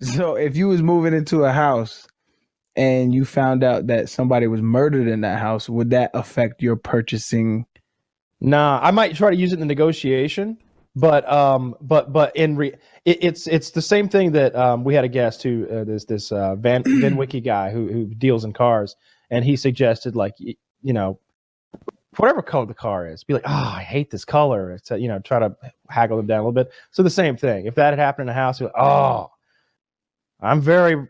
So if you was moving into a house and you found out that somebody was murdered in that house, would that affect your purchasing? Nah, I might try to use it in the negotiation, but it's the same thing that we had a guest who there's this Van Wiki guy who deals in cars, and he suggested like whatever color the car is, be like, oh, I hate this color. It's try to haggle them down a little bit. So the same thing. If that had happened in a house, you're like, oh, I'm very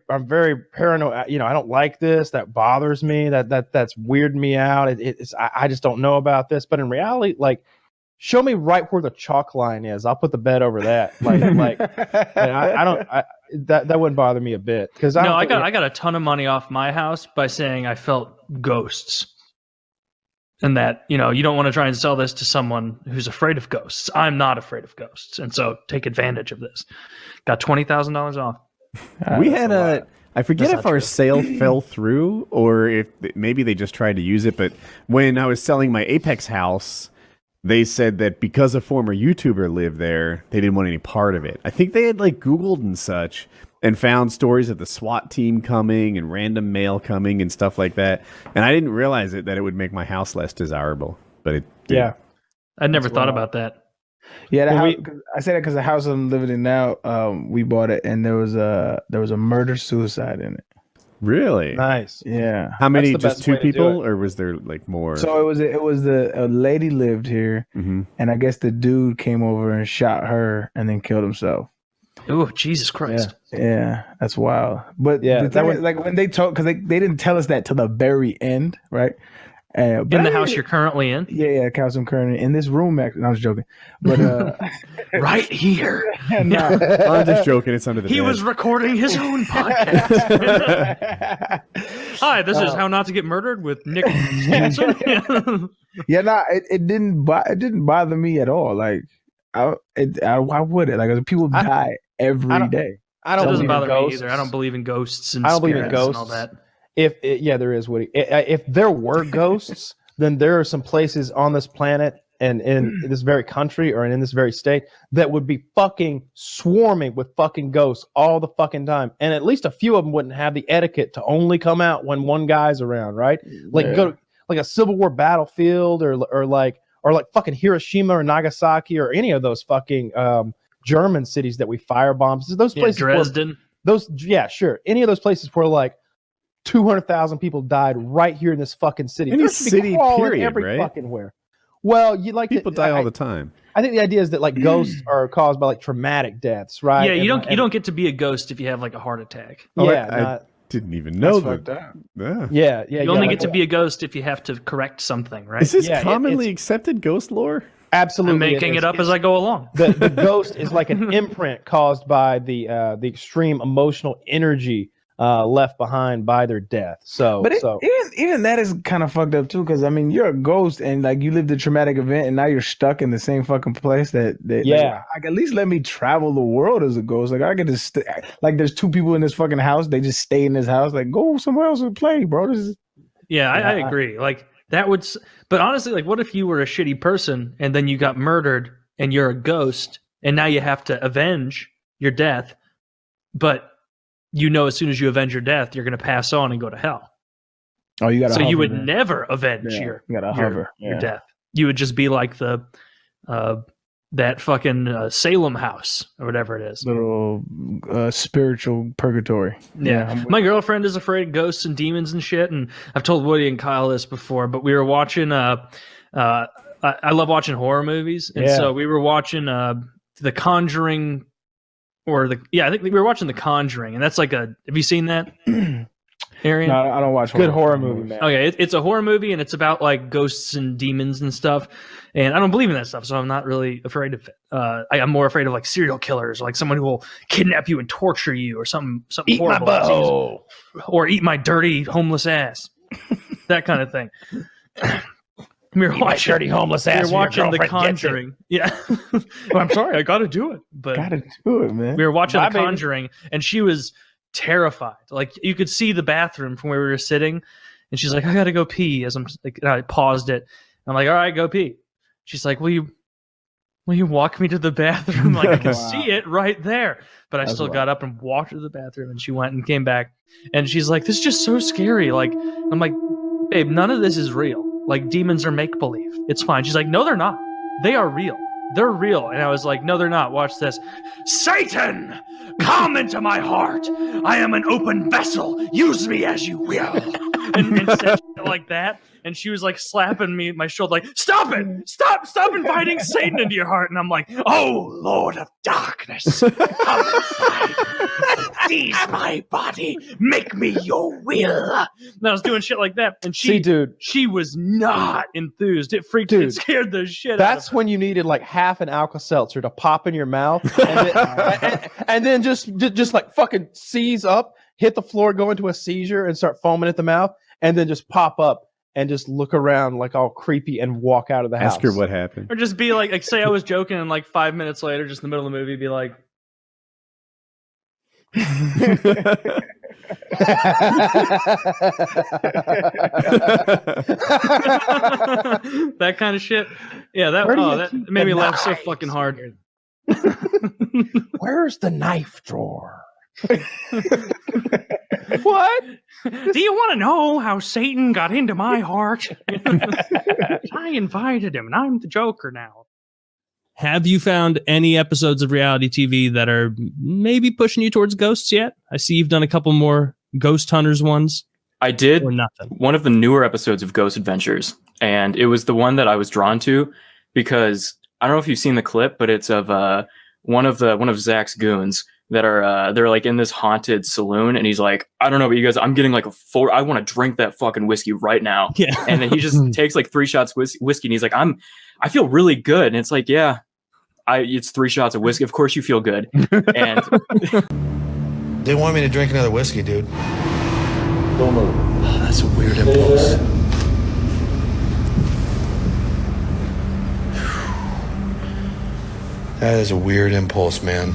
paranoid. I don't like this. That bothers me. That's weirding me out. I just don't know about this. But in reality, like, show me right where the chalk line is. I'll put the bed over that. That wouldn't bother me a bit because I got a ton of money off my house by saying I felt ghosts. And that, you don't want to try and sell this to someone who's afraid of ghosts. I'm not afraid of ghosts. And so take advantage of this. Got $20,000 off. We had I forget if our sale fell through or if maybe they just tried to use it. But when I was selling my Apex house, they said that because a former YouTuber lived there, they didn't want any part of it. I think they had like Googled and such and found stories of the SWAT team coming and random mail coming and stuff like that. And I didn't realize that it would make my house less desirable. But it did. Yeah. I never thought about that. Yeah, I say that because the house I'm living in now, we bought it and there was a murder suicide in it. Really? Nice. Yeah. How many? Just two people, or was there like more? So a lady lived here, and I guess the dude came over and shot her and then killed himself. Oh, Jesus Christ! Yeah, that's wild. But yeah, that was like when they told, because they didn't tell us that till the very end, right? In the house you're currently in? Yeah, house I'm currently in this room. Actually, I was joking, but right here. No. I'm just joking. It's under the bed. He was recording his own podcast. Hi, this is How Not to Get Murdered with Nick Stevenson. It didn't bother me at all. Like, why would it? Like, people die every day. I don't doesn't believe in bother me ghosts. either. I don't believe in ghosts and I don't believe in spirits ghosts. and all that. There is, Woody. If there were ghosts, then there are some places on this planet and in this very country or in this very state that would be fucking swarming with fucking ghosts all the fucking time. And at least a few of them wouldn't have the etiquette to only come out when one guy's around, right? Like go to like a Civil War battlefield or like fucking Hiroshima or Nagasaki or any of those fucking German cities that we firebombed. Those places, Dresden. Sure. Any of those places where like 200,000 people died right here in this fucking city. In a city, period, every right? fucking where. Well, people die all the time. I think the idea is that like ghosts are caused by like traumatic deaths, right? Yeah, you don't get to be a ghost if you have like a heart attack. I didn't even know that. Yeah. You only get to be a ghost if you have to correct something, right? Is this commonly accepted ghost lore? Absolutely. I'm making it up as I go along. The ghost is like an imprint caused by the extreme emotional energy left behind by their death. Even that is kind of fucked up too, because I mean you're a ghost and like you lived a traumatic event and now you're stuck in the same fucking place that like at least let me travel the world as a ghost. Like I could just like there's two people in this fucking house, they just stay in this house. Like go somewhere else and play, bro. I agree. Like that would, but honestly, like what if you were a shitty person and then you got murdered and you're a ghost and now you have to avenge your death, but as soon as you avenge your death, you're going to pass on and go to hell. Oh, you got to. So you would never avenge your death. You would just be like the that fucking Salem house or whatever it is. Little spiritual purgatory. Yeah. My girlfriend is afraid of ghosts and demons and shit, and I've told Woody and Kyle this before, but we were watching. I love watching horror movies, and so we were watching The Conjuring. I think we were watching The Conjuring, and that's like have you seen that, Arian? No, I don't watch good horror movie, man. Okay, it's a horror movie, and it's about like ghosts and demons and stuff, and I don't believe in that stuff, so I'm not really afraid of it. I'm more afraid of like serial killers, or like someone who will kidnap you and torture you, or something eat horrible. My butthole. Or eat my dirty homeless ass, that kind of thing. We were watching dirty homeless ass. We were watching The Conjuring. Yeah. Well, I'm sorry, I got to do it. But gotta do it, man. We were watching The Conjuring, and she was terrified. Like you could see the bathroom from where we were sitting, and she's like, "I got to go pee." As I'm like, I paused it. I'm like, "All right, go pee." She's like, "Will you Will you walk me to the bathroom? Like I can see it right there. But I still got up and walked to the bathroom, and she went and came back. And she's like, this is just so scary. Like, I'm like, babe, none of this is real. Like, demons are make-believe. It's fine. She's like, no, they're not. They are real. They're real. And I was like, no, they're not. Watch this. Satan, come into my heart. I am an open vessel. Use me as you will. and said shit like that. And she was like slapping me my shoulder, like, stop it! Stop inviting Satan into your heart. And I'm like, oh, Lord of Darkness, come inside. Seize my body. Make me your will. And I was doing shit like that. And she was not enthused. It scared the shit out of her. That's when you needed like half an Alka-Seltzer to pop in your mouth. And then just like fucking seize up, hit the floor, go into a seizure and start foaming at the mouth. And then just pop up. And just look around like all creepy and walk out of the house. Ask her what happened. Or just be like say I was joking and like 5 minutes later, just in the middle of the movie, be like... that kind of shit. Yeah, that made me laugh so fucking hard. Where's the knife drawer? What? Do you want to know how Satan got into my heart? I invited him, and I'm the Joker now. Have you found any episodes of reality TV that are maybe pushing you towards ghosts yet? I see you've done a couple more Ghost Hunters ones. I did or nothing. One of the newer episodes of Ghost Adventures, and it was the one that I was drawn to because I don't know if you've seen the clip, but it's of one of Zach's goons that are they're like in this haunted saloon, and he's like, I don't know, but you guys, I'm getting like I want to drink that fucking whiskey right now. Yeah. And then he just takes like 3 shots whiskey, and he's like, I feel really good. And it's like, yeah, it's 3 shots of whiskey. Of course you feel good. And they want me to drink another whiskey, dude. Don't move. Oh, that's a weird impulse. That is a weird impulse, man.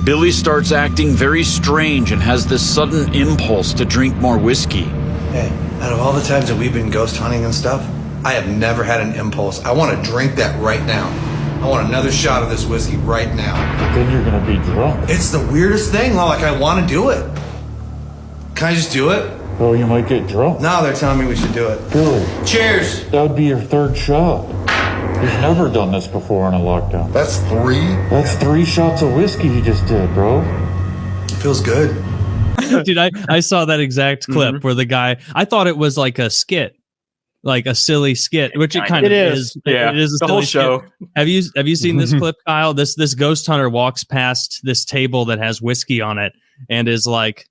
Billy starts acting very strange and has this sudden impulse to drink more whiskey. Hey, out of all the times that we've been ghost hunting and stuff, I have never had an impulse. I want to drink that right now. I want another shot of this whiskey right now. But then you're gonna be drunk. It's the weirdest thing. Like, I want to do it. Can I just do it? Well, you might get drunk. No, they're telling me we should do it. Billy. Cheers. That would be your 3rd shot. You've never done this before in a lockdown. That's 3? That's 3 shots of whiskey you just did, bro. It feels good. Dude, I saw that exact clip where the guy, I thought it was like a skit, like a silly skit, which it kind of is. Yeah, it is a the whole silly show. Skit. Have you seen this clip, Kyle? This ghost hunter walks past this table that has whiskey on it and is like,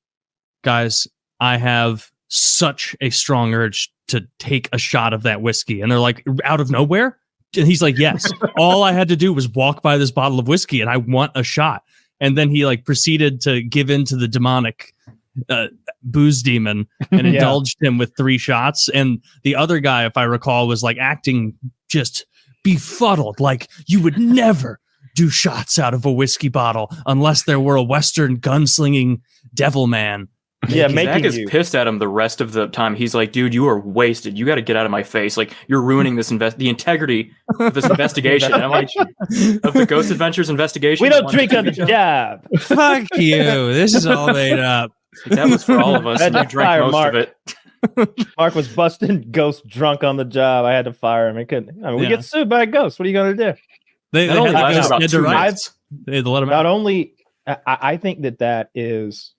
guys, I have such a strong urge to take a shot of that whiskey. And they're like, out of nowhere? And he's like, yes, all I had to do was walk by this bottle of whiskey and I want a shot. And then he like proceeded to give in to the demonic booze demon and indulged him with 3 shots. And the other guy, if I recall, was like acting just befuddled. Like, you would never do shots out of a whiskey bottle unless there were a Western gunslinging devil man. Yeah, Zach is pissed at him the rest of the time. He's like, dude, you are wasted. You got to get out of my face. Like, you're ruining this the integrity of this investigation. And I'm like, of the Ghost Adventures investigation. We don't drink on the job. Fuck you. This is all made up. That was for all of us. And you drank most of it. Mark was busting ghost drunk on the job. I had to fire him. We get sued by a ghost. What are you going to do? They had about 2 minutes. They had to let him Not out. only, I think that is,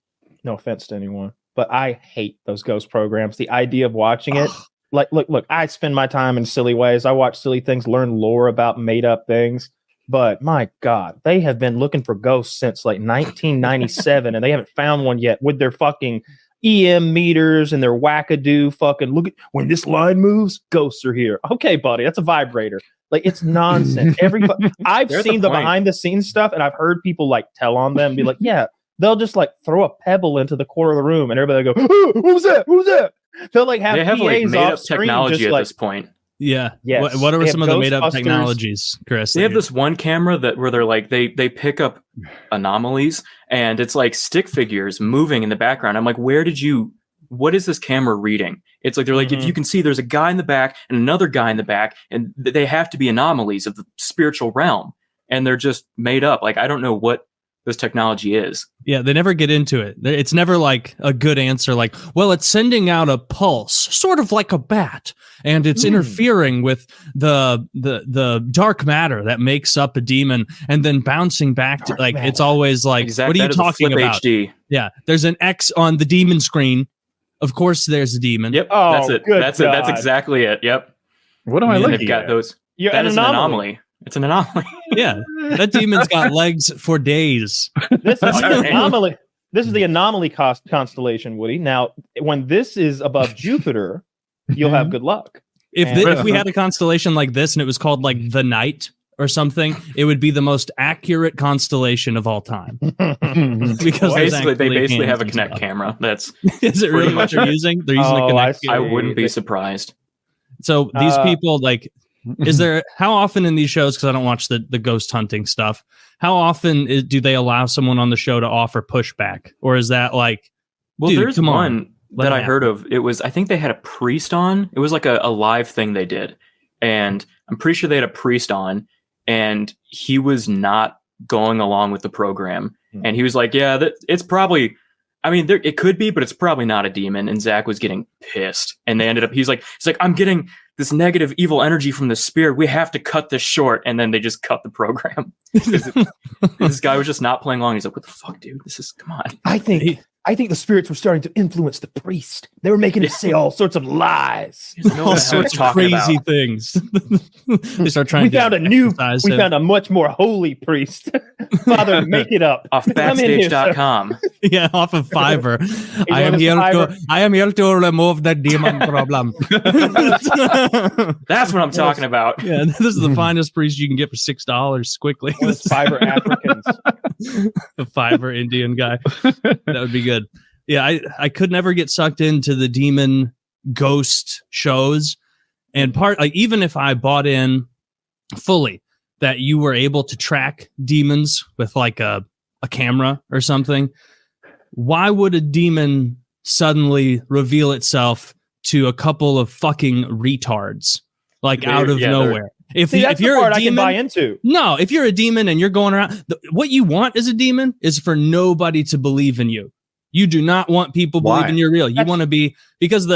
no offense to anyone, but I hate those ghost programs. The idea of watching it, like, look, I spend my time in silly ways. I watch silly things, learn lore about made up things. But my God, they have been looking for ghosts since like 1997, and they haven't found one yet with their fucking EM meters and their wackadoo fucking look at when this line moves, ghosts are here. Okay, buddy, that's a vibrator. Like, it's nonsense. I've seen the behind the scenes stuff, and I've heard people like tell on them, be like, yeah. They'll just like throw a pebble into the corner of the room and everybody will go, oh, what was that? What was that? They'll like have, they have PAs like made up screen, technology at like, this point. Yeah. Yes. What are some of the made up technologies, Chris? They have this one camera where they're like, they pick up anomalies and it's like stick figures moving in the background. I'm like, what is this camera reading? It's like, they're like, if you can see, there's a guy in the back and another guy in the back, and they have to be anomalies of the spiritual realm. and they're just made up. Like, I don't know what this technology is. Yeah, they never get into it. It's never like a good answer like, well, it's sending out a pulse, sort of like a bat, and it's interfering with the dark matter that makes up a demon and then bouncing back to like it's always like what are you talking about? HD. Yeah, there's an X on the demon screen. Of course there's a demon. Yep, Oh, that's it. That's it. That's exactly it. Yep. What am I looking They've got at? those. You're That an is an anomaly. It's an anomaly. Yeah, that demon's got legs for days. This is the anomaly. This is the anomaly constellation, Woody. Now, when this is above Jupiter, you'll have good luck. If we had a constellation like this and it was called like the Night or something, it would be the most accurate constellation of all time. Because they basically have a Kinect camera. That's is it really what they're using? They're using a Kinect. I wouldn't be surprised. So these people like. Is there how often in these shows, because I don't watch the ghost hunting stuff, how often do they allow someone on the show to offer pushback, or is that like, well, there's one that I heard of. It was, I think they had a priest on. It was like a live thing they did, and I'm pretty sure they had a priest on, and he was not going along with the program, and he was like, yeah, it's probably, I mean, it could be, but it's probably not a demon. And Zach was getting pissed, and they ended up, he's like, I'm getting this negative evil energy from the spirit. We have to cut this short. And then they just cut the program. This guy was just not playing along. He's like, what the fuck, dude? Come on. I think the spirits were starting to influence the priest. They were making him say all sorts of lies. All sorts of crazy things. They start trying we found a much more holy priest. Father, make it up. Off backstage.com. Yeah, off of Fiverr. I am here to remove the demon problem. That's what I'm talking about. Yeah, this is the finest priest you can get for $6 quickly. Fiverr Africans. A Fiverr Indian guy. That would be good. Yeah, I could never get sucked into the demon ghost shows. And even if I bought in fully that you were able to track demons with like a camera or something, why would a demon suddenly reveal itself to a couple of fucking retards like out of nowhere? If you're a demon, I can buy into. No, if you're a demon and you're going around, what you want as a demon is for nobody to believe in you. You do not want people believing you're real. You want to be, because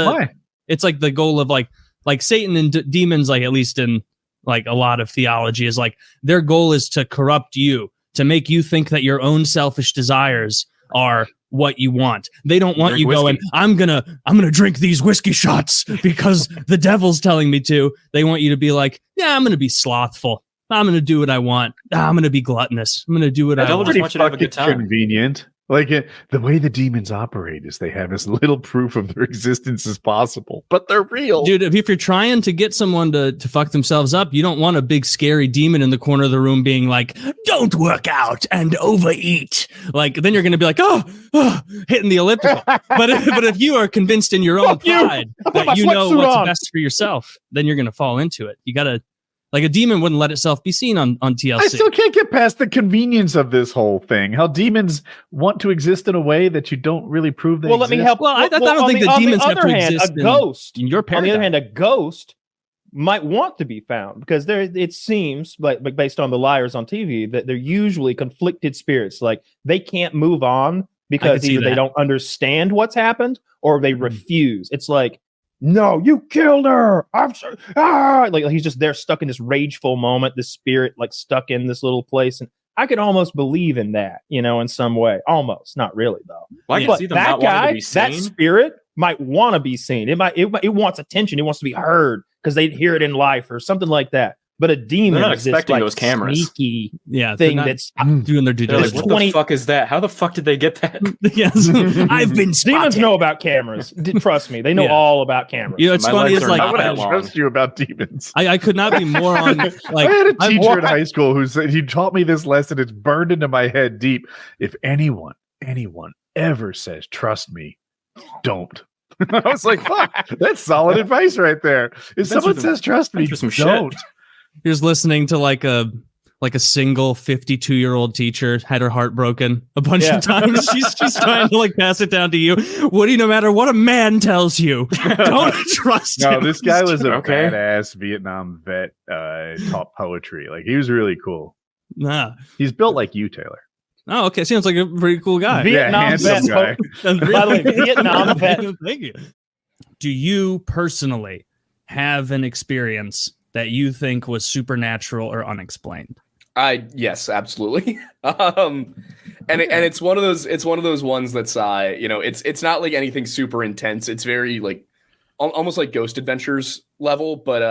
it's like the goal of like Satan and demons, like at least in like a lot of theology, is like their goal is to corrupt you, to make you think that your own selfish desires are what you want. They don't want you going, I'm gonna drink these whiskey shots because the devil's telling me to. They want you to be like, yeah, I'm gonna be slothful. I'm gonna do what I want. I'm gonna be gluttonous. I'm gonna do what I want. Just want you to have a good time. Convenient. Like the way the demons operate is they have as little proof of their existence as possible, but they're real. Dude, if you're trying to get someone to fuck themselves up, you don't want a big scary demon in the corner of the room being like, don't work out and overeat. Like, then you're going to be like, oh, hitting the elliptical. but if you are convinced in your own pride that you know what's best for yourself, then you're going to fall into it. You got to, like, a demon wouldn't let itself be seen on TLC. I still can't get past the convenience of this whole thing. How demons want to exist in a way that you don't really prove they exist. Let me help. Well, I don't think the demons have to exist in your paradigm. On the other hand, a ghost might want to be found because it seems like based on the liars on TV that they're usually conflicted spirits. Like they can't move on because either they don't understand what's happened or they refuse. It's like, no, you killed her. I'm sorry. Like he's just there stuck in this rageful moment, this spirit like stuck in this little place. And I could almost believe in that, in some way. Almost, not really though. Well, but that guy, that spirit might want to be seen. It wants attention. It wants to be heard because they'd hear it in life or something like that. But a demon is expecting those cameras. Sneaky thing that's doing their due diligence. What the fuck is that? How the fuck did they get that? Yes, I've been spotted. Demons know about cameras. Trust me, they know all about cameras. It's funny. It's like I would trust you about demons. I could not be more on. Like I had a teacher in high school who said he taught me this lesson. It's burned into my head deep. If anyone ever says trust me, don't. I was like, fuck, that's solid advice right there. If someone says trust me, don't. You're just listening to like a single 52-year-old teacher had her heart broken a bunch of times. She's trying to like pass it down to you. Woody, no matter what a man tells you, don't trust him. No, this guy was a badass Vietnam vet, taught poetry. Like he was really cool. Nah. He's built like you, Taylor. Oh, okay. Sounds like a pretty cool guy. Vietnam vet. guy. By the way, Vietnam vet. Thank you. Do you personally have an experience that you think was supernatural or unexplained? Yes, absolutely. And it's one of those ones that's it's not like anything super intense. It's very like almost like Ghost Adventures level. But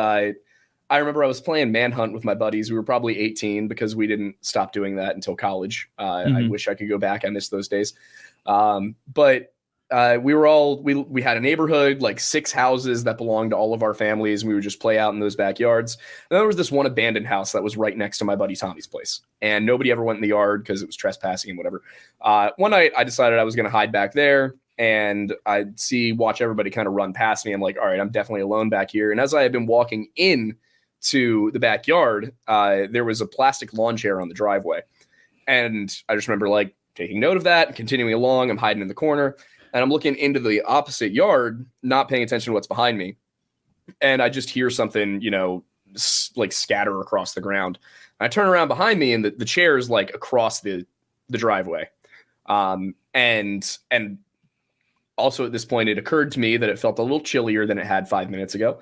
I remember I was playing Manhunt with my buddies. We were probably 18 because we didn't stop doing that until college. I wish I could go back. I miss those days. But we had a neighborhood, like 6 houses that belonged to all of our families, and we would just play out in those backyards. And there was this one abandoned house that was right next to my buddy Tommy's place, and nobody ever went in the yard because it was trespassing and whatever. One night I decided I was going to hide back there, and I'd watch everybody kind of run past me. I'm like, all right, I'm definitely alone back here. And as I had been walking in to the backyard, there was a plastic lawn chair on the driveway. And I just remember like taking note of that and continuing along. I'm hiding in the corner and I'm looking into the opposite yard, not paying attention to what's behind me. And I just hear something, like scatter across the ground. I turn around behind me and the chair is like across the driveway. And also at this point, it occurred to me that it felt a little chillier than it had 5 minutes ago.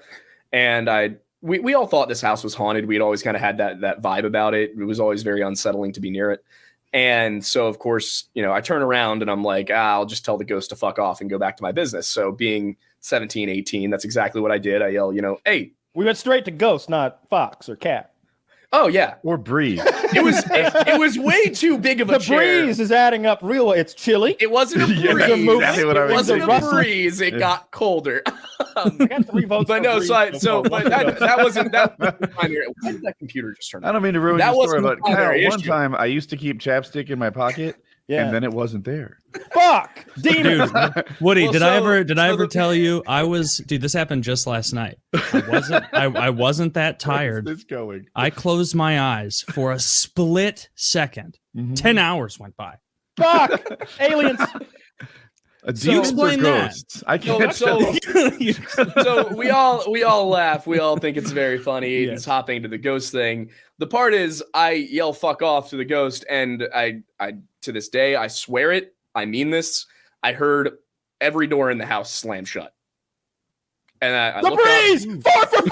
And we all thought this house was haunted. We'd always kind of had that vibe about it. It was always very unsettling to be near it. And so, of course, I turn around and I'm like, I'll just tell the ghost to fuck off and go back to my business. So being 17, 18, that's exactly what I did. I yell, hey. We went straight to ghost, not fox or cat. Oh, yeah. Or breeze. It was way too big of a chair. The breeze is adding up real. It's chilly. It wasn't a breeze. Exactly what I was It wasn't thinking. a breeze. It got colder. I got 3 votes. But no, but that wasn't that. Why did that computer just turn on? I don't mean to ruin That your story, wasn't but the Kyle, primary one issue. time I used to keep chapstick in my pocket, and then it wasn't there. Fuck, demon. Dude, Woody, Well, did I ever the- tell you dude, this happened just last night. I wasn't that tired. Where's this going? I closed my eyes for a split second. 10 hours went by. Fuck, aliens. Demons or explain that. ghosts? I can't. So we all laugh. We all think it's very funny. It's hopping to the ghost thing. The part is I yell fuck off to the ghost, and I to this day I swear it. I mean this. I heard every door in the house slam shut. And I The look breeze, 4 for 4.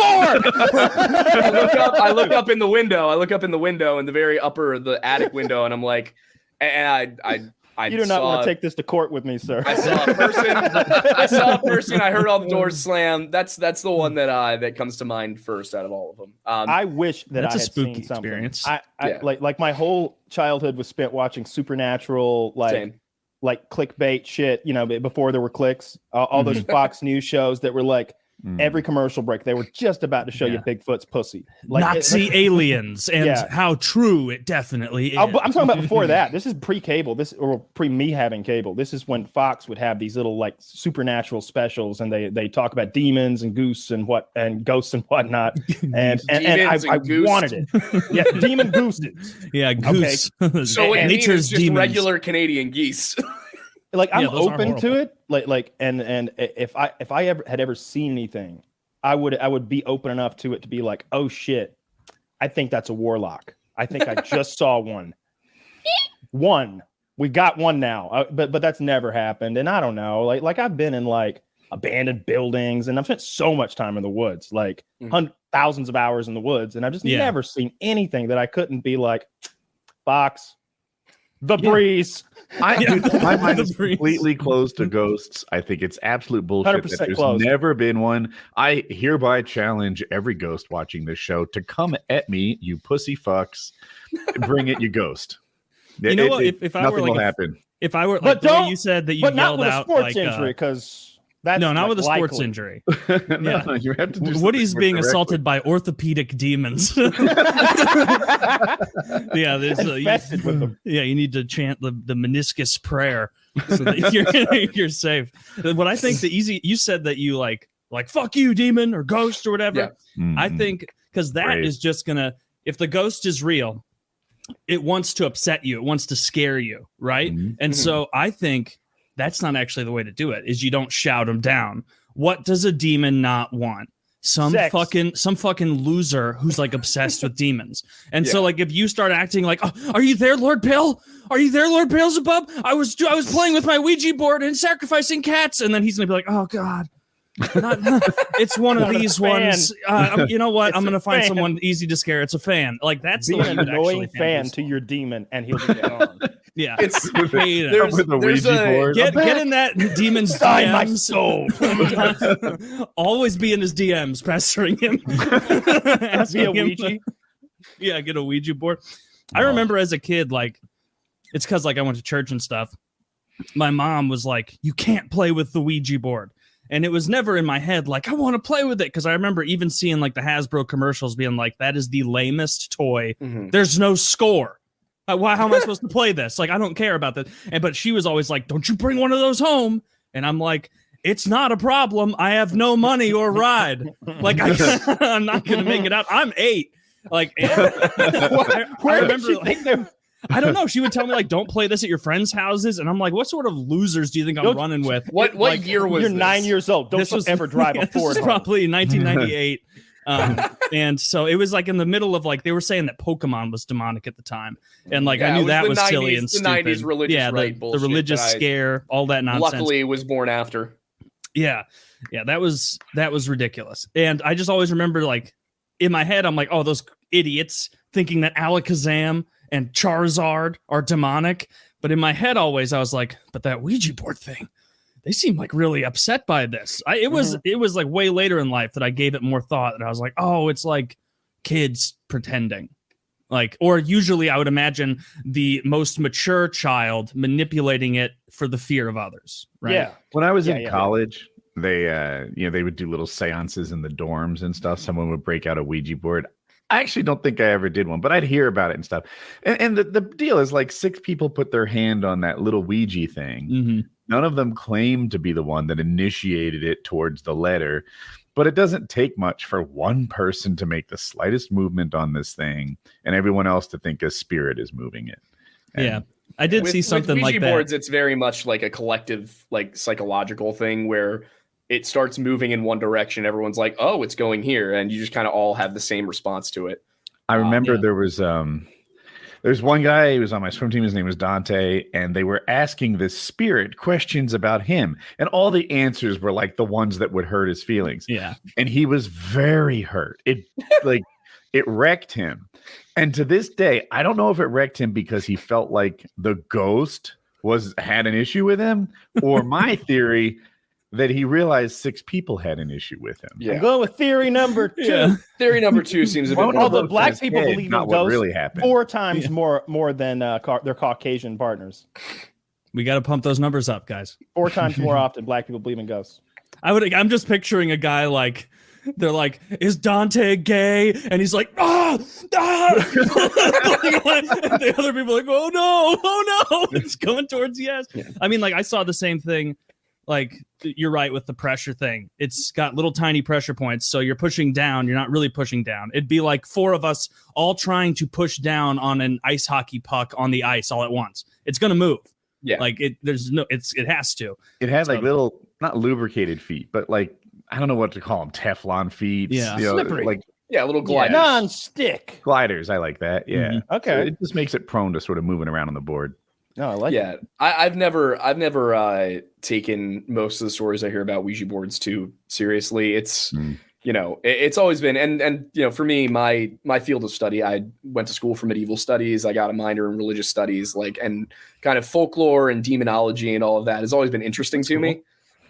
I look up in the window. I look up in the window in the very upper of the attic window, and I'm like, and I You do not want to take this to court with me, sir. I saw a person. I heard all the doors slam. That's the one that comes to mind first out of all of them. I wish that That's I a had spooky seen something. experience. Yeah. Like my whole childhood was spent watching supernatural, Same. like clickbait shit. Before there were clicks, all those Fox News shows that were like every commercial break, they were just about to show you Bigfoot's pussy, like Nazi aliens, and how true it definitely is. I'm talking about before that. This is pre-cable. Or pre me having cable. This is when Fox would have these little like supernatural specials, and they talk about demons and ghosts and whatnot. And I wanted it. Yeah, demon gooses. Yeah, goose. Okay. So what you mean nature's is just demons. regular Canadian geese. Like I'm those are open to horrible. it. And if I had ever seen anything, I would be open enough to it to be like, oh shit, I think that's a warlock. I think I just saw one. We got one now, but that's never happened. And I don't know, like I've been in like abandoned buildings, and I've spent so much time in the woods, like thousands of hours in the woods, and I've just never seen anything that I couldn't be like, Fox, the breeze. My mind is completely closed to ghosts. I think it's absolute bullshit that there's closed. never been one. I hereby challenge every ghost watching this show to come at me, you pussy fucks. Bring it, you ghost. You know what? If I were nothing like will happen. If I were like But the way don't- you said that you but not yelled with a out sports like injury, because that's no, not like, with a sports likely. injury. No, you have to do Woody's something being directly. assaulted by orthopedic demons. Yeah, there's Infested with them. yeah, you need to chant the meniscus prayer so that you're safe. What I think you said that you like fuck you, demon or ghost or whatever. Yeah. I think because that Great. is just gonna, if the ghost is real, it wants to upset you, it wants to scare you, right? And so I think that's not actually the way to do it, is you don't shout them down. What does a demon not want? some fucking loser who's like obsessed with demons. And so like if you start acting like, oh, are you there, Lord Pill? Are you there, Lord Beelzebub? I was playing with my Ouija board and sacrificing cats, and then he's gonna be like, oh God. It's one of these ones. You know what? I'm gonna find someone easy to scare. It's a fan. Like that's be an annoying fan to your demon, and he'll be gone. Yeah, it's with a Ouija board. Get in that demon's DMs. My soul. Always be in his DMs, pestering him. Asking him. Ouija? Yeah, get a Ouija board. I remember as a kid, like it's because like I went to church and stuff. My mom was like, "You can't play with the Ouija board." And it was never in my head like, I want to play with it. Because I remember even seeing like the Hasbro commercials being like, that is the lamest toy. Mm-hmm. There's no score. How am I supposed to play this? Like, I don't care about that. But she was always like, don't you bring one of those home. And I'm like, it's not a problem. I have no money or ride. Like, I'm not going to make it out. I'm 8. Like, I remember like, I don't know. She would tell me like, "Don't play this at your friends' houses," and I'm like, "What sort of losers do you think I'm running with?" What like, year was you're this? 9 years old? Don't ever drive a Ford. This was probably 1998, and so it was like in the middle of like they were saying that Pokemon was demonic at the time, and like I knew that was 90s, silly and stupid. The 90s religious the religious scare, all that nonsense. Luckily, was born after. Yeah, that was ridiculous, and I just always remember like in my head, I'm like, "Oh, those idiots thinking that Alakazam and Charizard are demonic." But in my head always I was like, but that Ouija board thing, they seem like really upset by this. It was like way later in life that I gave it more thought, and I was like, oh, it's like kids pretending. Like, or usually I would imagine the most mature child manipulating it for the fear of others. Right? Yeah. When I was in college, they they would do little seances in the dorms and stuff. Someone would break out a Ouija board. I actually don't think I ever did one, but I'd hear about it and stuff. And the deal is like 6 people put their hand on that little Ouija thing. Mm-hmm. None of them claimed to be the one that initiated it towards the letter, but it doesn't take much for one person to make the slightest movement on this thing and everyone else to think a spirit is moving it. And yeah. I did see something with Ouija like that. Boards, it's very much like a collective, like psychological thing where it starts moving in one direction. Everyone's like, oh, it's going here. And you just kind of all have the same response to it. I remember there's one guy who was on my swim team. His name was Dante. And they were asking this spirit questions about him. And all the answers were like the ones that would hurt his feelings. Yeah. And he was very hurt. It wrecked him. And to this day, I don't know if it wrecked him because he felt like the ghost had an issue with him, or my theory that he realized 6 people had an issue with him. Yeah. I'm going with theory number 2. Yeah. Theory number 2 seems a bit more. Although black people believe in ghosts really happened. 4 times more than their Caucasian partners. We got to pump those numbers up, guys. 4 times more often black people believe in ghosts. I'm just picturing a guy like, they're like, is Dante gay? And he's like, the other people are like, oh no, it's going towards yes. Yeah. I mean, like I saw the same thing. Like you're right with the pressure thing. It's got little tiny pressure points. So you're pushing down. You're not really pushing down. It'd be like 4 of us all trying to push down on an ice hockey puck on the ice all at once. It's going to move. Yeah. Like it has to. It had like little, not lubricated feet, but like, I don't know what to call them. Teflon feet. Yeah. Slippery. Like, yeah, little gliders. Non-stick. Gliders. I like that. Yeah. Mm-hmm. Okay. So it just makes it prone to sort of moving around on the board. No, I like it. I've never taken most of the stories I hear about Ouija boards too seriously. It's it's always been and for me, my field of study, I went to school for medieval studies. I got a minor in religious studies, and kind of folklore and demonology and all of that has always been interesting to me.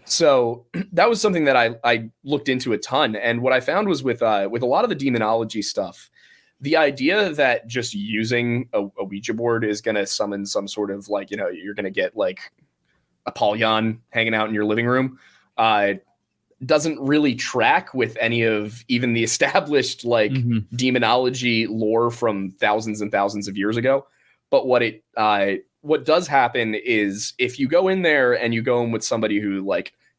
So that was something that I looked into a ton. And what I found was with a lot of the demonology stuff, the idea that just using a Ouija board is going to summon some sort of you're going to get like Apollyon hanging out in your living room doesn't really track with any of even the established demonology lore from thousands and thousands of years ago. But what does happen is if you go in there and you go in with somebody who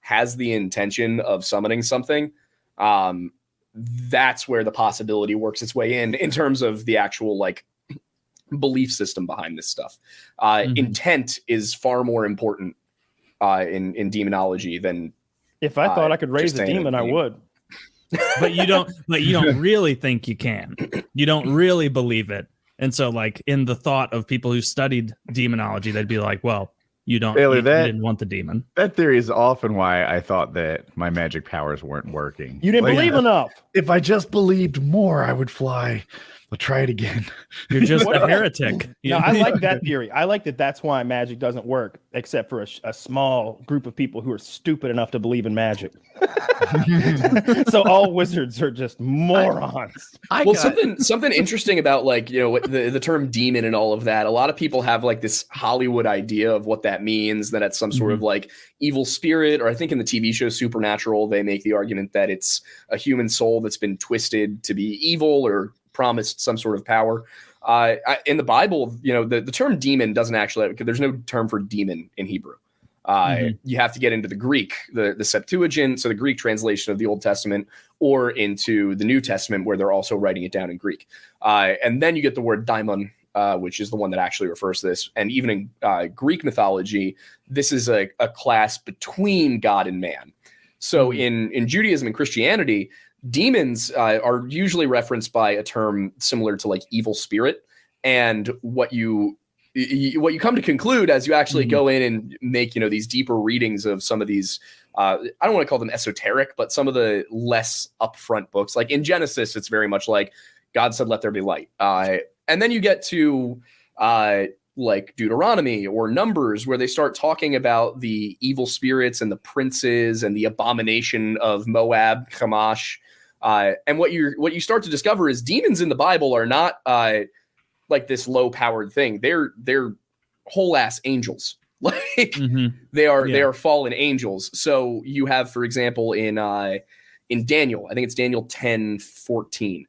has the intention of summoning something, that's where the possibility works its way in terms of the actual belief system behind this stuff. Intent is far more important in demonology than if I thought I could raise a demon, I would. but you don't really think you can. You don't really believe it. And so, like, in the thought of people who studied demonology, they'd be like, well, you didn't want the demon. That theory is often why I thought that my magic powers weren't working. You didn't believe enough. If I just believed more, I would fly. I'll try it again. You're just a heretic. No, I like that theory. I like that that's why magic doesn't work, except for a small group of people who are stupid enough to believe in magic. So all wizards are just morons. Something interesting about, like, you know, the term demon and all of that. A lot of people have like this Hollywood idea of what that means, that it's some sort of like evil spirit, or I think in the TV show Supernatural, they make the argument that it's a human soul that's been twisted to be evil or promised some sort of power. In the Bible, you know, the term demon doesn't actually, because there's no term for demon in Hebrew. You have to get into the Greek, the Septuagint, so the Greek translation of the Old Testament, or into the New Testament, where they're also writing it down in Greek. And then you get the word daimon, which is the one that actually refers to this. And even in Greek mythology, this is a class between God and man. So in Judaism and Christianity, demons are usually referenced by a term similar to like evil spirit. And what you come to conclude as you actually go in and make, you know, these deeper readings of some of these, I don't want to call them esoteric, but some of the less upfront books, like in Genesis, it's very much like God said, let there be light. And then you get to like Deuteronomy or Numbers, where they start talking about the evil spirits and the princes and the abomination of Moab, Chemosh. And what you start to discover is demons in the Bible are not like this low powered thing. They're whole ass angels. Like they are fallen angels. So you have, for example, in Daniel, I think it's Daniel 10:14.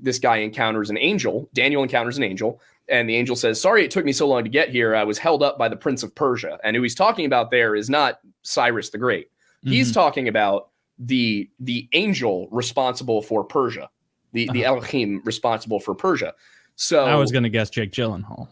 This guy encounters an angel. Daniel encounters an angel, and the angel says, "Sorry, it took me so long to get here. I was held up by the Prince of Persia." And who he's talking about there is not Cyrus the Great. He's talking about the angel responsible for Persia, the Elohim responsible for Persia. So I was going to guess Jake Gyllenhaal.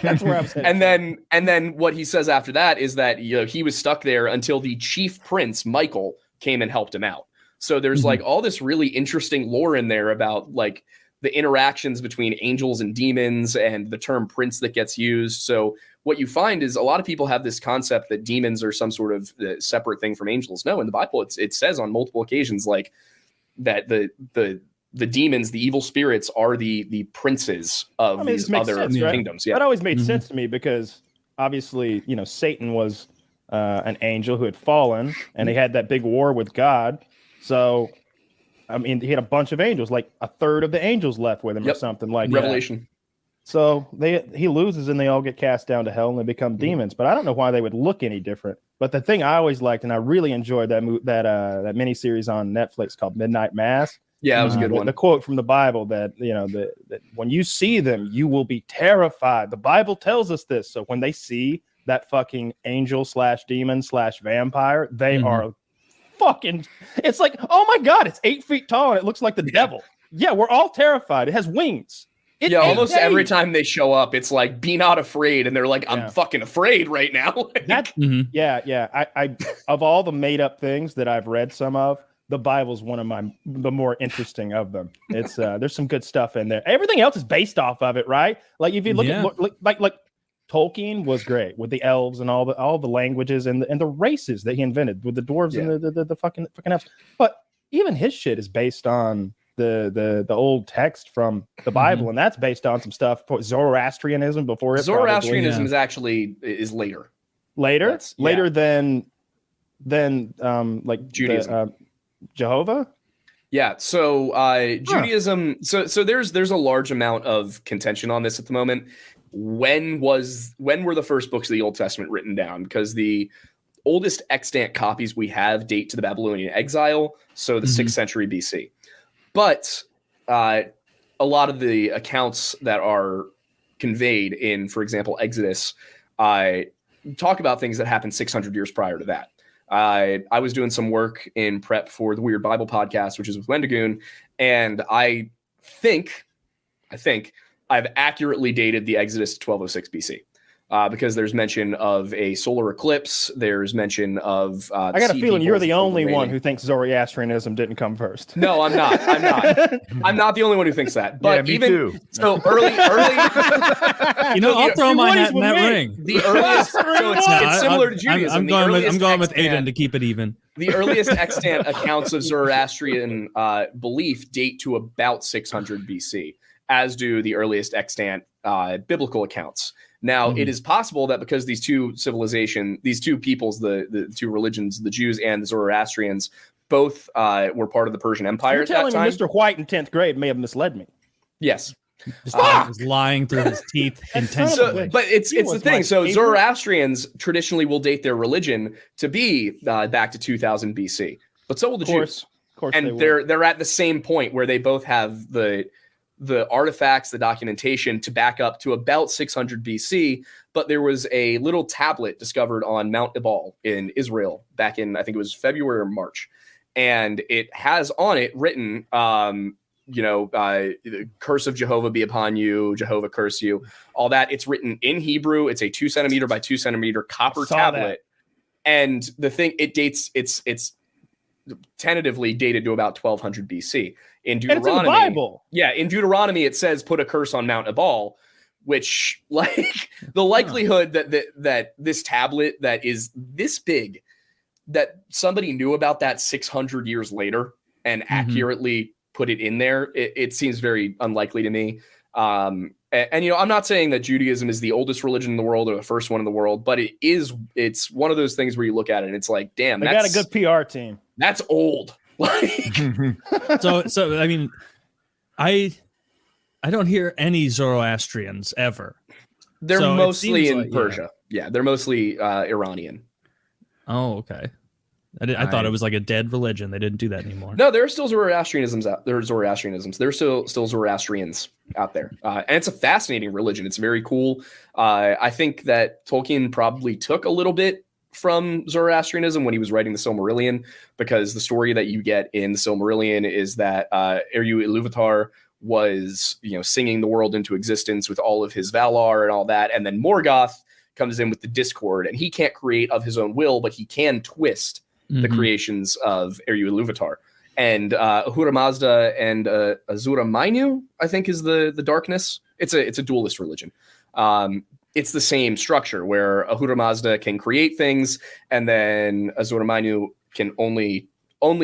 That's where I was headed. And then what he says after that is that, you know, he was stuck there until the chief prince Michael came and helped him out. So there's like all this really interesting lore in there about like the interactions between angels and demons and the term prince that gets used. So what you find is a lot of people have this concept that demons are some sort of separate thing from angels. No, in the Bible, it says on multiple occasions like that the demons, the evil spirits, are the princes of these other kingdoms. Yeah, that always made sense to me, because obviously, you know, Satan was an angel who had fallen, and he had that big war with God. So, I mean, he had a bunch of angels, like a third of the angels left with him, or something like Revelation. That. So he loses, and they all get cast down to hell, and they become demons. But I don't know why they would look any different. But the thing I always liked, and I really enjoyed that miniseries on Netflix called Midnight Mass. Yeah, that was a good one. The quote from the Bible that, you know, that when you see them, you will be terrified. The Bible tells us this. So when they see that fucking angel / demon / vampire, they are fucking, it's like, oh my God, it's 8 feet tall and it looks like the devil. Yeah, we're all terrified. It has wings. Almost every time they show up, it's like, be not afraid. And they're like, I'm fucking afraid right now. I of all the made up things that I've read some of, the Bible's one of the more interesting of them. It's there's some good stuff in there. Everything else is based off of it, right? Like if you look at like Tolkien was great with the elves and all the languages and the races that he invented with the dwarves and the fucking elves. But even his shit is based on the old text from the Bible, and that's based on some stuff for Zoroastrianism before it. Zoroastrianism is actually later. Later than like Judaism. Jehovah? Yeah, so Judaism, so there's a large amount of contention on this at the moment. When were the first books of the Old Testament written down? Because the oldest extant copies we have date to the Babylonian exile, so the 6th century BC. But a lot of the accounts that are conveyed in, for example, Exodus, talk about things that happened 600 years prior to that. I was doing some work in prep for the Weird Bible podcast, which is with Wendigoon, and I think I've accurately dated the Exodus to 1206 BC. because there's mention of a solar eclipse. There's mention of. I got a feeling you're the only one who thinks Zoroastrianism didn't come first. No, I'm not. I'm not the only one who thinks that. But even too. So early. I'll throw my hat in that ring. The earliest. So it's similar to Judaism. I'm going with Aiden to keep it even. The earliest extant accounts of Zoroastrian belief date to about 600 BC, as do the earliest extant biblical accounts. Now, it is possible that because these two peoples, the two religions, the Jews and the Zoroastrians, both were part of the Persian Empire at that time. You're telling me Mr. White in 10th grade may have misled me. Yes. Was lying through his teeth intentionally. But it's the thing. So Zoroastrians traditionally will date their religion to be back to 2000 BC, but so will the Jews. Of course, and they're at the same point where they both have the artifacts, the documentation to back up to about 600 BC. But there was a little tablet discovered on Mount Ebal in Israel back in, I think it was February or March, and it has on it written. The curse of Jehovah be upon you, Jehovah curse you, all that. It's written in Hebrew. It's a 2 centimeter by 2 centimeter copper tablet. And the thing, it's tentatively dated to about 1200 BC. In Deuteronomy, and it's in the Bible. Yeah, in Deuteronomy, it says put a curse on Mount Ebal, which the likelihood that this tablet that is this big, that somebody knew about that 600 years later and accurately put it in there, it seems very unlikely to me. And I'm not saying that Judaism is the oldest religion in the world or the first one in the world, but it's one of those things where you look at it and it's like, damn, they got a good PR team. That's old. So I mean, I don't hear any Zoroastrians ever. They're mostly in Persia. Yeah, they're mostly Iranian. Oh, okay. I thought it was like a dead religion. They didn't do that anymore. No, there are still Zoroastrianisms out there. There's still Zoroastrians out there. And it's a fascinating religion. It's very cool. I think that Tolkien probably took a little bit from Zoroastrianism when he was writing the Silmarillion, because the story that you get in the Silmarillion is that Eru Ilúvatar was, singing the world into existence with all of his Valar and all that. And then Morgoth comes in with the discord, and he can't create of his own will, but he can twist the creations of Eru Ilúvatar. And Ahura Mazda and Azura Mainyu, I think, is the darkness. It's a dualist religion. It's the same structure where Ahura Mazda can create things, and then Azura Mainyu can only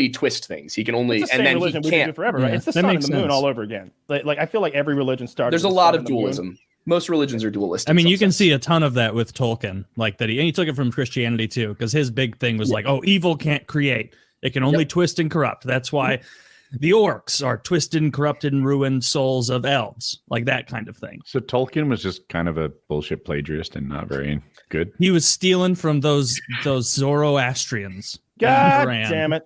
twist things. He can only, and then he can't do forever, right? Yeah, it's the sun and the moon all over again. Like I feel like every religion started. There's a lot of dualism. Most religions are dualistic. I mean, you can see a ton of that with Tolkien, like that. He took it from Christianity too, because his big thing was like, oh, evil can't create; it can only twist and corrupt. That's why the orcs are twisted and corrupted and ruined souls of elves, like that kind of thing. So Tolkien was just kind of a bullshit plagiarist and not very good. He was stealing from those Zoroastrians. God damn it!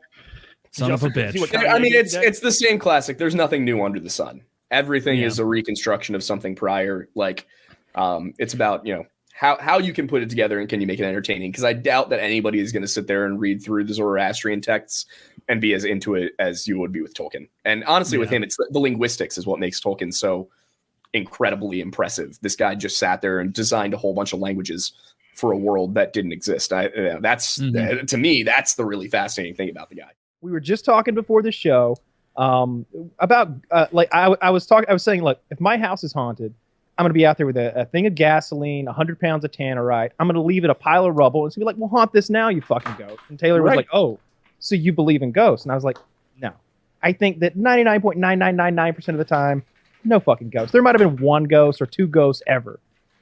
Son of a bitch. I mean, it's the same classic. There's nothing new under the sun. Everything is a reconstruction of something prior. Like, it's about, how you can put it together and can you make it entertaining? Because I doubt that anybody is going to sit there and read through the Zoroastrian texts and be as into it as you would be with Tolkien. And honestly, with him, it's the linguistics is what makes Tolkien so incredibly impressive. This guy just sat there and designed a whole bunch of languages for a world that didn't exist. To me, that's the really fascinating thing about the guy. We were just talking before the show about I was saying, look, if my house is haunted, I'm going to be out there with a thing of gasoline, 100 pounds of tannerite. I'm going to leave it a pile of rubble. And it's going to be like, well, haunt this now, you fucking ghost. And Taylor was like, oh, so you believe in ghosts? And I was like, no. I think that 99.9999% of the time, no fucking ghosts. There might have been one ghost or two ghosts ever.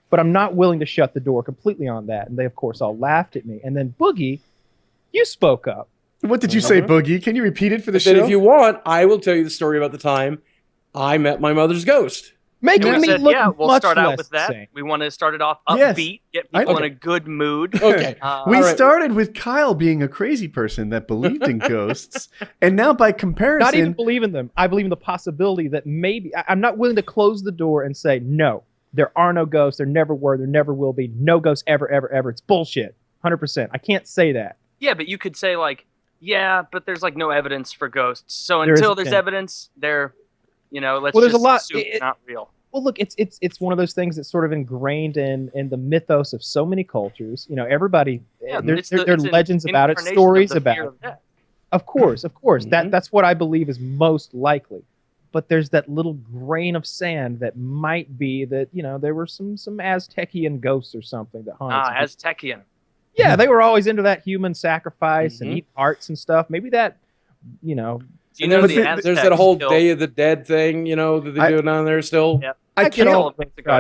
But I'm not willing to shut the door completely on that. And they, of course, all laughed at me. And then Boogie, you spoke up. What did you say, Boogie? Can you repeat it for the show? If you want, I will tell you the story about the time I met my mother's ghost. Making me look we'll start out with that. We want to start it off upbeat, get people in a good mood. Okay. We started with Kyle being a crazy person that believed in ghosts, and now by comparison, not even believe in them. I believe in the possibility that maybe I'm not willing to close the door and say no. There are no ghosts. There never were. There never will be. No ghosts ever, ever, ever. It's bullshit. 100%. I can't say that. Yeah, but you could say but there's no evidence for ghosts. So until there's evidence, let's just assume it's not real. Well, look, it's one of those things that's sort of ingrained in the mythos of so many cultures. You know, everybody there are legends about it, stories about it. Of course, that's what I believe is most likely. But there's that little grain of sand that might be that, you know, there were some Aztecian ghosts or something that haunted. Aztecian. Yeah, they were always into that human sacrifice and eat hearts and stuff. Maybe that, you know. You know, there's that whole Day of the Dead thing, you know, that they do down there still. Yep. I can't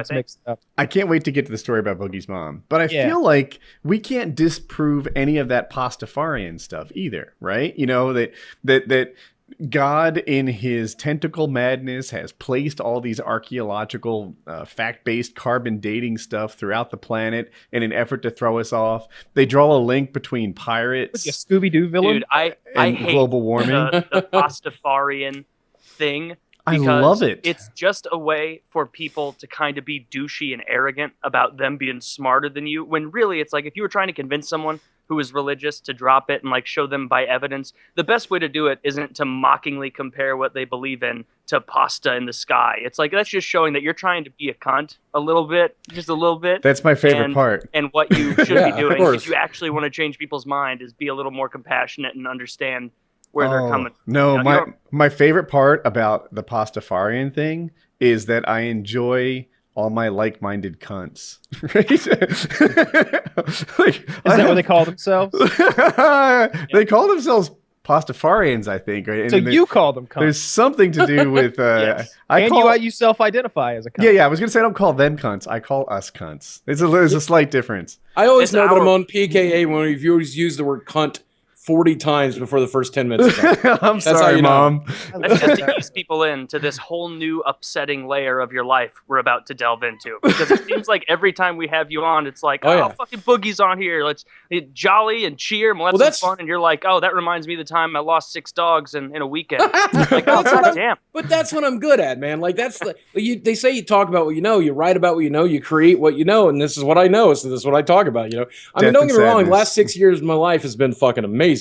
mixed up. I can't wait to get to the story about Boogie's mom, but I feel like we can't disprove any of that Pastafarian stuff either, right? You know, that God in his tentacle madness has placed all these archaeological fact-based carbon dating stuff throughout the planet in an effort to throw us off. They draw a link between pirates, a Scooby-Doo villain, dude, I hate global warming. The Pastafarian thing. I love it. It's just a way for people to kind of be douchey and arrogant about them being smarter than you, when really it's like if you were trying to convince someone who is religious to drop it and like show them by evidence, the best way to do it isn't to mockingly compare what they believe in to pasta in the sky. It's like that's just showing that you're trying to be a cunt a little bit, just a little bit. That's my favorite part. And what you should be doing if you actually want to change people's mind is be a little more compassionate and understand where they're coming from. No, you know, my favorite part about the Pastafarian thing is that I enjoy all my like-minded cunts. Right? Is that what they call themselves? They call themselves Pastafarians, I think. Right? So you call them cunts. There's something to do with... yes. You self-identify as a cunt. Yeah, I was going to say I don't call them cunts. I call us cunts. There's a slight difference. I always know that I'm on PKA when we've always used the word cunt 40 times before the first 10 minutes. I'm sorry, Mom. That's just to ease people into this whole new upsetting layer of your life we're about to delve into. Because it seems like every time we have you on, it's like, fucking Boogie's on here. Let's jolly and cheer and we'll have some fun. And you're like, oh, that reminds me of the time I lost 6 dogs in a weekend. Like, oh, goddamn. But that's what I'm good at, man. Like, that's they say you talk about what you know, you write about what you know, you create what you know, and this is what I know, so this is what I talk about, you know? I mean, don't get me wrong, the last 6 years of my life has been fucking amazing.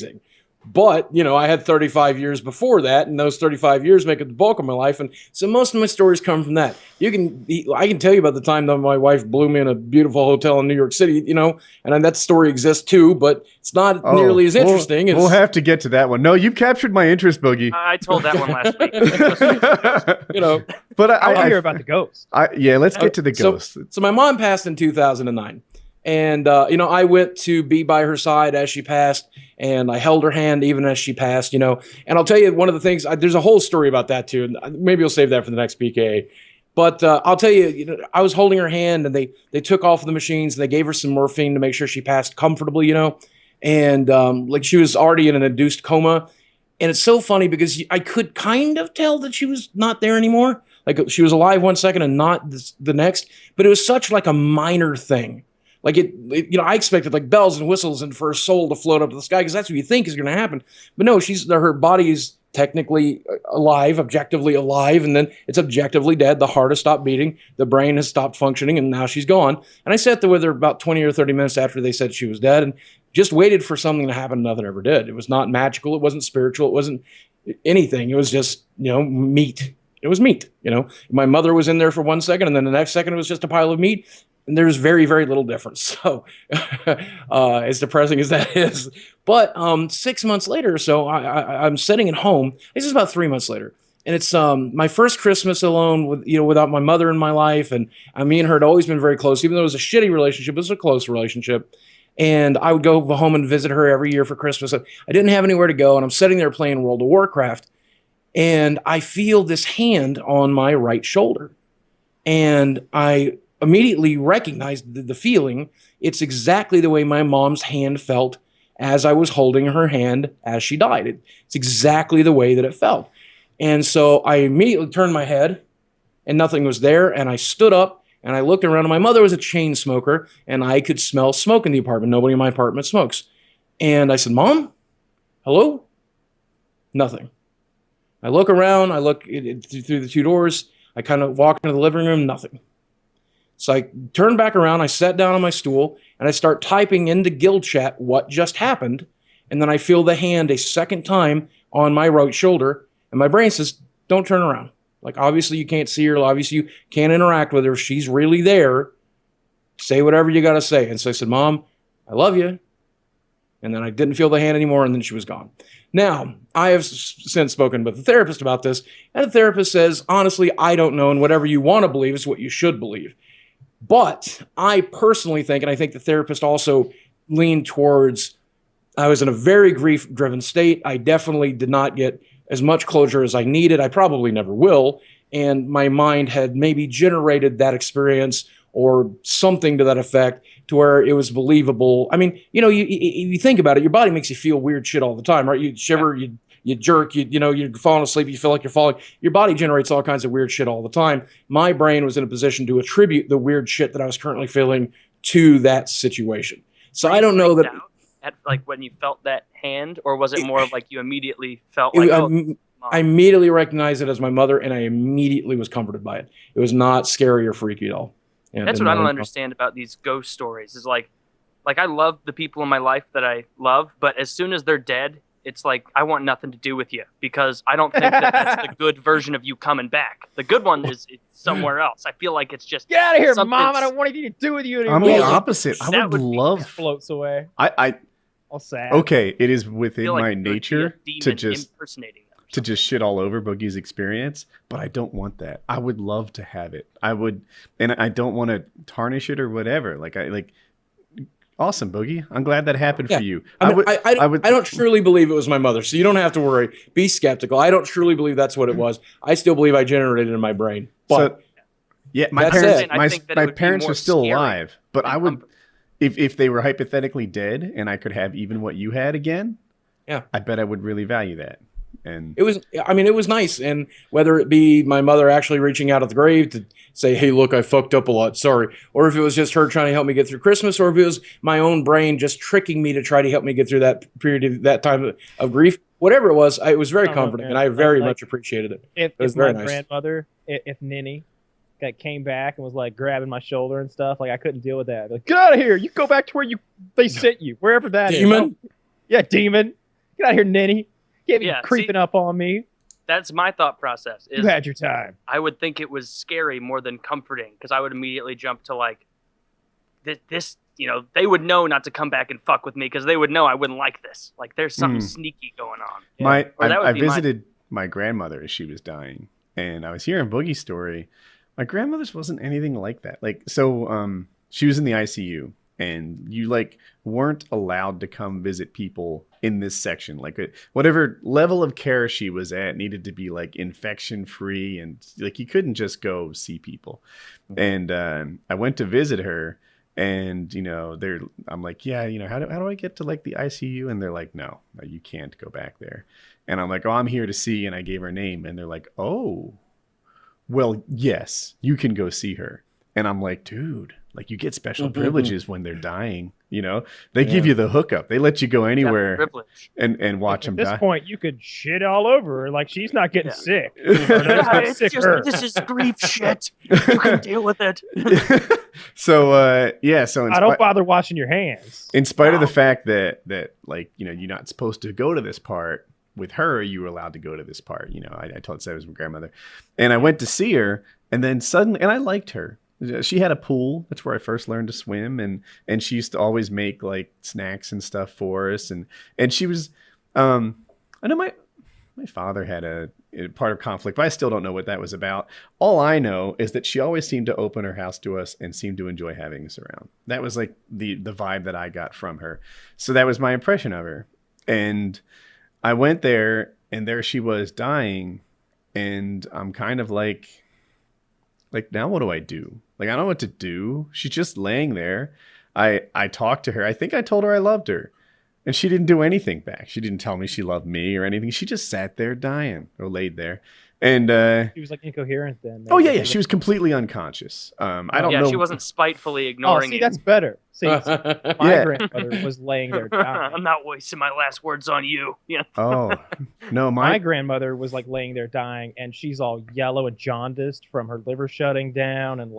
But, you know, I had 35 years before that, and those 35 years make up the bulk of my life. And so most of my stories come from that. I can tell you about the time that my wife blew me in a beautiful hotel in New York City, you know, and that story exists too, but it's not nearly as interesting. We'll have to get to that one. No, you've captured my interest, Boogie. I told that one last week. You know, but I hear about the ghost. Let's get to the ghost. So my mom passed in 2009. And, you know, I went to be by her side as she passed, and I held her hand even as she passed, you know. And I'll tell you one of the things, there's a whole story about that too. And maybe I'll save that for the next PKA. But I'll tell you, you know, I was holding her hand, and they took off the machines, and they gave her some morphine to make sure she passed comfortably, you know. And like she was already in an induced coma. And it's so funny because I could kind of tell that she was not there anymore. Like she was alive one second and not the next. But it was such like a minor thing. Like you know, I expected like bells and whistles and for her soul to float up to the sky because that's what you think is going to happen. But no, her body is technically alive, objectively alive, and then it's objectively dead. The heart has stopped beating, the brain has stopped functioning, and now she's gone. And I sat there with her about 20 or 30 minutes after they said she was dead, and just waited for something to happen. Nothing ever did. It was not magical. It wasn't spiritual. It wasn't anything. It was just, you know, meat. It was meat. You know, my mother was in there for 1 second, and then the next second it was just a pile of meat. And there's very, very little difference. So as depressing as that is. But 6 months later, so I'm sitting at home. This is about 3 months later. And it's my first Christmas alone without my mother in my life. And me and her had always been very close. Even though it was a shitty relationship, it was a close relationship. And I would go home and visit her every year for Christmas. I didn't have anywhere to go. And I'm sitting there playing World of Warcraft. And I feel this hand on my right shoulder. And I immediately recognized the feeling. It's exactly the way my mom's hand felt as I was holding her hand as she died. It's exactly the way that it felt. And so I immediately turned my head and nothing was there. And I stood up and I looked around, and my mother was a chain smoker and I could smell smoke in the apartment. Nobody in my apartment smokes. And I said, Mom, hello? Nothing. I look around, I look through the 2 doors. I kind of walk into the living room, nothing. So I turn back around, I sat down on my stool, and I start typing into Guild Chat what just happened, and then I feel the hand a second time on my right shoulder, and my brain says, don't turn around. Like, obviously you can't see her. Obviously you can't interact with her. She's really there. Say whatever you got to say. And so I said, Mom, I love you. And then I didn't feel the hand anymore, and then she was gone. Now, I have since spoken with the therapist about this, and the therapist says, honestly, I don't know, and whatever you want to believe is what you should believe. But I personally think, and I think the therapist also leaned towards, I was in a very grief-driven state. I definitely did not get as much closure as I needed. I probably never will. And my mind had maybe generated that experience or something to that effect to where it was believable. I mean, you know, you think about it, your body makes you feel weird shit all the time, right? You shiver, you jerk, you're falling asleep, you feel like you're falling. Your body generates all kinds of weird shit all the time. My brain was in a position to attribute the weird shit that I was currently feeling to that situation. So I don't know that... At, like, when you felt that hand, or was it more of like you immediately felt like... I immediately recognized it as my mother, and I immediately was comforted by it. It was not scary or freaky at all. That's what I don't understand about these ghost stories is like I love the people in my life that I love, but as soon as they're dead, it's like I want nothing to do with you because I don't think that's the good version of you coming back. The good one is somewhere else. I feel like it's just get out of here, Mom. I don't want anything to do with you anymore. I'm the opposite. I would love floats away. All sad. Okay, it is within like my nature to just shit all over Boogie's experience, but I don't want that. I would love to have it. I would, and I don't want to tarnish it or whatever. Awesome, Boogie. I'm glad that happened for you. I don't truly believe it was my mother, so you don't have to worry. Be skeptical. I don't truly believe that's what it was. I still believe I generated it in my brain. But yeah, my parents are still alive, but I would, if they were hypothetically dead and I could have even what you had again, I bet I would really value that. And it was nice. And whether it be my mother actually reaching out of the grave to say, hey, look, I fucked up a lot, sorry. Or if it was just her trying to help me get through Christmas, or if it was my own brain just tricking me to try to help me get through that period, that time of grief, whatever it was very comforting, and I very much appreciated it. It was very nice. Grandmother, if Ninny came back and was like grabbing my shoulder and stuff, like I couldn't deal with that. Like, get out of here. You go back to where they sent you, wherever that demon? Is. Yeah, demon. Get out of here, Ninny. Get me creeping up on me. That's my thought process. You had your time. I would think it was scary more than comforting because I would immediately jump to like this. You know, they would know not to come back and fuck with me because they would know I wouldn't like this. Like there's something sneaky going on. I visited my grandmother as she was dying, and I was hearing Boogie's story. My grandmother's wasn't anything like that. She was in the ICU. And you weren't allowed to come visit people in this section. Whatever level of care she was at needed to be infection free, and you couldn't just go see people. And I went to visit her, and I'm like, how do I get to the ICU? And they're like, no, you can't go back there. And I'm like, oh, I'm here to see. And I gave her name, and they're like, oh, well, yes, you can go see her. And I'm like, dude. You get special privileges when they're dying, They give you the hookup. They let you go anywhere and watch them die. At this point, you could shit all over her. She's not getting sick. This is grief shit. You can deal with it. So I don't bother washing your hands. In spite of the fact that you're not supposed to go to this part, with her, you were allowed to go to this part. I said it was my grandmother. And I went to see her, and then suddenly, and I liked her. She had a pool. That's where I first learned to swim, and she used to always make snacks and stuff for us. And she was, I know my father had a part of conflict, but I still don't know what that was about. All I know is that she always seemed to open her house to us and seemed to enjoy having us around. That was the vibe that I got from her. So that was my impression of her. And I went there, and there she was dying, and I'm kind of now what do I do? I don't know what to do. She's just laying there. I talked to her. I think I told her I loved her. And she didn't do anything back. She didn't tell me she loved me or anything. She just sat there dying or laid there. And she was incoherent then. Oh yeah. She was completely unconscious. I don't know. She wasn't spitefully ignoring you. That's better. See, my grandmother was laying there dying. I'm not wasting my last words on you. Yeah. Oh no, my grandmother was laying there dying, and she's all yellow and jaundiced from her liver shutting down, and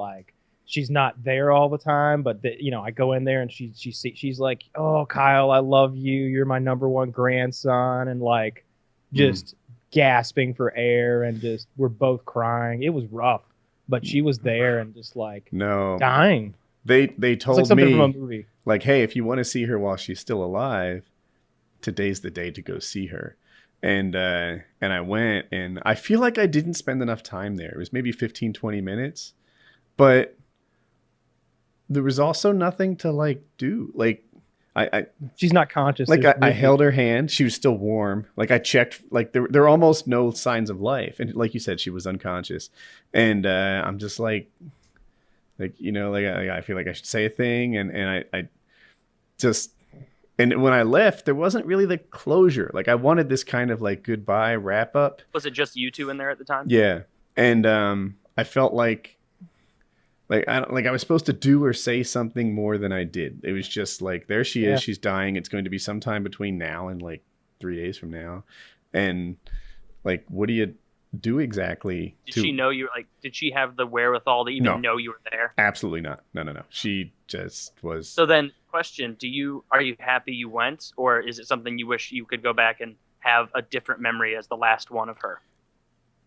she's not there all the time. But I go in there, and she's like, "Oh, Kyle, I love you. You're my number one grandson," and just gasping for air and just we're both crying. It was rough, but she was there and just like dying. They told like something me from a movie. Like, hey, if you want to see her while she's still alive, today's the day to go see her. And I went, and I feel like I didn't spend enough time there. It was maybe 15, 20 minutes, but there was also nothing to like do. Like she's not conscious. Like I held her hand. She was still warm. Like I checked, like there were almost no signs of life. And like you said, she was unconscious. And I'm just like, you know, like I feel like I should say a thing. And I just, and when I left, there wasn't really the closure. Like I wanted this kind of like goodbye wrap up. Was it just you two in there at the time? Yeah. And I felt like I was supposed to do or say something more than I did. It was just like, there she is. She's dying. It's going to be sometime between now and like 3 days from now. And like, what do you do exactly? Did she know you? Like, did she have the wherewithal to even know you were there? Absolutely not. No. She just was. So then, question: are you happy you went, or is it something you wish you could go back and have a different memory as the last one of her?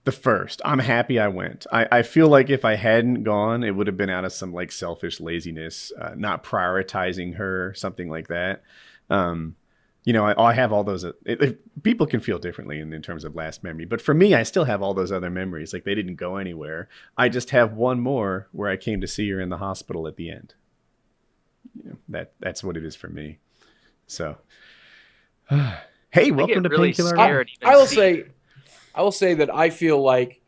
The first. I'm happy I went. I feel like if I hadn't gone, it would have been out of some like selfish laziness, not prioritizing her, something like that. You know, I have all those. People can feel differently in terms of last memory, but for me, I still have all those other memories. Like they didn't go anywhere. I just have one more where I came to see her in the hospital at the end. You know, that's what it is for me. So, hey, welcome to Painkiller. I will say that I feel like,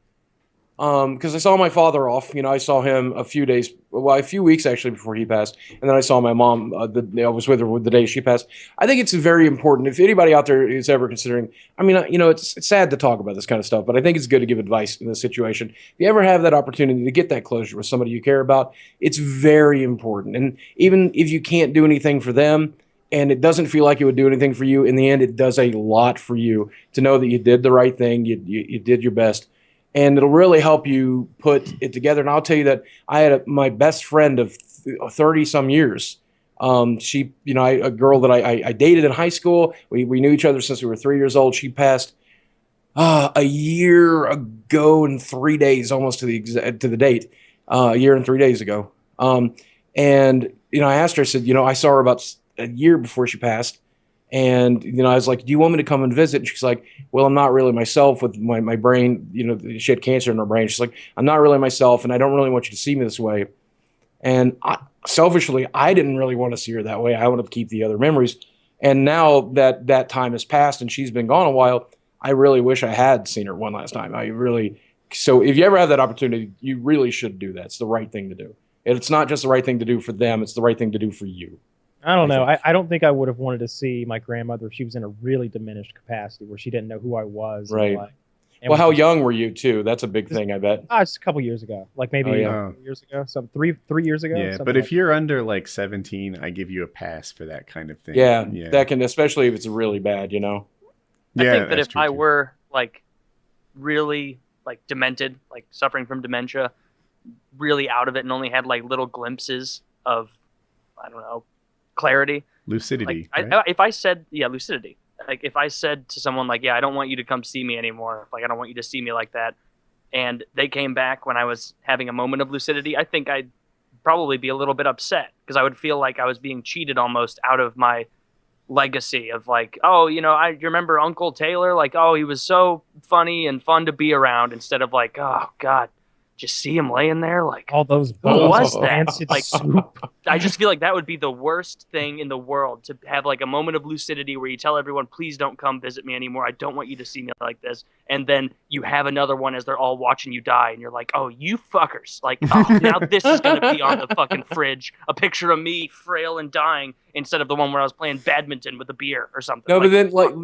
because I saw my father off. You know, I saw him a few weeks actually before he passed, and then I saw my mom. I was with her the day she passed. I think it's very important. If anybody out there is ever considering, I mean, you know, it's sad to talk about this kind of stuff, but I think it's good to give advice in this situation. If you ever have that opportunity to get that closure with somebody you care about, it's very important. And even if you can't do anything for them, and it doesn't feel like it would do anything for you, in the end, it does a lot for you to know that you did the right thing, you did your best, and it'll really help you put it together. And I'll tell you that I had my best friend of 30 some years. She, you know, a girl that I dated in high school. We knew each other since we were 3 years old. She passed a year ago and 3 days, almost to the date, a year and 3 days ago. And you know, I asked her. I said, you know, I saw her about a year before she passed, and you know, I was like, do you want me to come and visit? And she's like, well, I'm not really myself with my brain. You know, she had cancer in her brain. She's like, I'm not really myself, and I don't really want you to see me this way. And selfishly, I didn't really want to see her that way. I wanted to keep the other memories. And now that time has passed and she's been gone a while, I really wish I had seen her one last time. So if you ever have that opportunity, you really should do that. It's the right thing to do. And it's not just the right thing to do for them. It's the right thing to do for you. I don't know. I don't think I would have wanted to see my grandmother if she was in a really diminished capacity where she didn't know who I was. Right. Well, how young were you too? That's a big thing, I bet. It's a couple years ago, like maybe years ago, three years ago. Yeah, but if you're under like 17, I give you a pass for that kind of thing. Yeah, that can, especially if it's really bad, you know. I think that if I were like really like demented, like suffering from dementia, really out of it, and only had like little glimpses of, I don't know, clarity, lucidity. Like, if I said, lucidity. Like if I said to someone like, I don't want you to come see me anymore. Like I don't want you to see me like that. And they came back when I was having a moment of lucidity, I think I'd probably be a little bit upset because I would feel like I was being cheated almost out of my legacy of like, oh, you know, you remember Uncle Taylor? Like, oh, he was so funny and fun to be around, instead of like, oh God, just see him laying there, like all those what was that? Like soup. I just feel like that would be the worst thing in the world, to have like a moment of lucidity where you tell everyone, please don't come visit me anymore. I don't want you to see me like this. And then you have another one as they're all watching you die, and you're like, oh, you fuckers. Like, oh, now this is going to be on the fucking fridge. A picture of me frail and dying instead of the one where I was playing badminton with a beer or something. No, but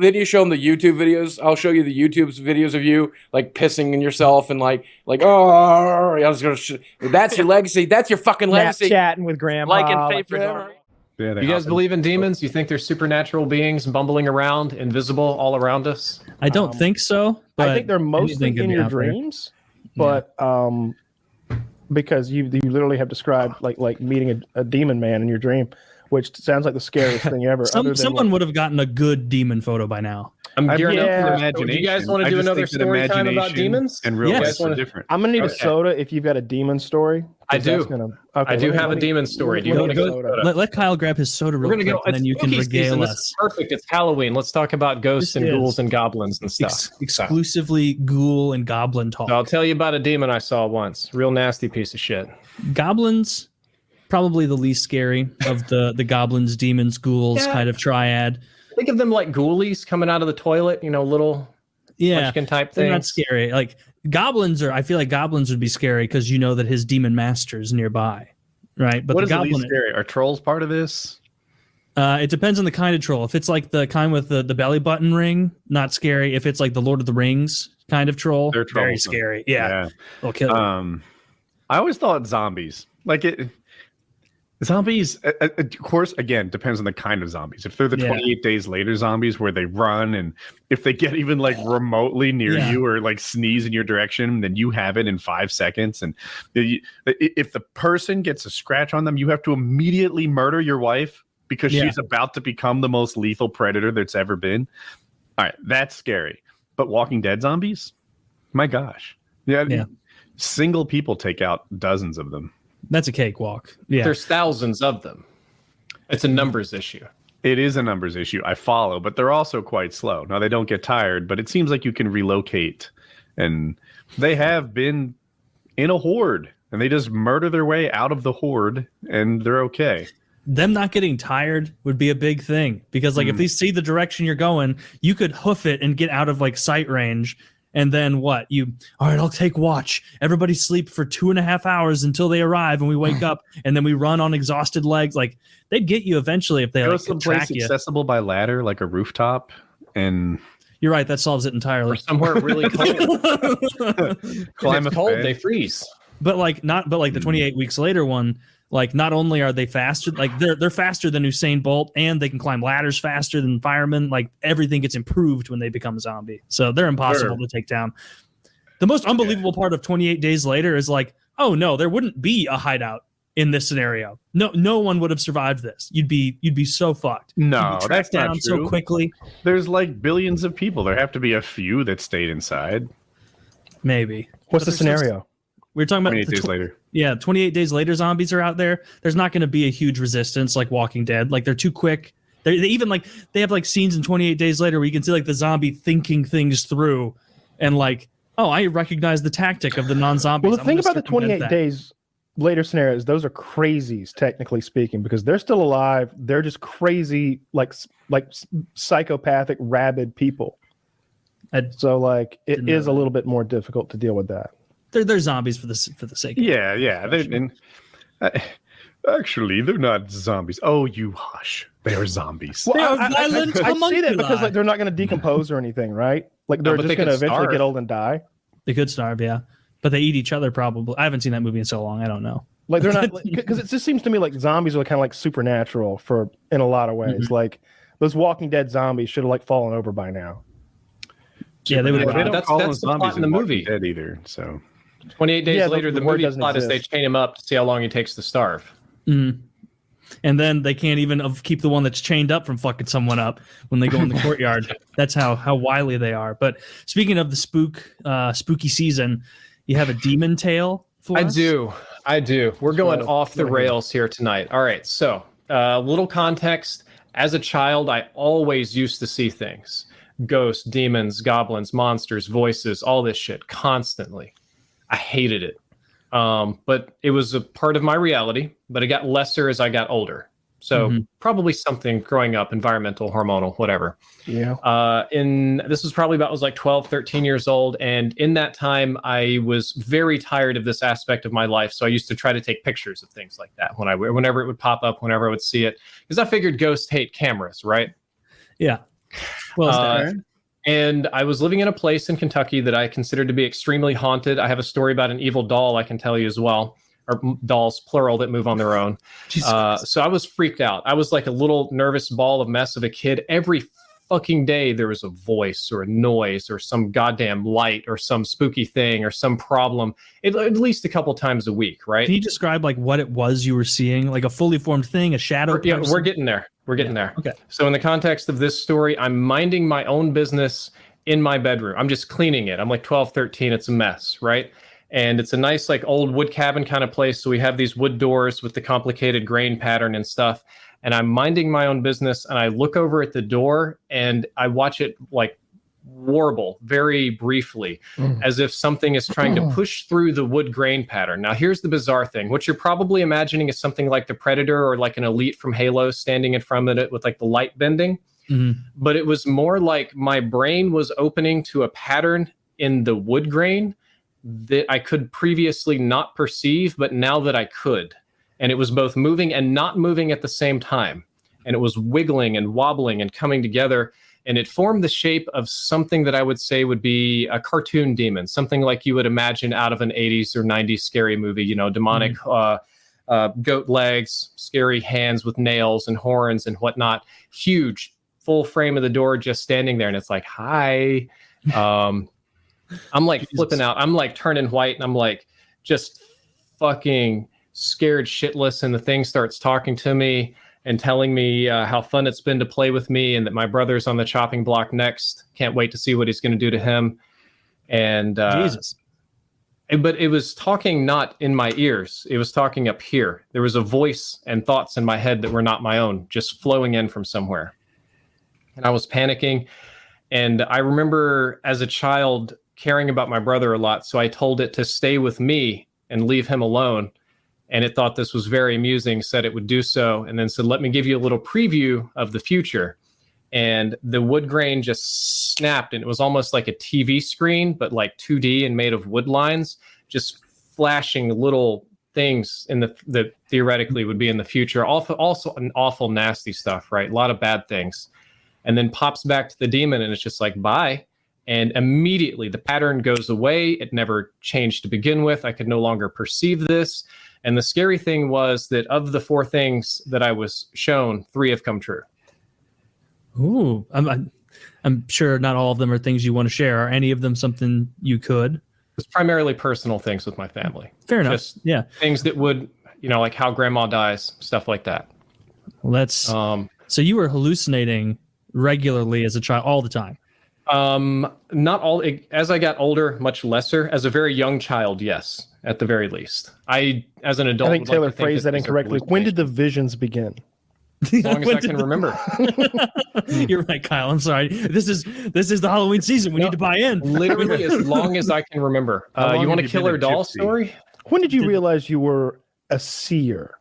then you show them the YouTube videos. I'll show you the YouTube videos of you like pissing in yourself and like, oh, I was going to, that's your legacy. That's your fucking legacy. Chatting with grandma. Like in favorite. Yeah, you guys believe in demons? You think there's supernatural beings bumbling around, invisible all around us? I don't think so. But I think they're mostly in your dreams, but because you literally have described like meeting a demon man in your dream, which sounds like the scariest thing ever. Someone would have gotten a good demon photo by now. I'm gearing up for the imagination. Do you guys want to do another story time about demons? And real life are different. I'm gonna need a soda if you've got a demon story. I do. I do have a demon story. Do you want a soda? Let Kyle grab his soda real quick, and then you can regale us. This is perfect. It's Halloween. Let's talk about ghosts and ghouls and goblins and stuff. Exclusively ghoul and goblin talk. So I'll tell you about a demon I saw once. Real nasty piece of shit. Goblins, probably the least scary of the goblins, demons, ghouls kind of triad. Think of them like ghoulies coming out of the toilet, little munchkin type things. They're not scary. Like goblins I feel like goblins would be scary because you know that his demon master is nearby, right? But what the is goblin, the least scary? Are trolls part of this? It depends on the kind of troll. If it's like the kind with the belly button ring, not scary. If it's like the Lord of the Rings kind of troll, they're very scary. Yeah. They'll kill you. I always thought zombies, zombies, of course, again, depends on the kind of zombies. If they're the 28 days later zombies where they run, and if they get even like remotely near you or like sneeze in your direction, then you have it in 5 seconds. And if the person gets a scratch on them, you have to immediately murder your wife because she's about to become the most lethal predator that's ever been. All right, that's scary. But Walking Dead zombies? My gosh. Yeah. Single people take out dozens of them. That's a cakewalk. Yeah. There's thousands of them. It's a numbers issue. It is a numbers issue. I follow, but they're also quite slow. Now, they don't get tired, but it seems like you can relocate. And they have been in a horde, and they just murder their way out of the horde, and they're okay. Them not getting tired would be a big thing. Because, if they see the direction you're going, you could hoof it and get out of, sight range. And then what? All right, I'll take watch. Everybody sleep for 2.5 hours until they arrive, and we wake up, and then we run on exhausted legs. They'd get you eventually if they go could track you. Accessible by ladder, like a rooftop, and you're right. That solves it entirely. Or somewhere really cold. Climate cold, they freeze. But the 28 weeks later one. Not only are they faster, they're faster than Usain Bolt, and they can climb ladders faster than firemen. Everything gets improved when they become a zombie. So they're impossible to take down. The most unbelievable part of 28 days later is oh no, there wouldn't be a hideout in this scenario. No one would have survived this. You'd be so fucked. No, that's down not true. So quickly. There's billions of people. There have to be a few that stayed inside. Maybe. What's the scenario? We're talking about 28 days later. Yeah, 28 days later, zombies are out there. There's not going to be a huge resistance like Walking Dead. They're too quick. They even they have scenes in 28 days later where you can see the zombie thinking things through, and oh, I recognize the tactic of the non-zombies. Well, the thing about the 28 days later scenarios, those are crazies, technically speaking, because they're still alive. They're just crazy, like psychopathic, rabid people. So it is a little bit more difficult to deal with that. They're zombies for the sake of it. Yeah. Actually, they're not zombies. Oh, you hush. They are zombies. They are violent. I see that because they're not going to decompose or anything, right? They're just going to eventually get old and die. They could starve, yeah. But they eat each other probably. I haven't seen that movie in so long. I don't know. They're not, because it just seems to me like zombies are kind of supernatural in a lot of ways. Mm-hmm. Those Walking Dead zombies should have fallen over by now. Yeah, they would. That's the plot in the movie. Dead either. So 28 days later, the movie plot is they chain him up to see how long he takes to starve. Mm-hmm. And then they can't even keep the one that's chained up from fucking someone up when they go in the courtyard. That's how wily they are. But speaking of the spooky season, you have a demon tale for us? I do. We're going off the rails here tonight. All right. So a little context. As a child, I always used to see things. Ghosts, demons, goblins, monsters, voices, all this shit constantly. I hated it. But it was a part of my reality, but it got lesser as I got older. So probably something growing up, environmental, hormonal, whatever. Yeah. This was probably about, I was 12, 13 years old. And in that time, I was very tired of this aspect of my life. So I used to try to take pictures of things like that whenever it would pop up, whenever I would see it, because I figured ghosts hate cameras, right? Yeah. Well, and I was living in a place in Kentucky that I considered to be extremely haunted. I have a story about an evil doll I can tell you as well, or dolls, plural, that move on their own. So I was freaked out. I was like a little nervous ball of mess of a kid. Every fucking day there was a voice or a noise or some goddamn light or some spooky thing or some problem, at least a couple times a week, right? Can you describe what it was you were seeing? Like a fully formed thing, a shadow? Yeah, we're getting there. We're getting there. Okay. So in the context of this story, I'm minding my own business in my bedroom. I'm just cleaning it. I'm like 12, 13. It's a mess, right? And it's a nice like old wood cabin kind of place. So we have these wood doors with the complicated grain pattern and stuff. And I'm minding my own business, and I look over at the door and I watch it like warble very briefly, as if something is trying to push through the wood grain pattern. Now, here's the bizarre thing. What you're probably imagining is something like the Predator or like an elite from Halo standing in front of it with like the light bending. But it was more like my brain was opening to a pattern in the wood grain that I could previously not perceive, but now that I could. And it was both moving and not moving at the same time. And it was wiggling and wobbling and coming together. And it formed the shape of something that I would say would be a cartoon demon, something like you would imagine out of an 80s or 90s scary movie, you know, demonic goat legs, scary hands with nails and horns and whatnot, huge, full frame of the door just standing there. And it's like, hi. I'm like flipping out. I'm like turning white, and I'm like just fucking scared shitless. And the thing starts talking to me and telling me how fun it's been to play with me, and that my brother's on the chopping block next. Can't wait to see what he's going to do to him. And Jesus. But it was talking not in my ears. It was talking up here. There was a voice and thoughts in my head that were not my own, just flowing in from somewhere. And I was panicking. And I remember as a child caring about my brother a lot. So I told it to stay with me and leave him alone. And it thought this was very amusing, said it would do so, and then said, let me give you a little preview of the future. And the wood grain just snapped, and it was almost like a TV screen, but like 2D and made of wood lines, just flashing little things in that theoretically would be in the future. Also an awful, nasty stuff, right? A lot of bad things. And then pops back to the demon, and it's just like, bye. And immediately the pattern goes away. It never changed to begin with. I could no longer perceive this. And the scary thing was that of the 4 things that I was shown, 3 have come true. Ooh, I'm sure not all of them are things you want to share. Are any of them something you could? It's primarily personal things with my family. Fair enough. Just yeah. Things that would, you know, like how grandma dies, stuff like that. Well, that's so you were hallucinating regularly as a child, all the time. Not all. As I got older, much lesser. As a very young child, yes, at the very least. As an adult, I think Taylor phrased that incorrectly. When did the visions begin? As long as I can remember. You're right, Kyle. I'm sorry. This is the Halloween season. We need to buy in. Literally as long as I can remember. You want a killer doll story? When did you realize you were a seer?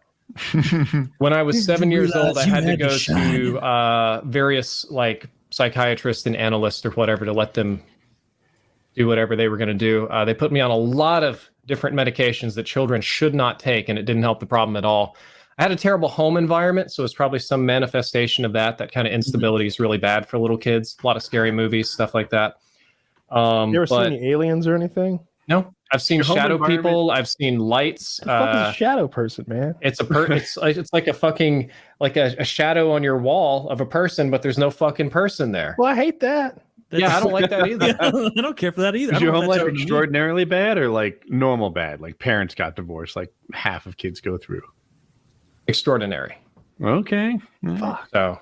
When I was 7 years old, I had to go to various like psychiatrists and analysts or whatever to let them do whatever they were going to do. They put me on a lot of different medications that children should not take, and it didn't help the problem at all. I had a terrible home environment, so it's probably some manifestation of that. That kind of instability is really bad for little kids. A lot of scary movies, stuff like that. You ever seen any aliens or anything? No, I've seen shadow people. I've seen lights. Fucking shadow person, man. It's it's like a fucking like a shadow on your wall of a person, but there's no fucking person there. Well, I hate that. Yeah, I don't like that either. I don't care for that either. Is your home life extraordinarily bad or like normal bad? Like parents got divorced, like half of kids go through. Extraordinary. Okay. Fuck. So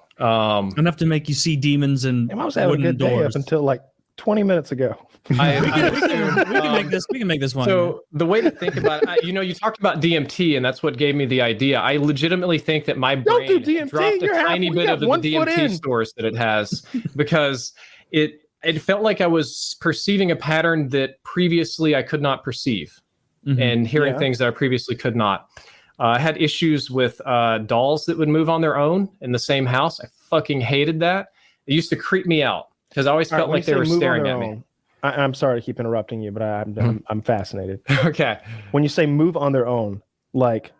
enough to make you see demons and I was having a good day up until like 20 minutes ago. We can make this one. So the way to think about it, you talked about DMT, and that's what gave me the idea. I legitimately think that my brain dropped a tiny bit of the DMT stores that it has, because it felt like I was perceiving a pattern that previously I could not perceive, and hearing things that I previously could not. I had issues with dolls that would move on their own in the same house. I fucking hated that. It used to creep me out because I always felt like they were staring at me. I'm sorry to keep interrupting you, but I'm fascinated. Okay. When you say move on their own, like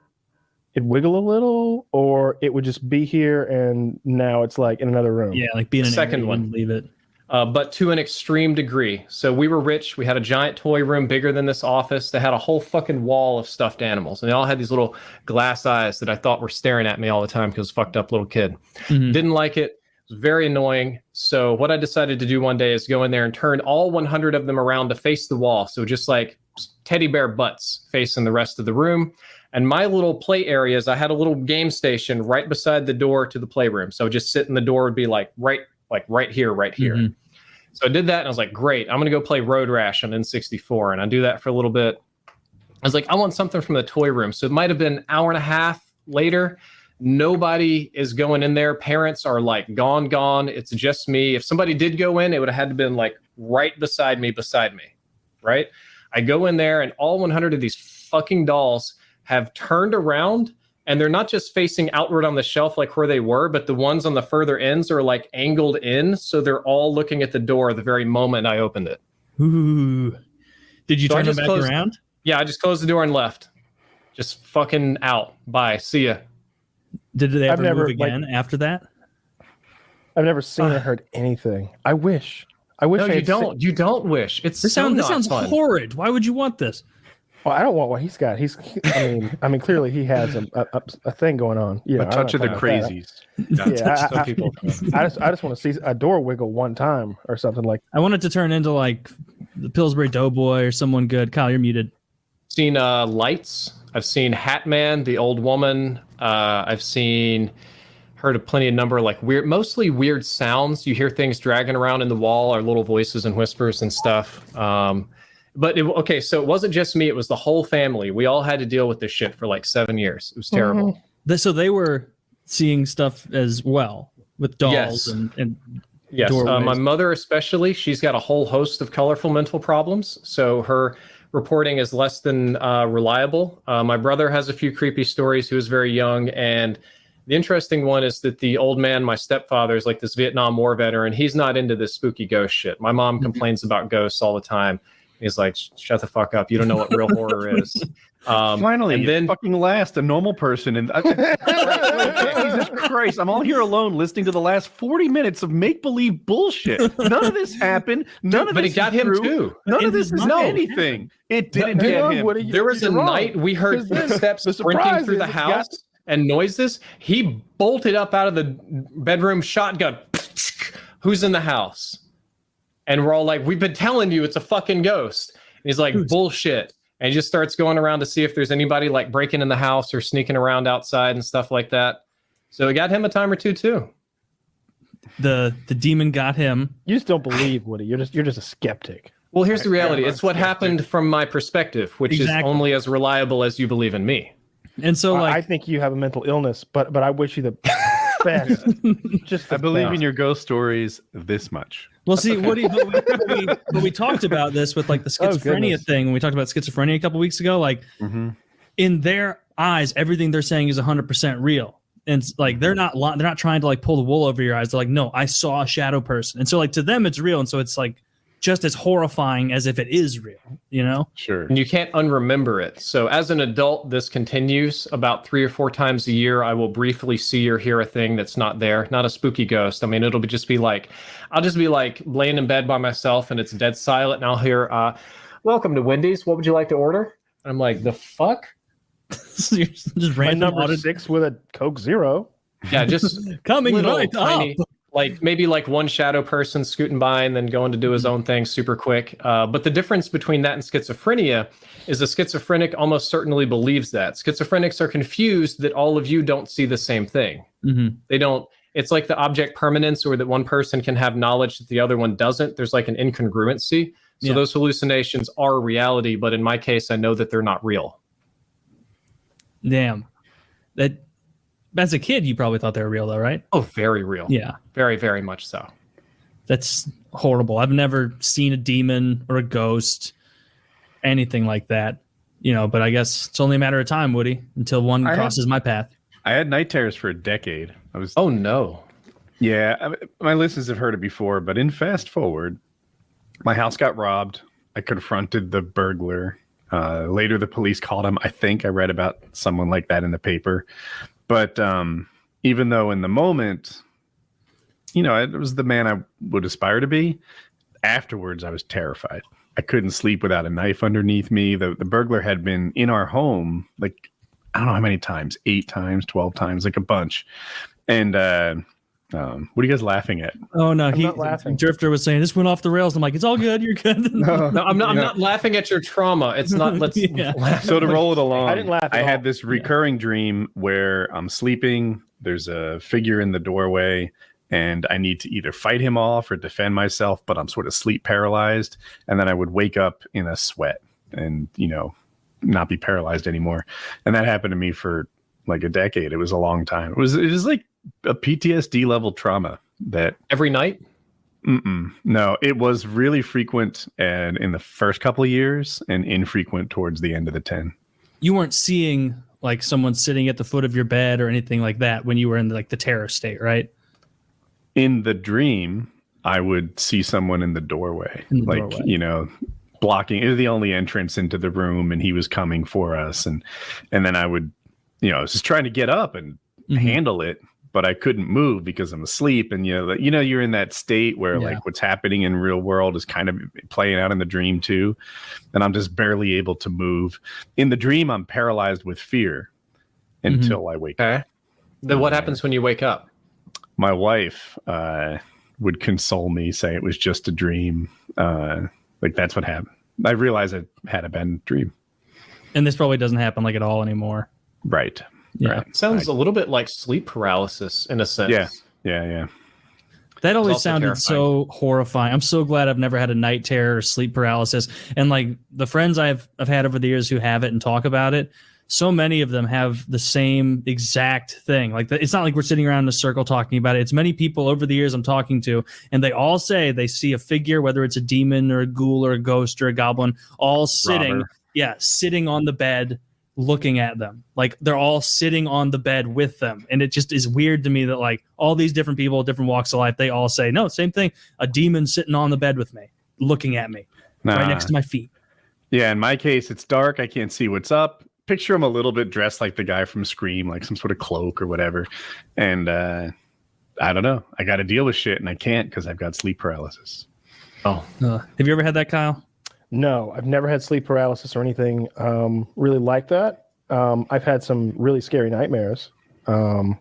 it wiggle a little, or it would just be here and now it's like in another room? Yeah, like being in second one. Leave it. But to an extreme degree. So we were rich. We had a giant toy room bigger than this office. They had a whole fucking wall of stuffed animals. And they all had these little glass eyes that I thought were staring at me all the time because fucked up little kid. Didn't like it. It was very annoying. So what I decided to do one day is go in there and turn all 100 of them around to face the wall. So just like teddy bear butts facing the rest of the room. And my little play areas, I had a little game station right beside the door to the playroom. So just sit in the door would be right here. Mm-hmm. So I did that and I was like, great, I'm going to go play Road Rash on N64. And I do that for a little bit. I was like, I want something from the toy room. So it might have been an hour and a half later. Nobody is going in there. Parents are like gone. It's just me. If somebody did go in, it would have had to been like right beside me, right? I go in there and all 100 of these fucking dolls have turned around and they're not just facing outward on the shelf like where they were, but the ones on the further ends are like angled in. So they're all looking at the door the very moment I opened it. Ooh. Did you turn them back around? Yeah, I just closed the door and left. Just fucking out. Bye. See ya. Did they ever move again after that? I've never seen or heard anything. I wish. No, you don't. You don't wish. This sounds fun. Horrid. Why would you want this? Well, I don't want what he's got. I mean, clearly he has a thing going on. A touch of the crazies. I just want to see a door wiggle one time or something like. I want it to turn into like the Pillsbury Doughboy or someone good. Kyle, you're muted. Seen Lights. I've seen Hat Man, the old woman. I've heard a plenty of number of like mostly weird sounds. You hear things dragging around in the wall or little voices and whispers and stuff. So it wasn't just me. It was the whole family. We all had to deal with this shit for like 7 years. It was terrible. Mm-hmm. So they were seeing stuff as well with dolls and yes. My mother especially, she's got a whole host of colorful mental problems. So her reporting is less than reliable. My brother has a few creepy stories. He was very young. And the interesting one is that the old man, my stepfather, is like this Vietnam War veteran. He's not into this spooky ghost shit. My mom complains about ghosts all the time. He's like, shut the fuck up. You don't know what real horror is. Finally, and then fucking last, a normal person. And Jesus Christ, I'm all here alone listening to the last 40 minutes of make-believe bullshit. None of this happened. None of this it got him too. None of this is anything. It didn't get him. There was a night we heard footsteps sprinting through the house and noises. He bolted up out of the bedroom, shotgun. Who's in the house? And we're all like, we've been telling you it's a fucking ghost. And he's like, bullshit. And he just starts going around to see if there's anybody like breaking in the house or sneaking around outside and stuff like that. So it got him a time or two too. The demon got him. You just don't believe, Woody. You're just a skeptic. Well, here's the reality. It's what happened from my perspective, which is only as reliable as you believe in me. And so I think you have a mental illness, but I wish you the best. I believe in your ghost stories this much. Well, see, Woody, but we talked about this with like the schizophrenia thing when we talked about schizophrenia a couple weeks ago. Like, in their eyes, everything they're saying is 100% real, and like they're not trying to like pull the wool over your eyes. They're like, no, I saw a shadow person, and so like to them it's real, and so it's like just as horrifying as if it is real, you know? Sure. And you can't unremember it. So as an adult, this continues about 3 or 4 times a year. I will briefly see or hear a thing that's not there, not a spooky ghost. I mean, I'll just be like laying in bed by myself and it's dead silent. And I'll hear, welcome to Wendy's. What would you like to order? And I'm like, the fuck? Just my number 6 with a Coke Zero. Yeah, just coming right tiny, up. Like maybe like one shadow person scooting by and then going to do his own thing super quick. But the difference between that and schizophrenia is a schizophrenic almost certainly believes that. Schizophrenics are confused that all of you don't see the same thing. Mm-hmm. They don't. It's like the object permanence, or that one person can have knowledge that the other one doesn't. There's like an incongruency. So those hallucinations are reality, but in my case, I know that they're not real. Damn. As a kid, you probably thought they were real, though, right? Oh, very real. Yeah. Very, very much so. That's horrible. I've never seen a demon or a ghost, anything like that, you know, but I guess it's only a matter of time, Woody, until one crosses my path. I had night terrors for a decade. Oh, no. Yeah, my listeners have heard it before, but in fast forward, my house got robbed. I confronted the burglar. Later, the police called him. I think I read about someone like that in the paper. But even though in the moment, you know, it was the man I would aspire to be, afterwards I was terrified. I couldn't sleep without a knife underneath me. The burglar had been in our home, like, I don't know how many times, 8 times, 12 times, like a bunch. And What are you guys laughing at? Oh no, not laughing. Drifter was saying this went off the rails. I'm like, it's all good. You're good. No, I'm not laughing at your trauma. It's not. Let's laugh. So to roll it along, I didn't laugh at I all. had this recurring dream where I'm sleeping. There's a figure in the doorway, and I need to either fight him off or defend myself, but I'm sort of sleep paralyzed. And then I would wake up in a sweat and, not be paralyzed anymore. And that happened to me for like a decade. It was a long time. It was like a PTSD level trauma that Every night? No, it was really frequent and in the first couple of years and infrequent towards the end of the 10. You weren't seeing like someone sitting at the foot of your bed or anything like that when you were in like the terror state, right? In the dream, I would see someone in the doorway, blocking. It was the only entrance into the room, and he was coming for us. And then I would, I was just trying to get up and handle it, but I couldn't move because I'm asleep. And you're in that state where like what's happening in real world is kind of playing out in the dream too, and I'm just barely able to move. In the dream, I'm paralyzed with fear until I wake up. Then what happens when you wake up? My wife would console me, say it was just a dream. Like that's what happened. I realized it had a bad dream. And this probably doesn't happen like at all anymore. Right. Yeah. Right. Sounds a little bit like sleep paralysis in a sense. Yeah. That always also sounded terrifying. so horrifying. I'm so glad I've never had a night terror or sleep paralysis. And like the friends I've had over the years who have it and talk about it, so many of them have the same exact thing. Like it's not like we're sitting around in a circle talking about it. It's many people over the years I'm talking to, and they all say they see a figure, whether it's a demon or a ghoul or a ghost or a goblin, all sitting, sitting on the bed, looking at them. Like they're all sitting on the bed with them. And it just is weird to me that like all these different people, different walks of life, they all say, no, same thing. A demon sitting on the bed with me, looking at me right next to my feet. Yeah. In my case, it's dark. I can't see what's up. Picture him a little bit dressed like the guy from Scream, like some sort of cloak or whatever. And I don't know. I got to deal with shit and I can't because I've got sleep paralysis. Oh, have you ever had that, Kyle? No, I've never had sleep paralysis or anything really like that. I've had some really scary nightmares. But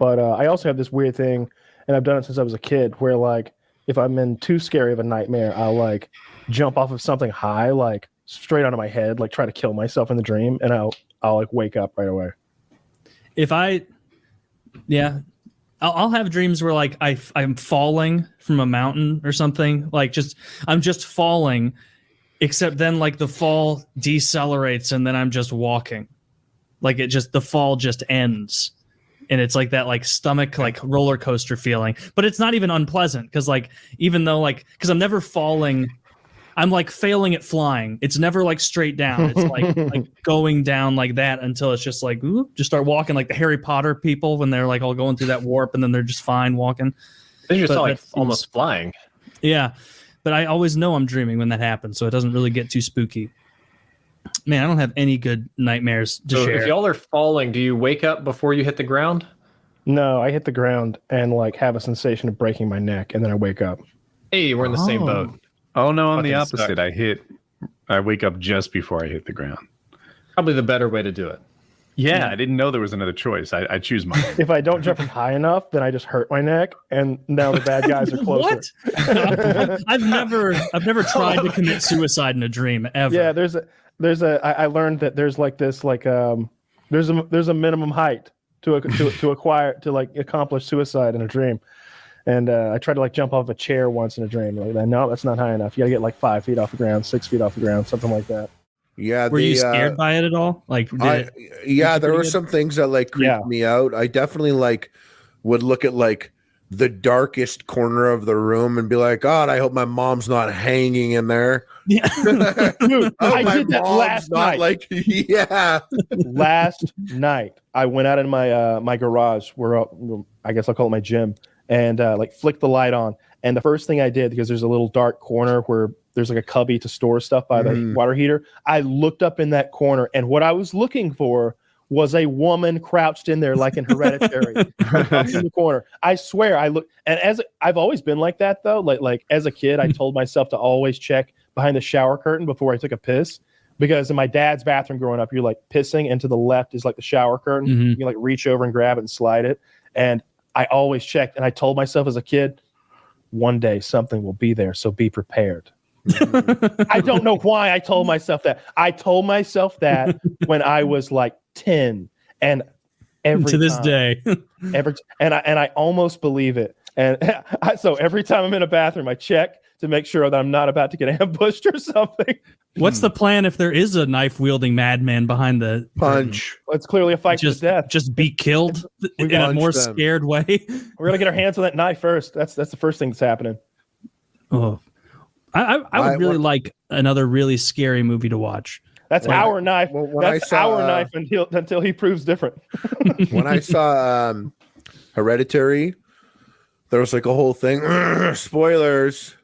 I also have this weird thing, and I've done it since I was a kid, where like if I'm in too scary of a nightmare, I'll like jump off of something high, like straight onto my head, like try to kill myself in the dream, and I'll like wake up right away. I'll have dreams where like I'm falling from a mountain or something, like I'm just falling, except then like the fall decelerates and then I'm just walking, like the fall just ends, and it's like that like stomach like roller coaster feeling, but it's not even unpleasant because like even though like because I'm never falling. I'm like failing at flying. It's never like straight down. It's like going down like that until it's just like, ooh, just start walking like the Harry Potter people when they're like all going through that warp and then they're just fine walking. They're just like almost flying. Yeah. But I always know I'm dreaming when that happens. So it doesn't really get too spooky. Man, I don't have any good nightmares to share. If y'all are falling, do you wake up before you hit the ground? No, I hit the ground and like have a sensation of breaking my neck and then I wake up. Hey, we're in the same boat. Oh no, I'm the Fucking opposite. suck. I wake up just before I hit the ground. Probably the better way to do it. Yeah, I didn't know there was another choice. I choose mine. If I don't jump from high enough, then I just hurt my neck, and now the bad guys are closer. What? I've never tried to commit suicide in a dream ever. Yeah, I learned that there's like this like there's a minimum height to accomplish suicide in a dream. And I tried to like jump off a chair once in a dream. Like, no, that's not high enough. You gotta get like 5 feet off the ground, 6 feet off the ground, something like that. Yeah. Were you scared by it at all? Like, there were some things that like creeped me out. I definitely like would look at like the darkest corner of the room and be like, God, I hope my mom's not hanging in there. Yeah. Dude, I did that last night. Like, yeah. Last night, I went out in my garage where I guess I'll call it my gym. And like flicked the light on. And the first thing I did, because there's a little dark corner where there's like a cubby to store stuff by the water heater, I looked up in that corner, and what I was looking for was a woman crouched in there like in Hereditary, in the corner. I swear, I looked, and I've always been like that though. Like as a kid, I told myself to always check behind the shower curtain before I took a piss, because in my dad's bathroom growing up, you're like pissing, and to the left is like the shower curtain. You can like reach over and grab it and slide it, and I always checked, and I told myself as a kid, one day something will be there, so be prepared. I don't know why I told myself that. I told myself that when I was like 10, and every to this time, day, and I almost believe it. And so every time I'm in a bathroom, I check to make sure that I'm not about to get ambushed or something. What's the plan if there is a knife-wielding madman behind the punch? Well, it's clearly a fight to the death. Just be killed in a more scared way. We're gonna get our hands on that knife first. That's the first thing that's happening. Oh, I would really like another really scary movie to watch. That's our knife. That's our knife until he proves different. When I saw Hereditary, there was like a whole thing. Spoilers.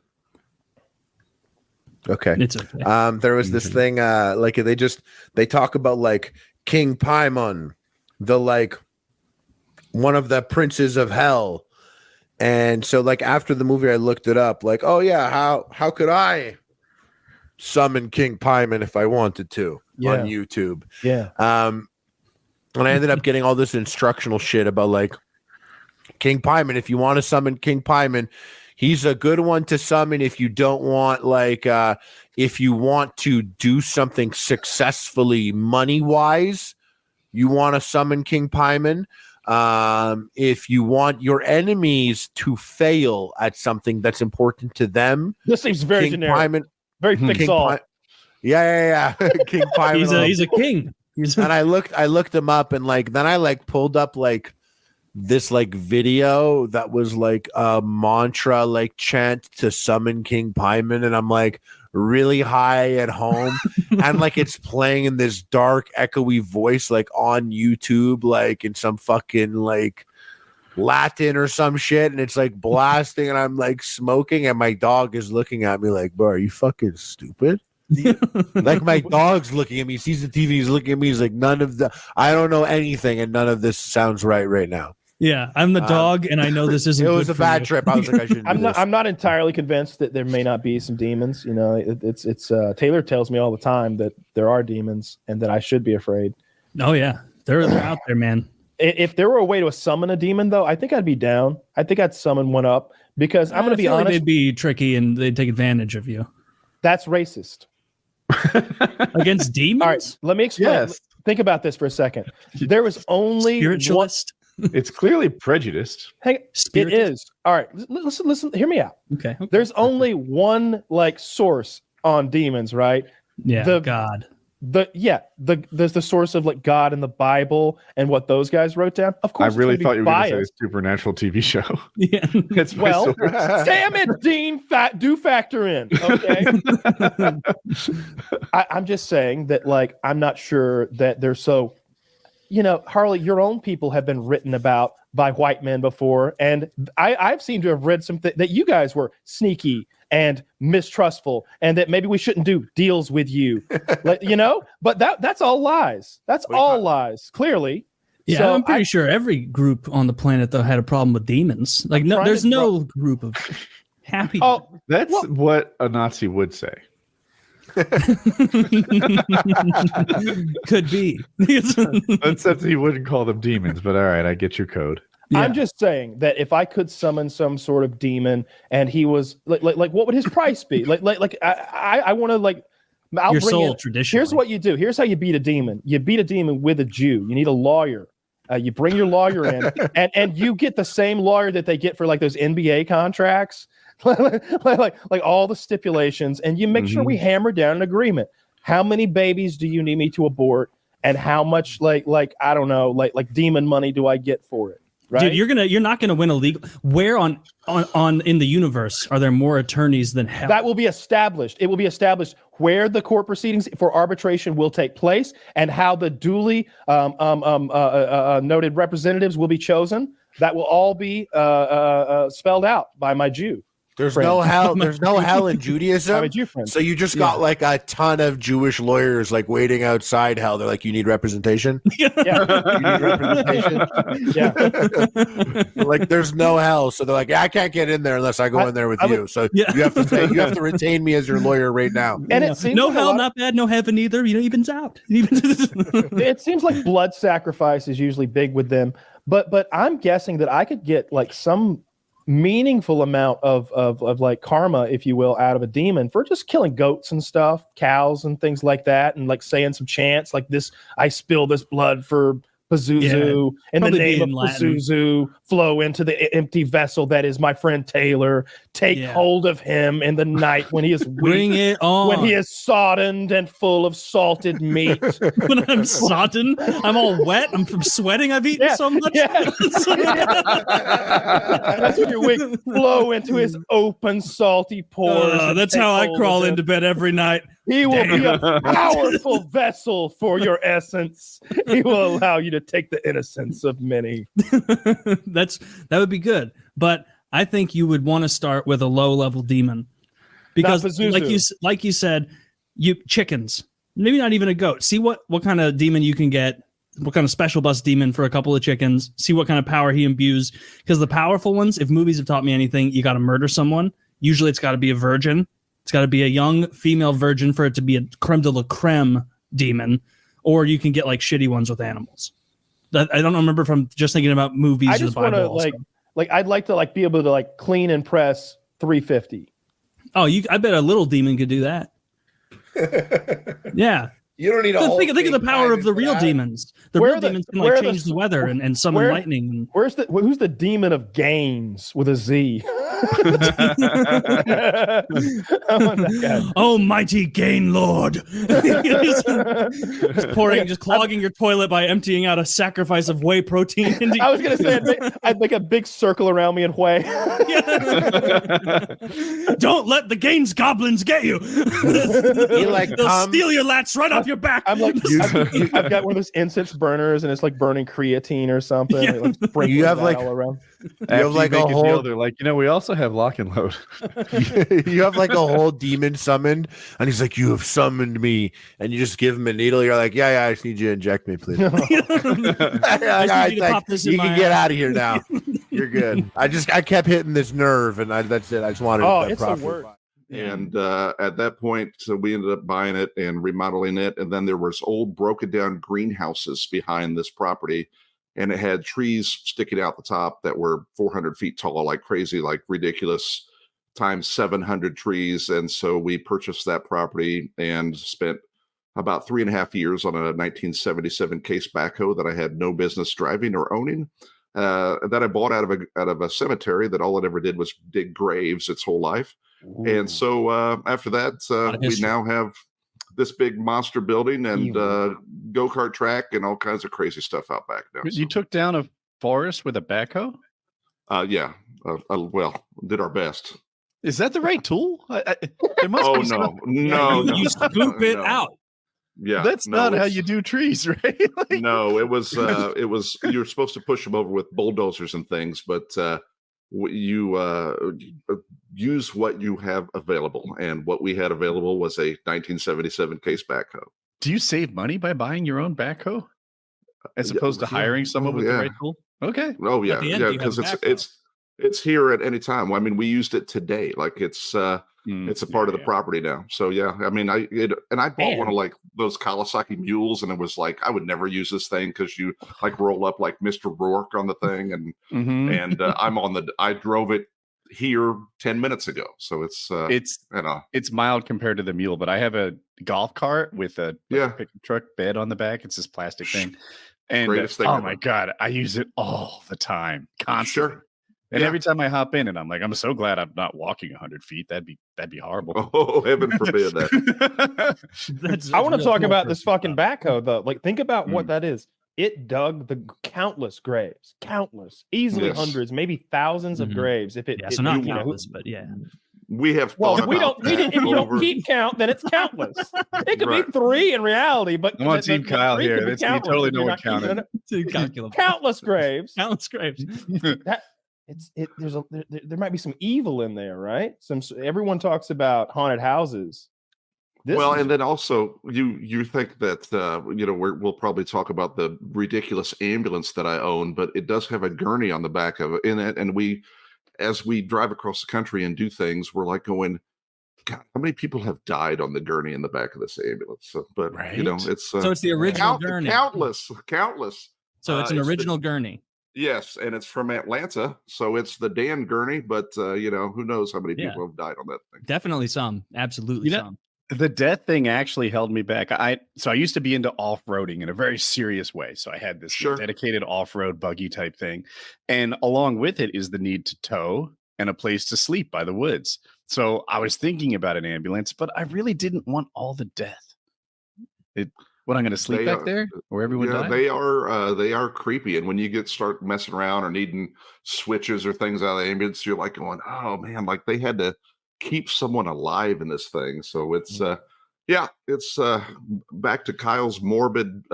Okay. It's okay. There was this thing, like they talk about like King Paimon, the like one of the princes of hell. And so like after the movie I looked it up, like, oh yeah, how could I summon King Paimon if I wanted to on YouTube? Yeah. And I ended up getting all this instructional shit about like King Paimon. If you want to summon King Paimon, he's a good one to summon if you don't want like if you want to do something successfully money-wise, you want to summon King Paimon. If you want your enemies to fail at something that's important to them. This seems very King generic. Paimon, very thick salt. Yeah. King Paimon. He's a king. And I looked him up, and like then I like pulled up like this like video that was like a mantra like chant to summon King Paimon, and I'm like really high at home and like it's playing in this dark echoey voice like on YouTube like in some fucking like Latin or some shit, and it's like blasting, and I'm like smoking, and my dog is looking at me like, bro, are you fucking stupid? Like my dog's looking at me, sees the TV, he's looking at me, he's like, I don't know anything, and none of this sounds right now. Yeah, I'm the dog, and I know this isn't. It was a bad trip. I was like, I shouldn't. I'm not entirely convinced that there may not be some demons. You know, it's Taylor tells me all the time that there are demons and that I should be afraid. Oh yeah, they're out there, man. If there were a way to summon a demon, though, I think I'd be down. I think I'd summon one up because I'm going to be honest. They'd be tricky and they'd take advantage of you. That's racist. Against demons? All right, let me explain. Yes. Think about this for a second. There was only spiritualist. It's clearly prejudiced. It is. All right, listen. Hear me out. Okay. There's only one like source on demons, right? Yeah. God. There's the source of like God in the Bible and what those guys wrote down. Of course, I really thought you were going to say a supernatural TV show. Yeah. It's my source. Damn it, Dean. Do factor in. Okay. I'm just saying that like I'm not sure that they're so. You know, Harley, your own people have been written about by white men before, and I've seemed to have read something that you guys were sneaky and mistrustful, and that maybe we shouldn't do deals with you, like, you know. But that's all lies. That's all lies. Clearly. Yeah, so I'm pretty sure every group on the planet though had a problem with demons. Like there's no group of happy. Oh, that's what a Nazi would say. Could be. Except he wouldn't call them demons, but all right, I get your code. Yeah. I'm just saying that if I could summon some sort of demon and he was like what would his price be? I want to like I'll your bring soul in, tradition. Here's what you do. Here's how you beat a demon. You beat a demon with a Jew. You need a lawyer. You bring your lawyer in, and you get the same lawyer that they get for like those NBA contracts. like all the stipulations, and you make sure we hammer down an agreement. How many babies do you need me to abort, and how much like I don't know like demon money do I get for it? Right? Dude, you're not gonna win a legal. Where on in the universe are there more attorneys than hell? That will be established. It will be established where the court proceedings for arbitration will take place and how the duly noted representatives will be chosen. That will all be spelled out by my Jew. There's friends. no hell. There's no hell in How Judaism. made you friends? So you just got like a ton of Jewish lawyers like waiting outside hell. They're like, you need representation. Yeah. You need representation. Yeah. Like there's no hell. So they're like, I can't get in there unless I go in there with you. So you have to retain me as your lawyer right now. And it seems no like hell, not bad. No heaven either. Evens out. It seems like blood sacrifice is usually big with them, but I'm guessing that I could get like some meaningful amount of like karma, if you will, out of a demon for just killing goats and stuff, cows and things like that, and like saying some chants like this: I spill this blood for Pazuzu, in the name of Pazuzu, flow into the empty vessel that is my friend Taylor. Take hold of him in the night when he is weak, bring it on. When he is soddened and full of salted meat. When I'm sodden, I'm all wet. I'm from sweating. I've eaten so much. That's when you're weak. Flow into his open, salty pores. That's how I crawl into bed every night. He will be a powerful vessel for your essence. He will allow you to take the innocence of many. That would be good, but I think you would want to start with a low-level demon because, like you said, chickens, maybe not even a goat. See what kind of demon you can get. What kind of special bus demon for a couple of chickens? See what kind of power he imbues. Because the powerful ones, if movies have taught me anything, you got to murder someone. Usually, it's got to be a virgin. It's got to be a young female virgin for it to be a creme de la creme demon, or you can get like shitty ones with animals. I don't remember if I'm just thinking about movies. I just want to like I'd like to like be able to like clean and press 350. Oh, I bet a little demon could do that. Yeah. You don't need a whole think of the power of the real demons. The real demons can like change the weather and summon lightning. Who's the demon of gains with a Z? Oh, mighty gain lord. just clogging your toilet by emptying out a sacrifice of whey protein into I was gonna say I'd make a big circle around me in whey. Don't let the gains goblins get you. They'll steal your lats right off your back. I'm like, I've got one of those incense burners, and it's like burning creatine or something. Yeah. Like, you have like all around. You have like a whole deal, they're like, we also have lock and load. You have like a whole demon summoned, and he's like, you have summoned me, and you just give him a needle. You're like, yeah, I just need you to inject me, please. You can get out of here now. You're good. I kept hitting this nerve, and that's it. I just wanted it's a word. And at that point, so we ended up buying it and remodeling it. And then there was old broken down greenhouses behind this property. And it had trees sticking out the top that were 400 feet tall, like crazy, like ridiculous, times 700 trees. And so we purchased that property and spent about 3.5 years on a 1977 case backhoe that I had no business driving or owning. That I bought out of a cemetery that all it ever did was dig graves its whole life. Ooh. And so after that, we now have this big monster building and go-kart track and all kinds of crazy stuff out back now. You took down a forest with a backhoe? Yeah. Well, did our best. Is that the right tool? It must be no. You scoop it out. Yeah, that's not how you do trees, right? No, it was you were supposed to push them over with bulldozers and things, but you use what you have available, and what we had available was a 1977 case backhoe. Do you save money by buying your own backhoe as opposed to hiring someone with the right tool? Okay. Oh yeah, because it's here at any time. I mean, we used it today, like it's a part of the property now. So yeah, I mean, I bought one of like those Kawasaki mules, and it was like I would never use this thing because you like roll up like Mr. Rourke on the thing, and I drove it here 10 minutes ago, so it's mild compared to the mule. But I have a golf cart with a pickup truck bed on the back. It's this plastic thing, and oh my god, I use it all the time, constantly. Sure. And every time I hop in, and I'm like, I'm so glad I'm not walking 100 feet. That'd be horrible. Oh, heaven forbid that. I want to talk about this fucking backhoe though. Like, think about what that is. It dug the countless graves, easily hundreds, maybe thousands of graves. If it, so not countless, but yeah. We have if you don't keep count, then it's countless. It could be 3 in reality, but I'm on Team Kyle here. You totally know what counted. Countless graves. Countless graves. there might be some evil in there, right? Everyone talks about haunted houses. And then also you think that we'll probably talk about the ridiculous ambulance that I own, but it does have a gurney on the back of it in it, and as we drive across the country and do things, we're like going, God, how many people have died on the gurney in the back of this ambulance? It's so it's the original gurney. Countless. So it's an original gurney. Yes, and it's from Atlanta, so it's the Dan gurney. But who knows how many people have died on that thing? Definitely some, absolutely some. The death thing actually held me back. I used to be into off-roading in a very serious way. So I had this dedicated off-road buggy type thing. And along with it is the need to tow and a place to sleep by the woods. So I was thinking about an ambulance, but I really didn't want all the death. What, I'm going to sleep back there where everyone died? They are creepy. And when you start messing around or needing switches or things out of the ambulance, you're like going, oh man, like they had to keep someone alive in this thing. So it's it's back to Kyle's morbid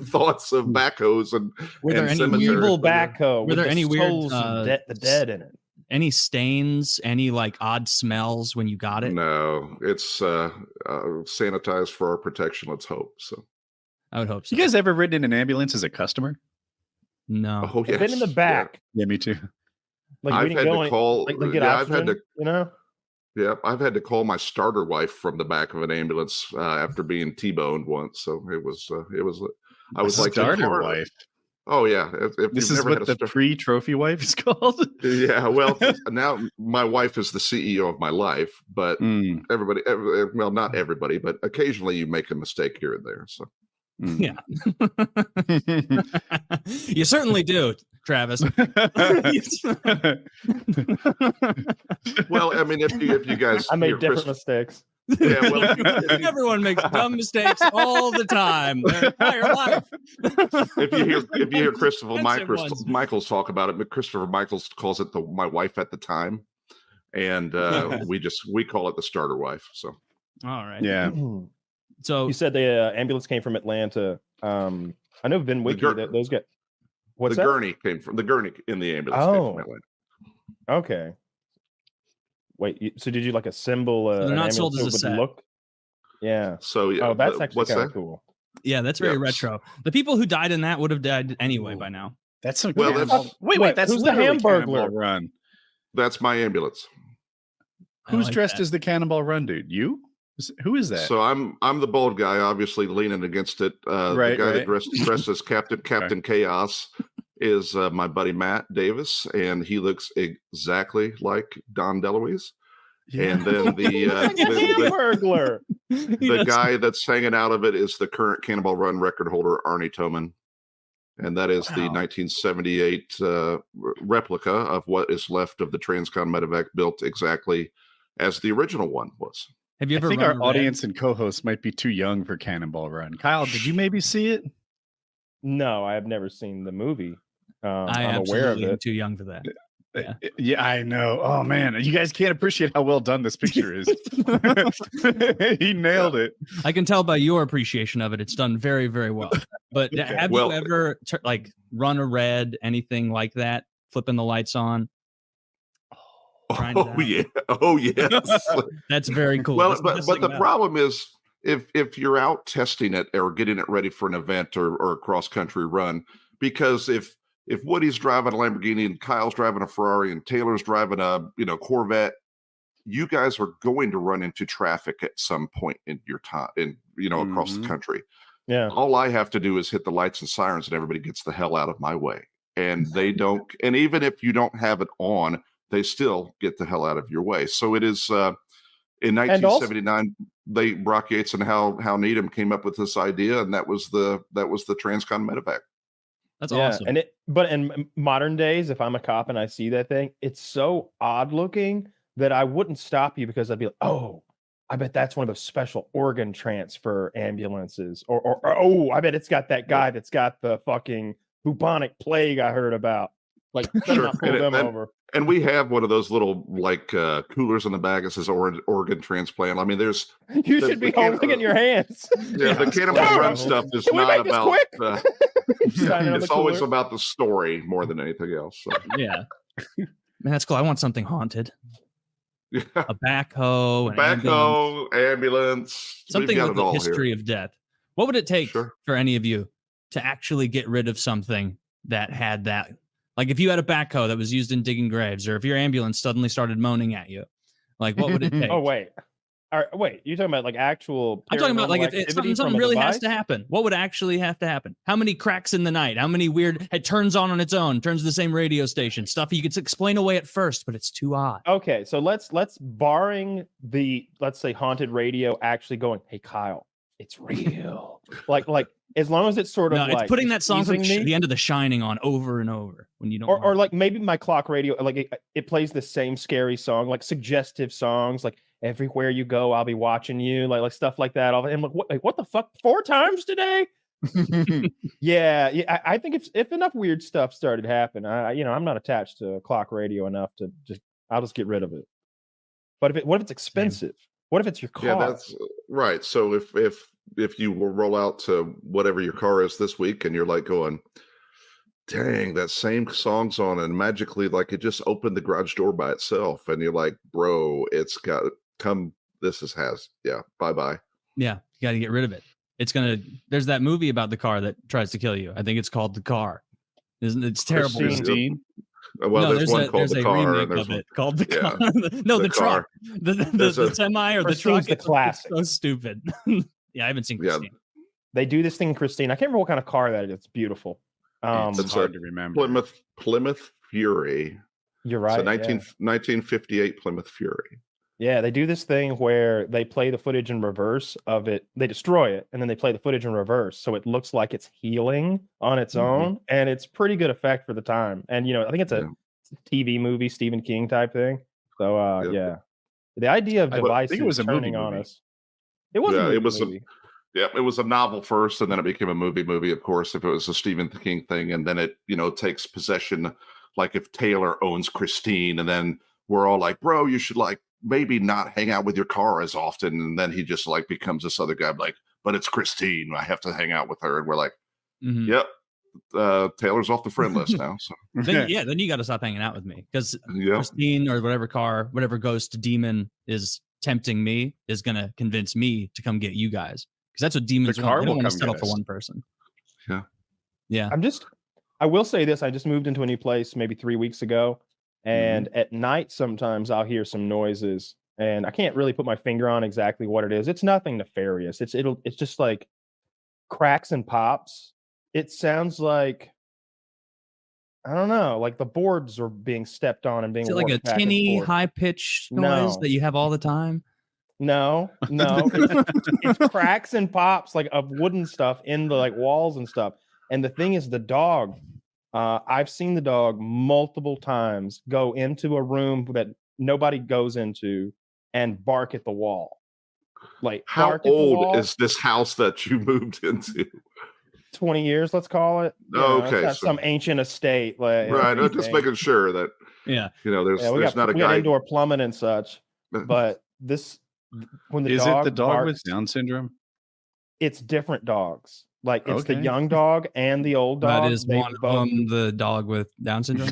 thoughts of backhoes and were there any evil backhoe? Were there any weird the dead in it? Any stains? Any like odd smells when you got it? No, it's sanitized for our protection. Let's hope so. I would hope so. You guys ever ridden in an ambulance as a customer? No. Oh, yes. I've been in the back. Yeah, me too. Like I've had to call. I've had to. Yeah, I've had to call my starter wife from the back of an ambulance after being T-boned once. So it was. I was like starter wife. Oh yeah, if this is what the pre-trophy wife is called. Yeah, well, now my wife is the CEO of my life, but everybody, well, not everybody, but occasionally you make a mistake here and there. So. Yeah, you certainly do, Travis. Well, I mean, if you guys, I made different mistakes. Yeah, well, everyone makes dumb mistakes all the time, their entire life. if you hear Christopher Michaels talk about it, Christopher Michaels calls it my wife at the time, and we call it the starter wife. So, all right, yeah. So you said the ambulance came from Atlanta. I know Vin Wiki. Those guys. What's the that? gurney came from the gurney in the ambulance. Came from Atlanta. Okay. Wait. So did you like assemble? They're not sold as a set. Look? Yeah. So yeah. Oh, that's actually kind of cool. Yeah, that's very retro. The people who died in that would have died anyway by now. That's some. Well, wait. That's who's the Hamburglar Run? That's my ambulance. Who's dressed as the Cannonball Run dude? You? Who is that? So I'm the bald guy, obviously leaning against it. The guy that dressed as Captain Chaos is my buddy Matt Davis, and he looks exactly like Don DeLuise. Yeah. And then the guy that's hanging out of it is the current Cannonball Run record holder, Arnie Toman. And that is the 1978 replica of what is left of the Transcon Medevac, built exactly as the original one was. Have you ever? I think our audience and co-hosts might be too young for Cannonball Run. Kyle, did you maybe see it? No, I have never seen the movie. I'm aware of it. Too young for that. Yeah, I know. Oh man, you guys can't appreciate how well done this picture is. He nailed it. I can tell by your appreciation of it. It's done very, very well. But have you ever run a red, anything like that? Flipping the lights on. Oh yeah. That's very cool. Well, but the problem is if you're out testing it or getting it ready for an event or a cross country run, because if Woody's driving a Lamborghini and Kyle's driving a Ferrari and Taylor's driving a Corvette, you guys are going to run into traffic at some point in your time across the country. Yeah. All I have to do is hit the lights and sirens and everybody gets the hell out of my way. And they don't, and even if you don't have it on, they still get the hell out of your way. So it is in 1979. Brock Yates and Hal Needham came up with this idea, and that was the Transcon Medevac. That's awesome. But in modern days, if I'm a cop and I see that thing, it's so odd looking that I wouldn't stop you because I'd be like, oh, I bet that's one of those special organ transfer ambulances, or oh, I bet it's got that guy that's got the fucking bubonic plague I heard about. Like, sure. Pull them over. And we have one of those little coolers in the bag that says organ transplant. I mean, you should be holding it in your hands. Yeah, the Cannonball Run stuff is not about. It's always about the story more than anything else. So. Yeah. Man, that's cool. I want something haunted. Yeah. A backhoe, ambulance. Something with a history of death. What would it take for any of you to actually get rid of something that had that? Like if you had a backhoe that was used in digging graves, or if your ambulance suddenly started moaning at you, like what would it take? Oh, wait. All right, wait, you're talking about like actual. I'm talking about like if something really has to happen. What would actually have to happen? How many cracks in the night? How many weird? It turns on its own, turns to the same radio station. Stuff you could explain away at first, but it's too odd. Okay, so let's barring the let's say haunted radio actually going, hey Kyle, it's real. like as long as it's sort of it's putting that song from the end of The Shining on over and over when you don't. Or like maybe my clock radio, like it plays the same scary song, like suggestive songs, like. Everywhere you go, I'll be watching you, like stuff like that. I'm like, what the fuck? 4 times today? Yeah. I think if enough weird stuff started happening, I'm not attached to clock radio enough to I'll just get rid of it. But what if it's expensive? What if it's your car? Yeah, that's right. So if you will roll out to whatever your car is this week, and you're like going, dang, that same song's on, and magically, like it just opened the garage door by itself, and you're like, bro, it's got. Bye-bye. Yeah, you got to get rid of it. There's that movie about the car that tries to kill you. I think it's called The Car. It's terrible. Christine? Well, there's one called The Car. And there's one called The Car. No, the truck. The semi or the truck. The classic. So stupid. Yeah, I haven't seen Christine. Yeah. They do this thing in Christine. I can't remember what kind of car that is. It's beautiful. It's hard to remember. Plymouth Fury. You're right. So 1958 Plymouth Fury. Yeah, they do this thing where they play the footage in reverse of it. They destroy it, and then they play the footage in reverse, so it looks like it's healing on its own, and it's pretty good effect for the time. And I think it's a TV movie, Stephen King type thing. So yeah, the idea of devices turning on us. It was a movie. It was a novel first, and then it became a movie. Of course, if it was a Stephen King thing, and then it takes possession. Like if Taylor owns Christine, and then we're all like, bro, you should like. Maybe not hang out with your car as often, and then he just like becomes this other guy like, but it's Christine, I have to hang out with her, and we're like, yep, Taylor's off the friend list now. So then you got to stop hanging out with me, because Christine or whatever ghost demon is tempting me is gonna convince me to come get you guys, because that's what demons want. They don't want to settle for one person. Yeah. I will say this: I just moved into a new place maybe 3 weeks ago. And at night, sometimes I'll hear some noises, and I can't really put my finger on exactly what it is. It's nothing nefarious. It's just like cracks and pops. It sounds like, I don't know, like the boards are being stepped on and being. Is it like a tinny, high pitched noise that you have all the time? No, it's cracks and pops like of wooden stuff in the like walls and stuff. And the thing is, the dog. I've seen the dog multiple times go into a room that nobody goes into and bark at the wall. Like, how old is this house that you moved into? 20 years, let's call it. Okay, some ancient estate, like, right? I'm just making sure that there's not a guy indoor plumbing and such. But when the dog is it the dog barks, with Down syndrome? It's different dogs. Like it's the young dog and the old dog. That is one of them, the dog with Down syndrome.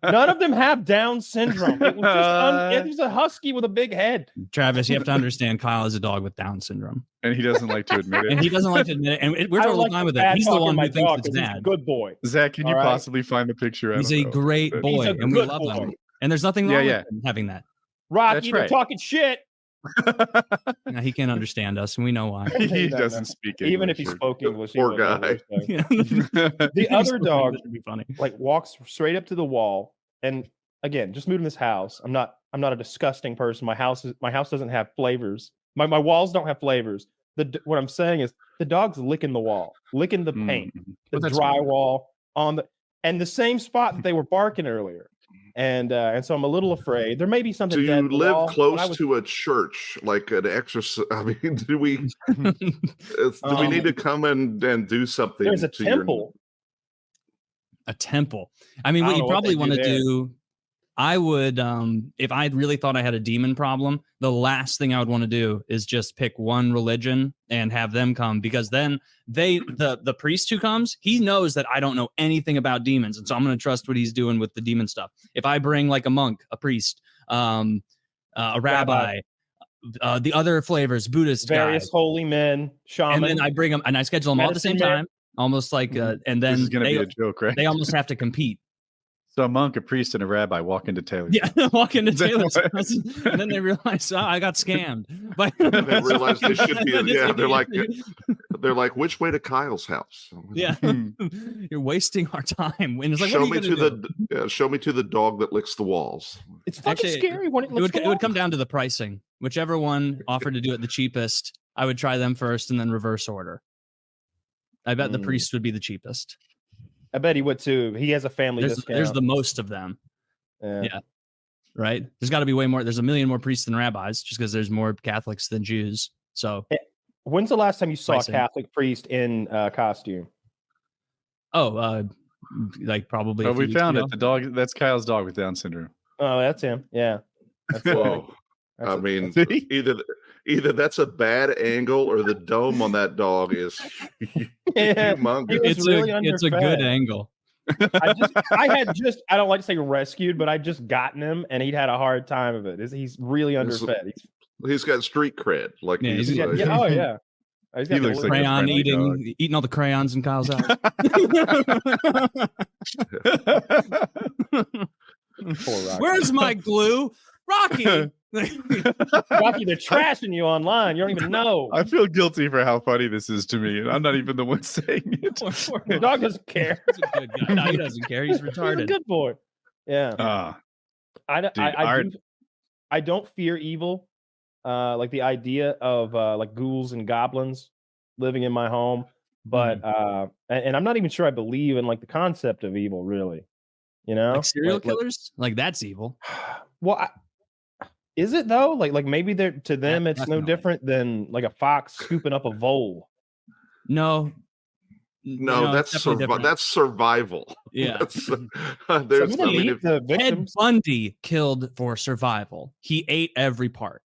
None of them have Down syndrome. It was it was a husky with a big head. Travis, you have to understand, Kyle is a dog with Down syndrome, and he doesn't like to admit it. And we're totally fine with it. He's the one who thinks it's bad. He's a good boy. Zach, can you possibly find the picture? He's a great boy, and we love him. And there's nothing wrong with him having that. Rocky, you're talking shit. No, he can't understand us, and we know why. He doesn't speak English. Even if he spoke English, poor guy. The other dog like walks straight up to the wall, and again, just moved in this house. I'm not a disgusting person. My house doesn't have flavors. My walls don't have flavors. What I'm saying is the dog's licking the wall, licking the paint, the drywall and the same spot that they were barking earlier. And so I'm a little afraid. There may be something. Do you live close to a church, like an exorcist? I mean, do we need to come and do something? There's a temple. A temple. I mean, what you probably want to do I would, if I really thought I had a demon problem, the last thing I would want to do is just pick one religion and have them come, because then the priest who comes, he knows that I don't know anything about demons, and so I'm going to trust what he's doing with the demon stuff. If I bring like a monk, a priest, a rabbi, the other flavors, Buddhist various guys, holy men, shaman, and then I bring them and I schedule them all at the same time, almost like, and then this is going to be a joke, right? They almost have to compete. So a monk, a priest, and a rabbi walk into Taylor's house. Walk into Taylor's house, and then they realize, oh, I got scammed. But they realize they should be. Yeah, they're like, which way to Kyle's house? Yeah, you're wasting our time. And it's like, show me to the dog that licks the walls. It's fucking scary when it would come down to the pricing. Whichever one offered to do it the cheapest, I would try them first, and then reverse order. I bet the priest would be the cheapest. I bet he would too. He has a family discount. There's the most of them. Yeah. Right? There's got to be way more. There's a million more priests than rabbis, just because there's more Catholics than Jews. So, when's the last time you saw a Catholic priest in costume? Oh, like probably. Oh, we found it. The dog. That's Kyle's dog with Down syndrome. Oh, that's him. Yeah. That's I mean, either that's a bad angle or the dome on that dog is humongous. It's a good angle. I don't like to say rescued, but I just gotten him, and he'd had a hard time of it. He's really underfed. He's got street cred. Like He's he looks like crayon eating all the crayons in Kyle's house. Where's my glue, Rocky? Rocky, they're trashing you online. You don't even know. I feel guilty for how funny this is to me, and I'm not even the one saying it. The dog doesn't care. He's a good guy. No, he doesn't care. He's retarded. He's a good boy. Yeah. I don't fear evil. Like the idea of like ghouls and goblins living in my home, but and I'm not even sure I believe in like the concept of evil, really. You know, like serial killers, like that's evil. Well, is it though? Like maybe they're to them it's no different than like a fox scooping up a vole. No, that's survival. Yeah. There's Ted Bundy killed for survival. He ate every part,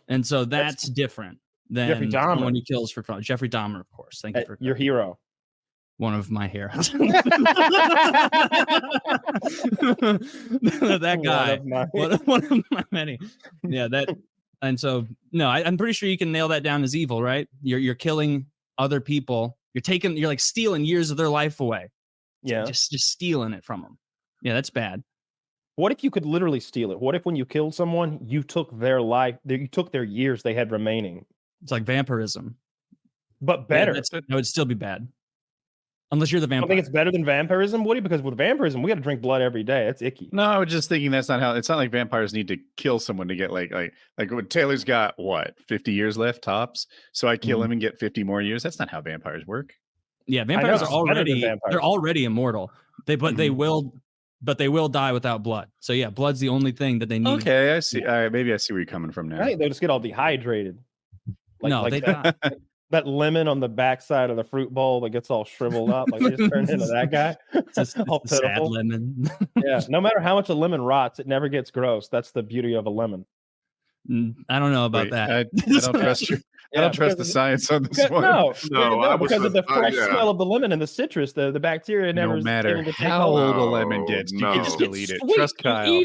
and so that's different than Jeffrey Dahmer. When he kills for fun. Jeffrey Dahmer, of course. Thank you for your hero. One of my heroes. That guy. One of my many. Yeah, that. And so, no, I'm pretty sure you can nail that down as evil, right? You're killing other people. You're like stealing years of their life away. Yeah. Just stealing it from them. Yeah, that's bad. What if you could literally steal it? What if when you killed someone, you took their life, you took their years they had remaining? It's like vampirism. But better. That would still be bad. Unless you're the vampire. I think it's better than vampirism, Woody, because with vampirism, we got to drink blood every day. It's icky. No, I was just thinking that's not how. It's not like vampires need to kill someone to get like what Taylor's got. What 50 years left tops? So I kill him and get 50 more years. That's not how vampires work. Yeah, vampires are already immortal. They will die without blood. So yeah, blood's the only thing that they need. Okay, I see. All right, maybe I see where you're coming from now. I think they just get all dehydrated. They die. That lemon on the backside of the fruit bowl that gets all shriveled up, like they just turned into that guy. It's all sad lemon. Yeah, no matter how much a lemon rots, it never gets gross. That's the beauty of a lemon. I don't know about that. I don't trust you. I don't trust the science on this one. No, because of the fresh smell of the lemon and the citrus, the bacteria never. No matter how old a lemon gets, you can still eat it. Trust Kyle.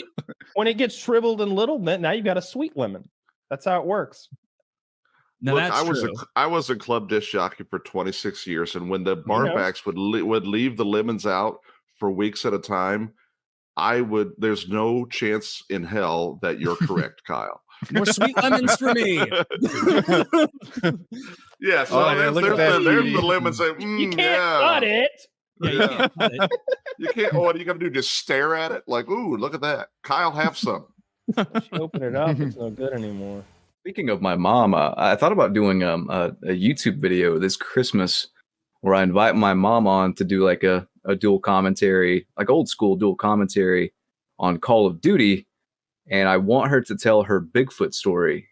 When it gets shriveled and little, now you've got a sweet lemon. That's how it works. No, look, that's I was a club disc jockey for 26 years, and when the barbacks would leave the lemons out for weeks at a time, there's no chance in hell that you're correct, Kyle. More sweet lemons for me. Yeah, so there's the lemons. You can't cut it. Yeah, you can't cut it. You can't. What are you gonna do? Just stare at it? Like, ooh, look at that. Kyle, have some. Once you open it up, it's no good anymore. Speaking of my mom, I thought about doing a YouTube video this Christmas where I invite my mom on to do like a dual commentary, like old school dual commentary on Call of Duty. And I want her to tell her Bigfoot story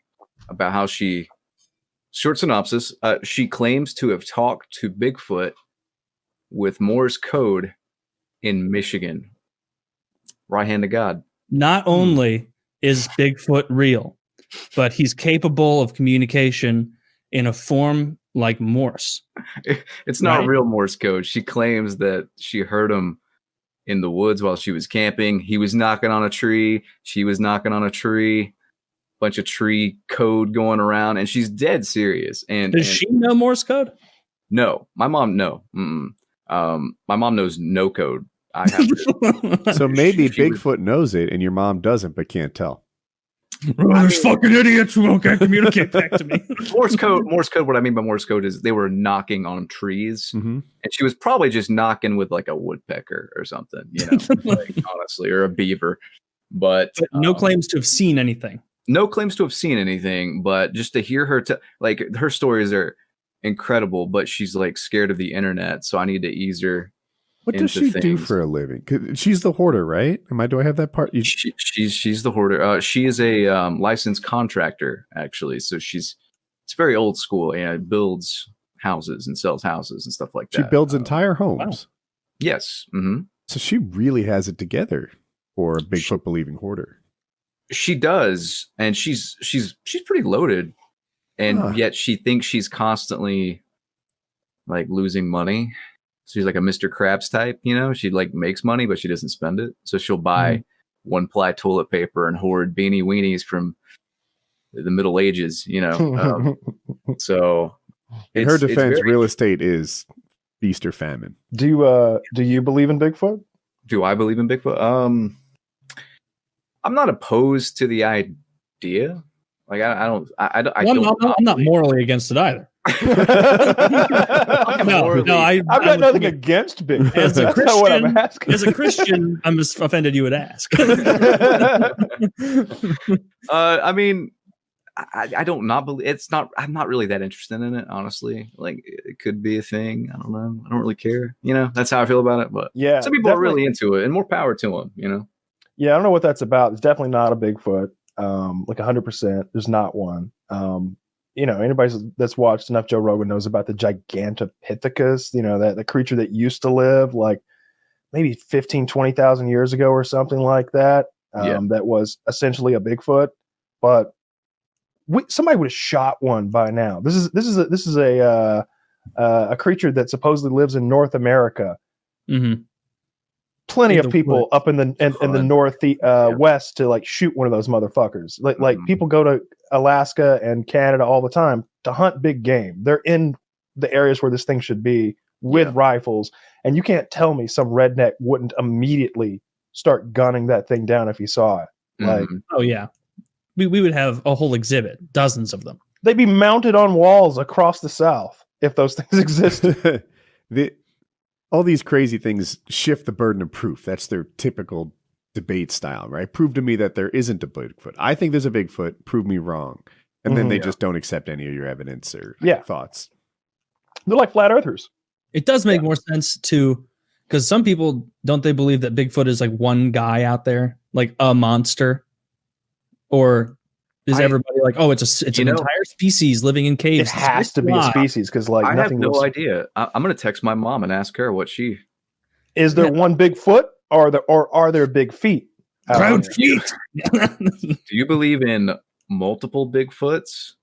about how short synopsis, she claims to have talked to Bigfoot with Morse code in Michigan. Right hand to God. Not only is Bigfoot real, but he's capable of communication in a form like Morse. It's not real Morse code. She claims that she heard him in the woods while she was camping. He was knocking on a tree. She was knocking on a tree. Bunch of tree code going around, and she's dead serious. And does she know Morse code? No, my mom. No, my mom knows no code. I have to, so maybe Bigfoot knows it, and your mom doesn't, but can't tell. There's fucking idiots who can't communicate back to me. Morse code. What I mean by Morse code is they were knocking on trees, and she was probably just knocking with like a woodpecker or something, like, honestly, or a beaver. But no claims to have seen anything. No claims to have seen anything, but just to hear her, like, her stories are incredible, but she's like scared of the internet, so I need to ease her. What does she do for a living? She's the hoarder, right? Do I have that part? She's the hoarder. She is a licensed contractor, actually. So it's very old school. Builds houses and sells houses and stuff like that. She builds entire homes. Wow. Yes. Mm-hmm. So she really has it together for a Bigfoot believing hoarder. She does, and she's pretty loaded, and yet she thinks she's constantly like losing money. She's like a Mr. Krabs type, She like makes money, but she doesn't spend it. So she'll buy one-ply toilet paper and hoard beanie weenies from the Middle Ages, So, in her defense, real estate is feast or famine. Do you believe in Bigfoot? Do I believe in Bigfoot? I'm not opposed to the idea. Like I'm not morally against it either. I've got nothing against Bigfoot. That's not what I'm asking. As a Christian, I'm just offended you would ask. I mean, I don't not believe it's not. I'm not really that interested in it, honestly. Like, it could be a thing. I don't know. I don't really care. That's how I feel about it. But yeah, some people are really into it, and more power to them. Yeah, I don't know what that's about. It's definitely not a Bigfoot. Like 100%. There's not one. Anybody that's watched enough Joe Rogan knows about the Gigantopithecus, that the creature that used to live like maybe 15, 20,000 years ago or something like that. That was essentially a Bigfoot, but somebody would have shot one by now. This is a creature that supposedly lives in North America. Mm-hmm. Plenty of people up in the north west to like shoot one of those motherfuckers. Like people go to Alaska and Canada all the time to hunt big game. They're in the areas where this thing should be with rifles, and you can't tell me some redneck wouldn't immediately start gunning that thing down if he saw it. Like, oh yeah, we would have a whole exhibit, dozens of them. They'd be mounted on walls across the South if those things existed. All these crazy things shift the burden of proof. That's their typical debate style, right? Prove to me that there isn't a Bigfoot. I think there's a Bigfoot. Prove me wrong. And then they just don't accept any of your evidence or thoughts. They're like flat earthers. It does make more sense because some people, don't they believe that Bigfoot is like one guy out there, like a monster? Or is everybody like, oh, it's an entire species living in caves? It has to be a species because like I have no looks... idea. I'm going to text my mom and ask her what she. Is there one Bigfoot, or are there big feet? Proud feet. Do you believe in multiple Bigfoots?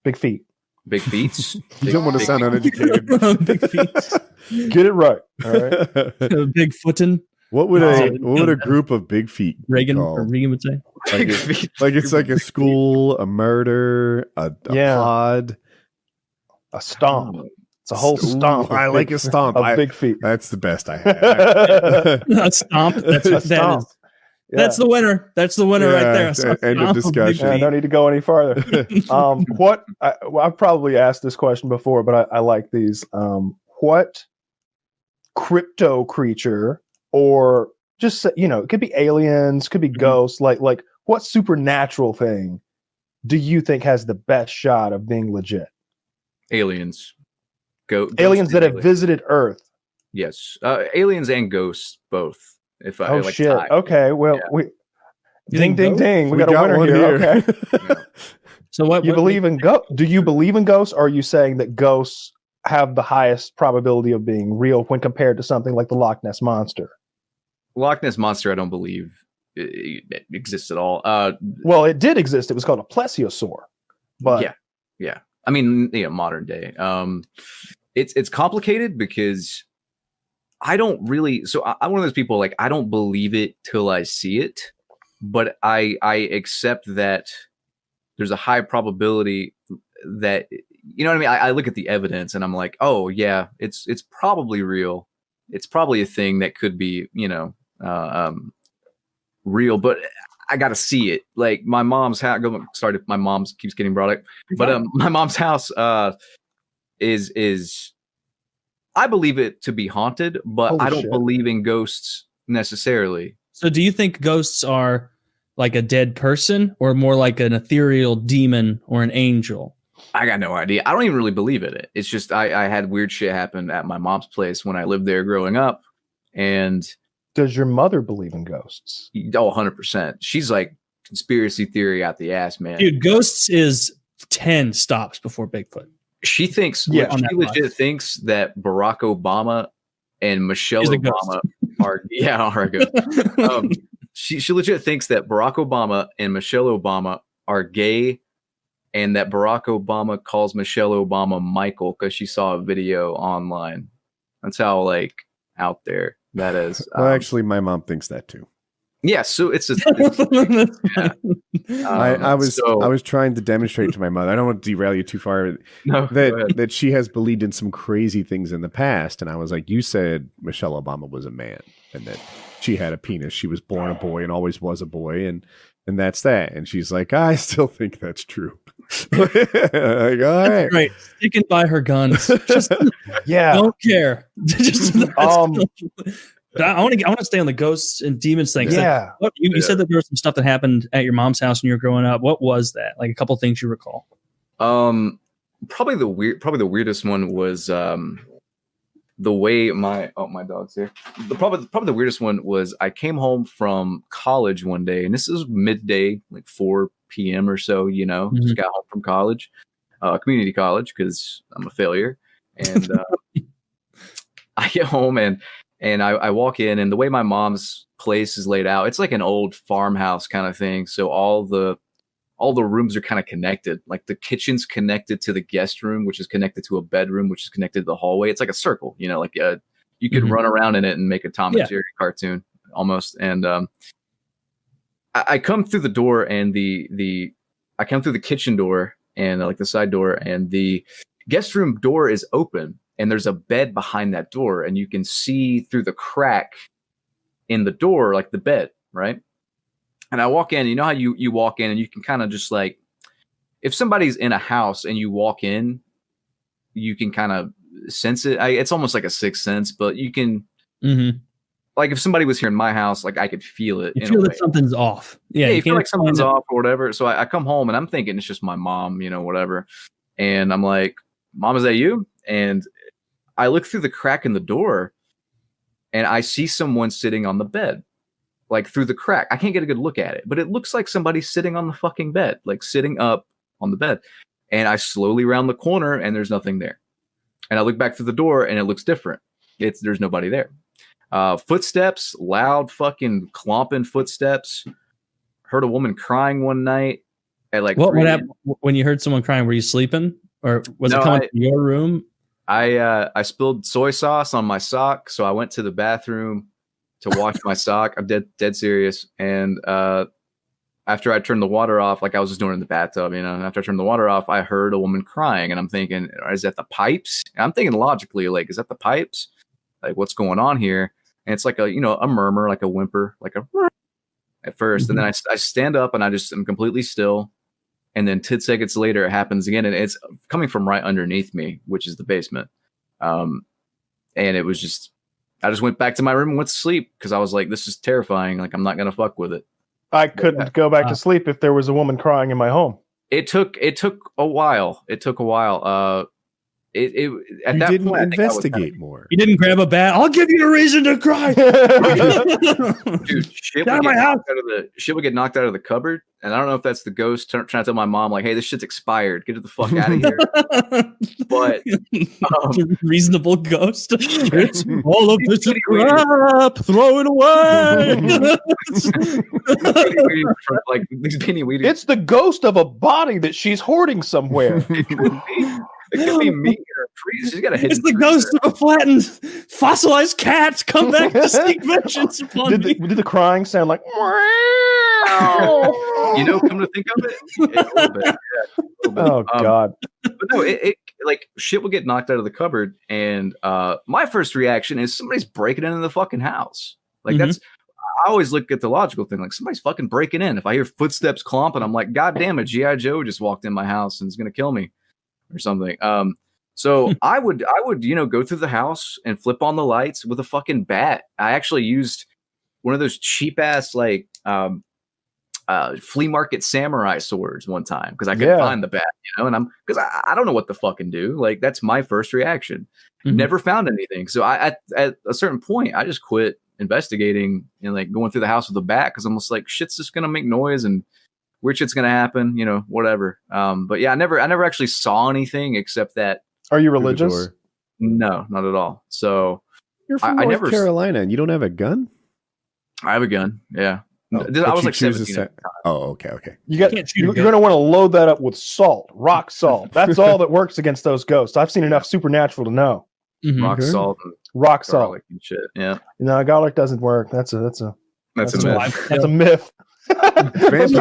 Big feet. Big feet. You don't want to sound uneducated. Big feet. Get it right. All right. Bigfootin'. What would a group of big feet Reagan Like would say? it's like a school, a murder, a pod, a stomp. It's a whole stomp. I like a stomp. Of big feet. That's the best I have. A stomp. That's the winner. That's the winner right there. End of discussion. I don't need to go any farther. I've probably asked this question before, but I like these. What crypto creature, or just it could be aliens, could be ghosts, like what supernatural thing do you think has the best shot of being legit? Aliens. Aliens that have visited Earth. Yes, aliens and ghosts both. If I shit. Okay, well, ding, ding, ding. We got a winner here. Okay. So what you believe in? Do you believe in ghosts? Or are you saying that ghosts have the highest probability of being real when compared to something like the Loch Ness Monster? Loch Ness Monster, I don't believe it exists at all. Well, it did exist. It was called a plesiosaur. But yeah. I mean, modern day. It's complicated because I don't really. So I'm one of those people, like, I don't believe it till I see it, but I accept that there's a high probability that, you know what I mean? I look at the evidence and I'm like, oh yeah, it's probably real. It's probably a thing that could be, real, but I got to see it. Like my mom's house. Sorry, my mom's keeps getting brought up, but my mom's house is I believe it to be haunted, but Holy I don't shit. believe in ghosts necessarily. So do you think ghosts are like a dead person or more like an ethereal demon or an angel? I got no idea. I don't even really believe in it. It's just I had weird shit happen at my mom's place when I lived there growing up. And does your mother believe in ghosts? Oh, 100%. She's like conspiracy theory out the ass, man. Dude, ghosts is 10 stops before Bigfoot. She thinks, she legit thinks that Barack Obama and Michelle Obama are, she legit thinks that Barack Obama and Michelle Obama are gay, and that Barack Obama calls Michelle Obama Michael because she saw a video online. That's how like out there that is. Well, actually, my mom thinks that too. Yeah, so it's I was trying to demonstrate to my mother. I don't want to derail you too far. That she has believed in some crazy things in the past, and I was like, you said Michelle Obama was a man, and that she had a penis. She was born a boy and always was a boy, and that's that. And she's like, I still think that's true. Like, all right, right, sticking by her guns. Just don't care. I want to stay on the ghosts and demons thing. Yeah. Like, you said that there was some stuff that happened at your mom's house when you were growing up. What was that? Like a couple of things you recall? Probably the weirdest one was the way my dog's here. Probably the weirdest one was I came home from college one day, and this is midday, like 4 p.m. or so. Just got home from college, community college, because I'm a failure. And I get home and I walk in, and the way my mom's place is laid out, it's like an old farmhouse kind of thing. So all the rooms are kind of connected. Like the kitchen's connected to the guest room, which is connected to a bedroom, which is connected to the hallway. It's like a circle, like you could run around in it and make a Tom and Jerry cartoon almost. And I come through the door, and I come through the kitchen door and like the side door, and the guest room door is open. And there's a bed behind that door, and you can see through the crack in the door, like the bed, right? And I walk in, how you walk in and you can kind of just like, if somebody's in a house and you walk in, you can kind of sense it. It's almost like a sixth sense, but you can, like if somebody was here in my house, like I could feel it. You feel that something's off. Yeah, you feel like something's off or whatever. So I come home and I'm thinking it's just my mom, whatever. And I'm like, Mom, is that you? And I look through the crack in the door, and I see someone sitting on the bed, like through the crack. I can't get a good look at it, but it looks like somebody's sitting on the fucking bed, like sitting up on the bed. And I slowly round the corner, and there's nothing there. And I look back through the door, and it looks different. There's nobody there. Footsteps, loud fucking clomping footsteps. Heard a woman crying one night. At like what happened when you heard someone crying? Were you sleeping, or was it coming from your room? I spilled soy sauce on my sock, so I went to the bathroom to wash my sock. I'm dead serious. And after I turned the water off, like I was just doing it in the bathtub, and after I turned the water off, I heard a woman crying, and I'm thinking, is that the pipes? And I'm thinking logically, like, is that the pipes? Like, what's going on here? And it's like a murmur, like a whimper, like a at first, and then I stand up and I'm completely still. And then 10 seconds later, it happens again, and it's coming from right underneath me, which is the basement. And it was just, I just went back to my room and went to sleep because I was like, this is terrifying. Like, I'm not going to fuck with it. I couldn't go back to sleep if there was a woman crying in my home. It took a while. At that didn't point, investigate more. You didn't grab a bat. I'll give you a reason to cry. Dude, shit Get out would of my house. shit would get knocked out of the cupboard, and I don't know if that's the ghost trying to tell my mom, like, "Hey, this shit's expired. Get it the fuck out of here." But reasonable ghost. It's all of this is crap. Throw it away. It's the ghost of a body that she's hoarding somewhere. It could be me in her freezer. She's got a hidden It's the ghost of a flattened, fossilized cat. Come back to seek vengeance upon me. Did the crying sound like? You know, come to think of it, a little bit. Yeah, a little bit. Oh God! But no, it like shit will get knocked out of the cupboard, and my first reaction is somebody's breaking into the fucking house. Like that's. I always look at the logical thing, like somebody's fucking breaking in. If I hear footsteps clomping, I'm like, God damn it, G.I. Joe just walked in my house and is gonna kill me. Or something. So I would, go through the house and flip on the lights with a fucking bat. I actually used one of those cheap ass like flea market samurai swords one time because I couldn't find the bat, and because I don't know what to fucking do. Like that's my first reaction. Never found anything. So at a certain point, I just quit investigating and like going through the house with a bat because I'm just like shit's just gonna make noise and weird shit's gonna happen, whatever. But yeah, I never actually saw anything except that. Are you religious? No, not at all. So you're from North Carolina and you don't have a gun? I have a gun. Yeah, I was like 17. Oh, okay. You're gonna want to load that up with salt, rock salt. That's all that works against those ghosts. I've seen enough Supernatural to know. Rock salt, rock salt, and shit. Yeah, no, garlic doesn't work. That's a myth. That's a myth. Let's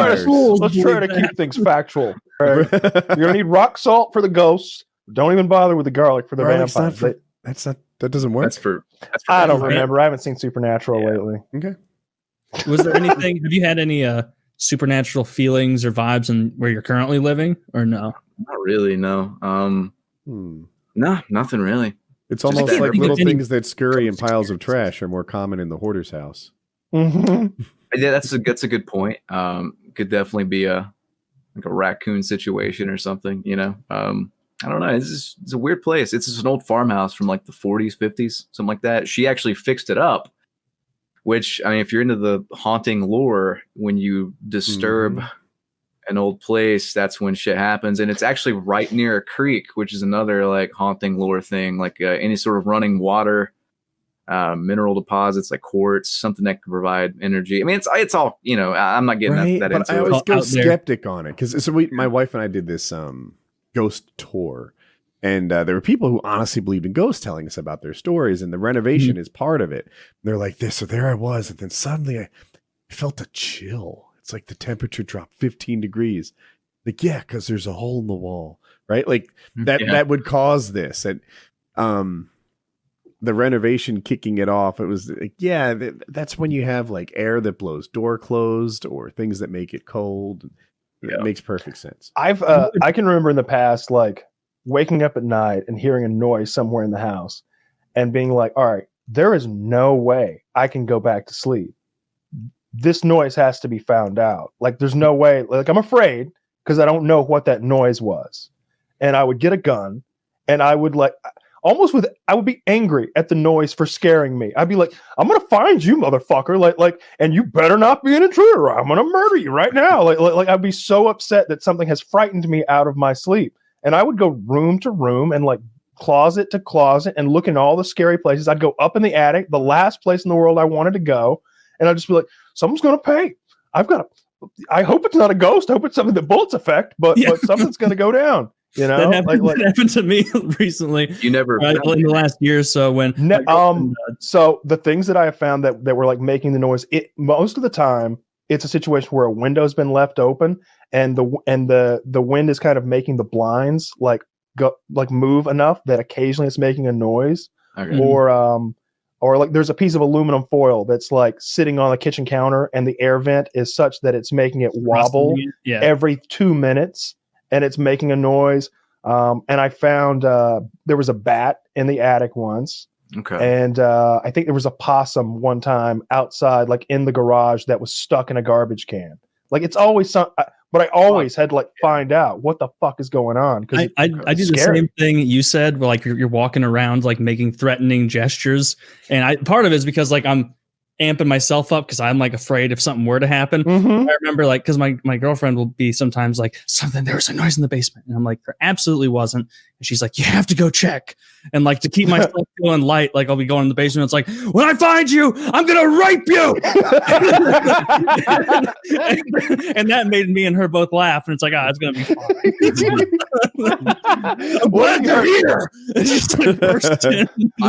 try to keep things factual. Right? You're gonna need rock salt for the ghosts. Don't even bother with the garlic for the vampires. That doesn't work. That's for I don't remember. I haven't seen Supernatural lately. Okay. Was there anything? Have you had any supernatural feelings or vibes in where you're currently living, or no? Not really. No. No, nothing really. It's almost like little things that scurry in piles of trash are more common in the hoarder's house. Yeah, that's a good point. Could definitely be a raccoon situation or something. I don't know. It's a weird place. It's just an old farmhouse from like the 40s, 50s, something like that. She actually fixed it up. Which I mean, if you're into the haunting lore, when you disturb an old place, that's when shit happens. And it's actually right near a creek, which is another like haunting lore thing. Like any sort of running water. Mineral deposits like quartz, something that can provide energy. I mean, it's all, I'm not getting that into I always go skeptic on it because my wife and I did this ghost tour, and there were people who honestly believed in ghosts telling us about their stories, and the renovation is part of it. They're like this, so there I was, and then suddenly I felt a chill. It's like the temperature dropped 15 degrees. Like, yeah, because there's a hole in the wall, right? Like that would cause this, and the renovation kicking it off, it was like, that's when you have like air that blows door closed or things that make it cold. It makes perfect sense. I can remember in the past, like waking up at night and hearing a noise somewhere in the house and being like, all right, there is no way I can go back to sleep. This noise has to be found out. Like, there's no way. Like, I'm afraid because I don't know what that noise was. And I would get a gun and I would I would be angry at the noise for scaring me. I'd be like, I'm going to find you, motherfucker. And you better not be an intruder. I'm going to murder you right now. Like I'd be so upset that something has frightened me out of my sleep. And I would go room to room and like closet to closet and look in all the scary places. I'd go up in the attic, the last place in the world I wanted to go. And I'd just be like, someone's going to pay. I hope it's not a ghost. I hope it's something that bullets affect, but something's going to go down. That happened to me recently. You never in the last year or so when so the things that I have found that were like making the noise, most of the time it's a situation where a window's been left open and the wind is kind of making the blinds move enough that occasionally it's making a noise. Okay. Or like there's a piece of aluminum foil that's like sitting on the kitchen counter and the air vent is such that it's making it wobble every 2 minutes. And it's making a noise. And I found there was a bat in the attic once. Okay. And I think there was a possum one time outside, like in the garage that was stuck in a garbage can. Like it's always but I always had to like find out what the fuck is going on. Because I do the same thing you said, where like you're walking around like making threatening gestures, and part of it is because like I'm amping myself up because I'm like afraid if something were to happen. I remember like because my girlfriend will be sometimes like there was a noise in the basement, and I'm like there absolutely wasn't, and she's like you have to go check, and like to keep myself feeling light, like I'll be going in the basement. It's like when I find you, I'm gonna rape you, and that made me and her both laugh, and it's like it's gonna be fine. I'm glad you're here.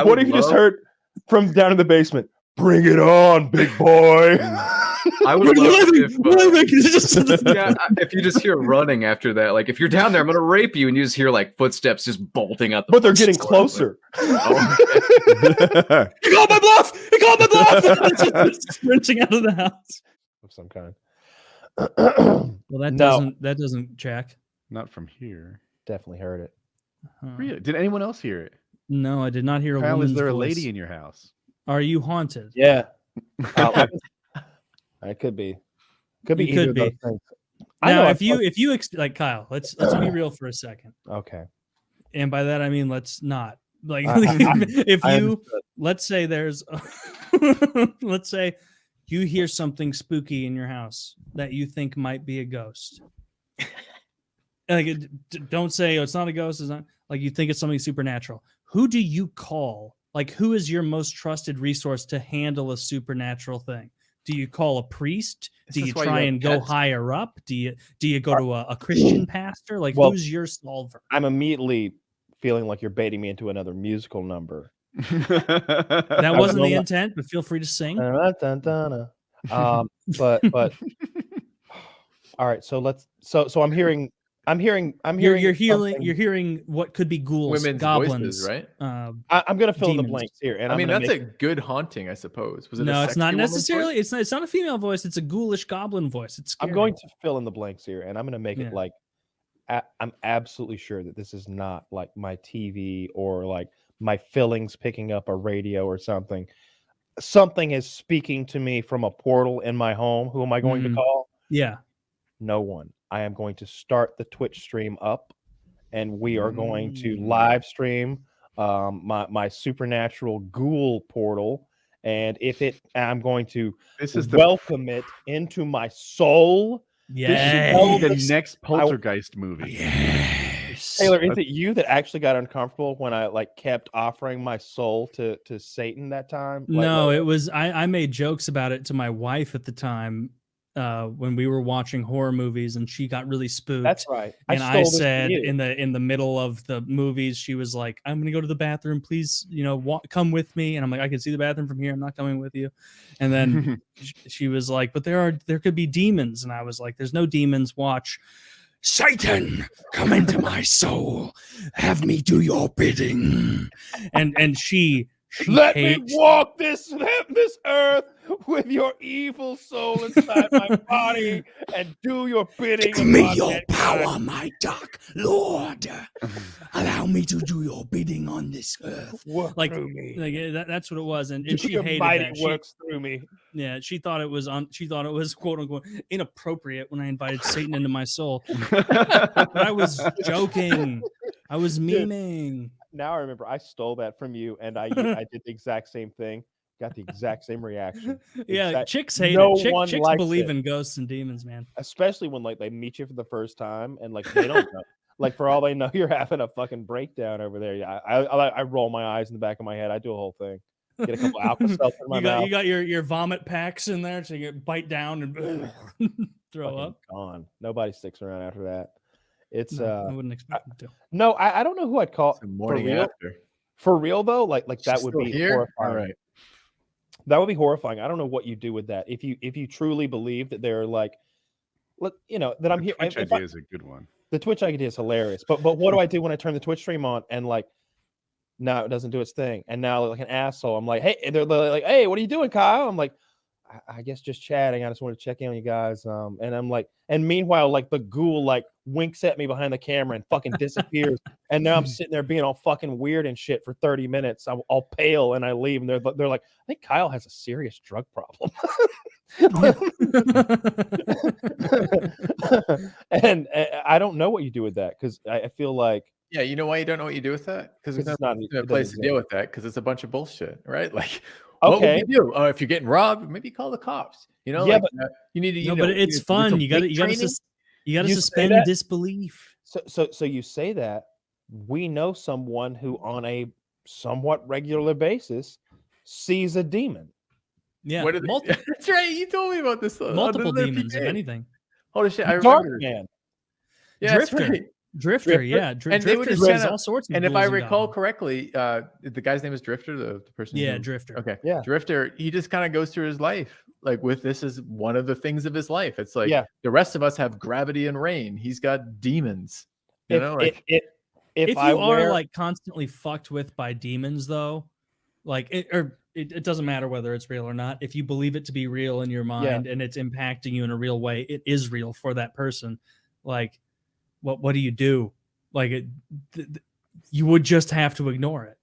What if you just heard from down in the basement? Bring it on, big boy. I would love if you just hear running after that. Like if you're down there, I'm gonna rape you, and you just hear like footsteps just bolting out. But they're getting closer. He called my bluff. He called my bluff. Sprinting out of the house of some kind. Well, that doesn't check. Not from here. Definitely heard it. Really? Did anyone else hear it? No, I did not hear a Kyle, woman's is there a voice. lady in your house? Are you haunted? Yeah. It could be. Could be. You could be. Now, if you like Kyle, let's be real for a second. Okay. And by that I mean let's not. Like let's say there's let's say you hear something spooky in your house that you think might be a ghost. Like don't say it's not a ghost, it's not, like you think it's something supernatural. Who do you call? Like, who is your most trusted resource to handle a supernatural thing? Do you call a priest? Do you try and go higher up? Do you go to a Christian pastor? Like, who's your solver? I'm immediately feeling like you're baiting me into another musical number. That wasn't the intent, but feel free to sing. But all right. So I'm hearing. You're hearing what could be ghouls, women's goblins, voices, right? I'm going to fill in the blanks here, and I mean that's a good haunting, I suppose. Was it? No, it's not necessarily. Voice? It's not a female voice. It's a ghoulish goblin voice. It's scary. I'm going to fill in the blanks here, and I'm going to make it like I'm absolutely sure that this is not like my TV or like my fillings picking up a radio or something. Something is speaking to me from a portal in my home. Who am I going to call? Yeah. No one. I am going to start the Twitch stream up, and we are going to live stream my supernatural ghoul portal. And I'm going to welcome it into my soul. Yeah, the next Poltergeist movie. Yes. Taylor, is it you that actually got uncomfortable when I like kept offering my soul to Satan that time? No, it was I made jokes about it to my wife at the time. When we were watching horror movies, and she got really spooked. That's right. And I said in the middle of the movies, she was like, "I'm gonna go to the bathroom, please. Come with me." And I'm like, "I can see the bathroom from here. I'm not coming with you." And then she was like, "But there could be demons." And I was like, "There's no demons. Watch." Satan, come into my soul. Have me do your bidding. And she let me walk this earth with your evil soul inside my body and do your bidding. Give me your power, my dark lord. Allow me to do your bidding on this earth. Work through me. Like that's what it was, and she your hated mighty that. Works through me. Yeah, she thought it was quote unquote inappropriate when I invited Satan into my soul. But I was joking. I was memeing. Now I remember I stole that from you, and I did the exact same thing. Got the exact same reaction. Yeah, chicks hate it. Chicks believe in ghosts and demons, man. Especially when like they meet you for the first time and like they don't know. Like for all they know, you're having a fucking breakdown over there. Yeah, I roll my eyes in the back of my head. I do a whole thing. Get a couple Alka-Seltzer in my mouth. You got your vomit packs in there, so you bite down and throw fucking up. Gone. Nobody sticks around after that. It's I wouldn't expect them to. No, I don't know who I'd call morning for real. after. For real though, like that would be here? horrifying. All right. That would be horrifying. I don't know what you do with that. If you truly believe that they're like, that I'm here. The Twitch idea is a good one. The Twitch idea is hilarious. But what do I do when I turn the Twitch stream on and like, no, it doesn't do its thing. And now like an asshole, I'm like, hey, they're like, hey, what are you doing, Kyle? I'm like, I guess just chatting. I just wanted to check in on you guys. And I'm like, and meanwhile, like the ghoul like winks at me behind the camera and fucking disappears. And now I'm sitting there being all fucking weird and shit for 30 minutes. I'm all pale and I leave. And they're like, I think Kyle has a serious drug problem. And I don't know what you do with that because I feel like Yeah, you know why you don't know what you do with that? Because there's it's no not a place to deal with that because it's a bunch of bullshit, right? Like, what would you do? Oh, if you're getting robbed, maybe call the cops. You know, Yeah, like, but you need to. You No, know, but it's with fun. some You got weight training. you got to You say suspend that? disbelief. So you say that we know someone who on a somewhat regular basis sees a demon. Yeah, What are they, that's right. You told me about this. multiple the demons, if PKA. anything. Holy shit! I Dark remember. man. Yeah, that's Drifter. right. Drifter, yeah. And Drifter they would just sees kind of, all sorts of and if I ghouls and recall goblins. correctly, the guy's name is Drifter, the person. Yeah, who, Drifter. Okay, Yeah. Drifter. He just kind of goes through his life like with this is one of the things of his life. It's like Yeah. the rest of us have gravity and rain. He's got demons. You know, like if you I are like constantly fucked with by demons, though, like it doesn't matter whether it's real or not. If you believe it to be real in your mind and it's impacting you in a real way, it is real for that person. Like, what do you do? Like, you would just have to ignore it.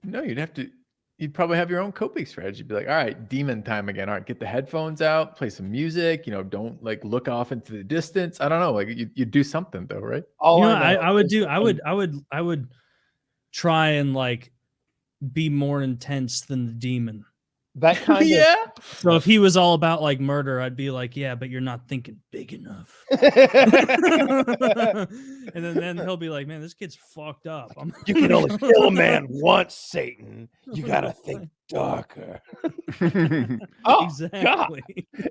no, you'd probably have your own coping strategy. Be like, all right, demon time again. All right, get the headphones out, play some music. You know, don't like look off into the distance. I don't know. Like you do something though, right? I would try and like be more intense than the demon. That kind of So if he was all about like murder, I'd be like, yeah, but you're not thinking big enough. And then he'll be like, man, this kid's fucked up. You can only kill a man once, Satan. You gotta think darker. Oh, exactly. God.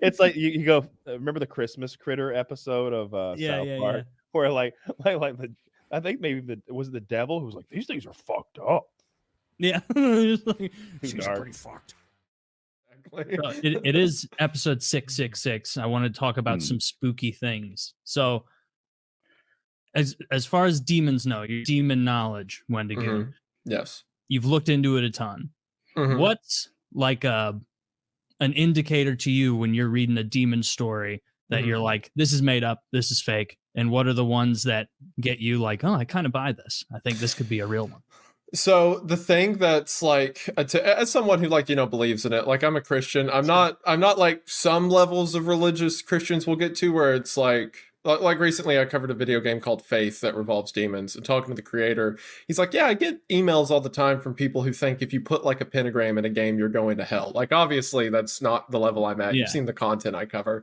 It's like you go. Remember the Christmas Critter episode of South Park, where like I think maybe was it the devil who was like, these things are fucked up. Yeah, just like, She's pretty fucked. It is episode 666. I want to talk about some spooky things. So, as far as demons know, your demon knowledge, Wendigoon. Yes, you've looked into it a ton. What's like an indicator to you when you're reading a demon story that you're like, this is made up, this is fake, and what are the ones that get you like, oh, I kind of buy this. I think this could be a real one. So the thing that's like, as someone who like, believes in it, like I'm a Christian, I'm not like some levels of religious Christians will get to where it's like recently I covered a video game called Faith that revolves demons, and talking to the creator, he's like, yeah, I get emails all the time from people who think if you put like a pentagram in a game, you're going to hell. Like, obviously that's not the level I'm at. You've seen the content I cover.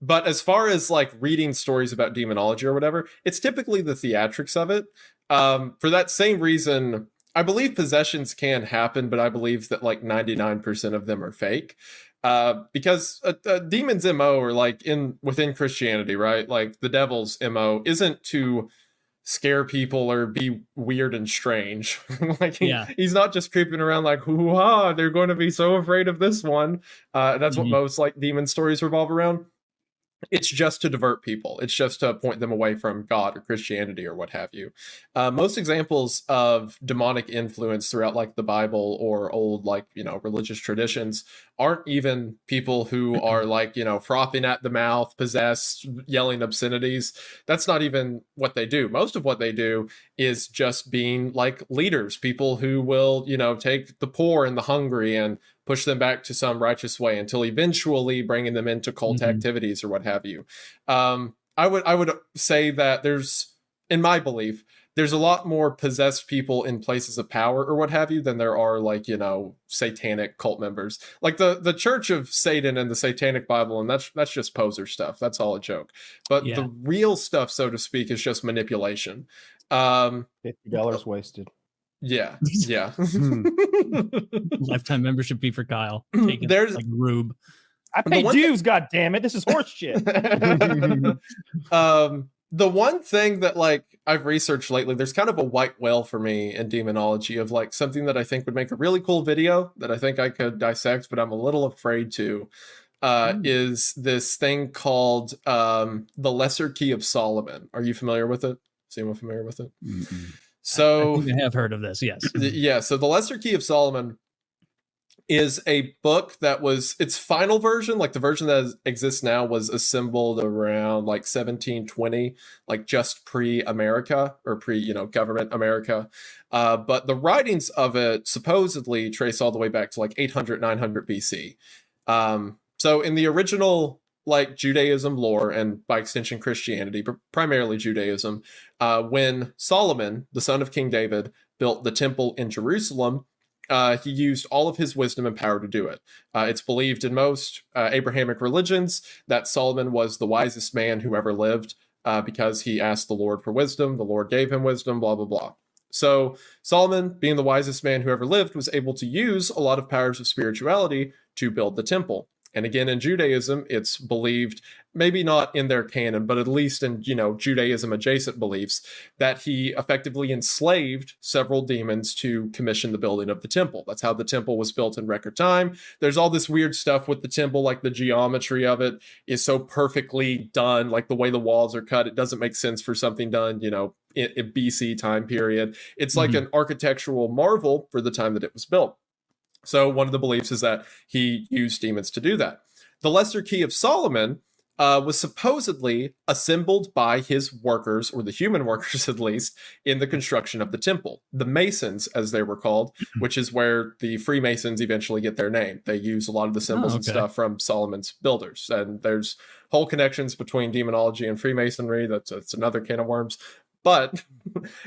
But as far as like reading stories about demonology or whatever, it's typically the theatrics of it. For that same reason, I believe possessions can happen, but I believe that like 99% of them are fake. Because a demon's MO, or like within Christianity, right? Like the devil's MO isn't to scare people or be weird and strange. Like he's not just creeping around like, hoo-ha, they're going to be so afraid of this one. That's what most like demon stories revolve around. It's just to divert people. It's just to point them away from God or Christianity or what have you. Most examples of demonic influence throughout like the Bible or old like, religious traditions aren't even people who are like, frothing at the mouth, possessed, yelling obscenities. That's not even what they do. Most of what they do is just being like leaders, people who will, take the poor and the hungry and push them back to some righteous way until eventually bringing them into cult activities or what have you. I would say that in my belief, there's a lot more possessed people in places of power or what have you than there are like, satanic cult members. Like the Church of Satan and the Satanic Bible, and that's just poser stuff. That's all a joke. But the real stuff, so to speak, is just manipulation. $50 wasted. Yeah. Lifetime membership fee for Kyle. There's like Rube. I pay dues, god damn it. This is horse shit. The one thing that like I've researched lately, there's kind of a white whale for me in demonology of like something that I think would make a really cool video that I think I could dissect, but I'm a little afraid to. Is this thing called the Lesser Key of Solomon. Are you familiar with it? Is anyone familiar with it? So I think I have heard of this. Yes. Yeah. So the Lesser Key of Solomon is a book that was its final version. Like the version that exists now was assembled around like 1720, like just pre-America or government America. But the writings of it supposedly trace all the way back to like 800, 900 BC. So in the original like Judaism lore and by extension Christianity, but primarily Judaism, when Solomon, the son of King David, built the temple in Jerusalem, he used all of his wisdom and power to do it. It's believed in most Abrahamic religions that Solomon was the wisest man who ever lived because he asked the Lord for wisdom. The Lord gave him wisdom, blah, blah, blah. So Solomon, being the wisest man who ever lived, was able to use a lot of powers of spirituality to build the temple. And again, in Judaism, it's believed, maybe not in their canon, but at least in, Judaism adjacent beliefs, that he effectively enslaved several demons to commission the building of the temple. That's how the temple was built in record time. There's all this weird stuff with the temple, like the geometry of it is so perfectly done, like the way the walls are cut. It doesn't make sense for something done, in BC time period. It's like an architectural marvel for the time that it was built. So one of the beliefs is that he used demons to do that. The Lesser Key of Solomon was supposedly assembled by his workers, or the human workers at least, in the construction of the temple. The Masons, as they were called, which is where the Freemasons eventually get their name. They use a lot of the symbols and stuff from Solomon's builders. And there's whole connections between demonology and Freemasonry. That's another can of worms. But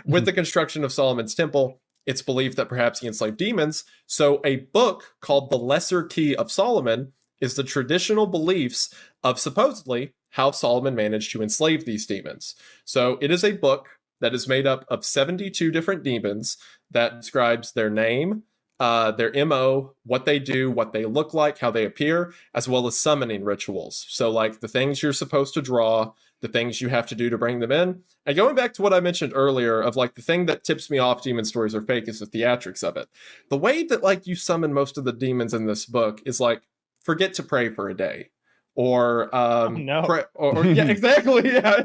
with the construction of Solomon's temple, it's believed that perhaps he enslaved demons. So a book called The Lesser Key of Solomon is the traditional beliefs of supposedly how Solomon managed to enslave these demons. So it is a book that is made up of 72 different demons that describes their name, their MO, what they do, what they look like, how they appear, as well as summoning rituals. So like the things you're supposed to draw, the things you have to do to bring them in. And going back to what I mentioned earlier of like the thing that tips me off demon stories are fake is the theatrics of it. The way that like you summon most of the demons in this book is like, forget to pray for a day. Or yeah, exactly. Yeah,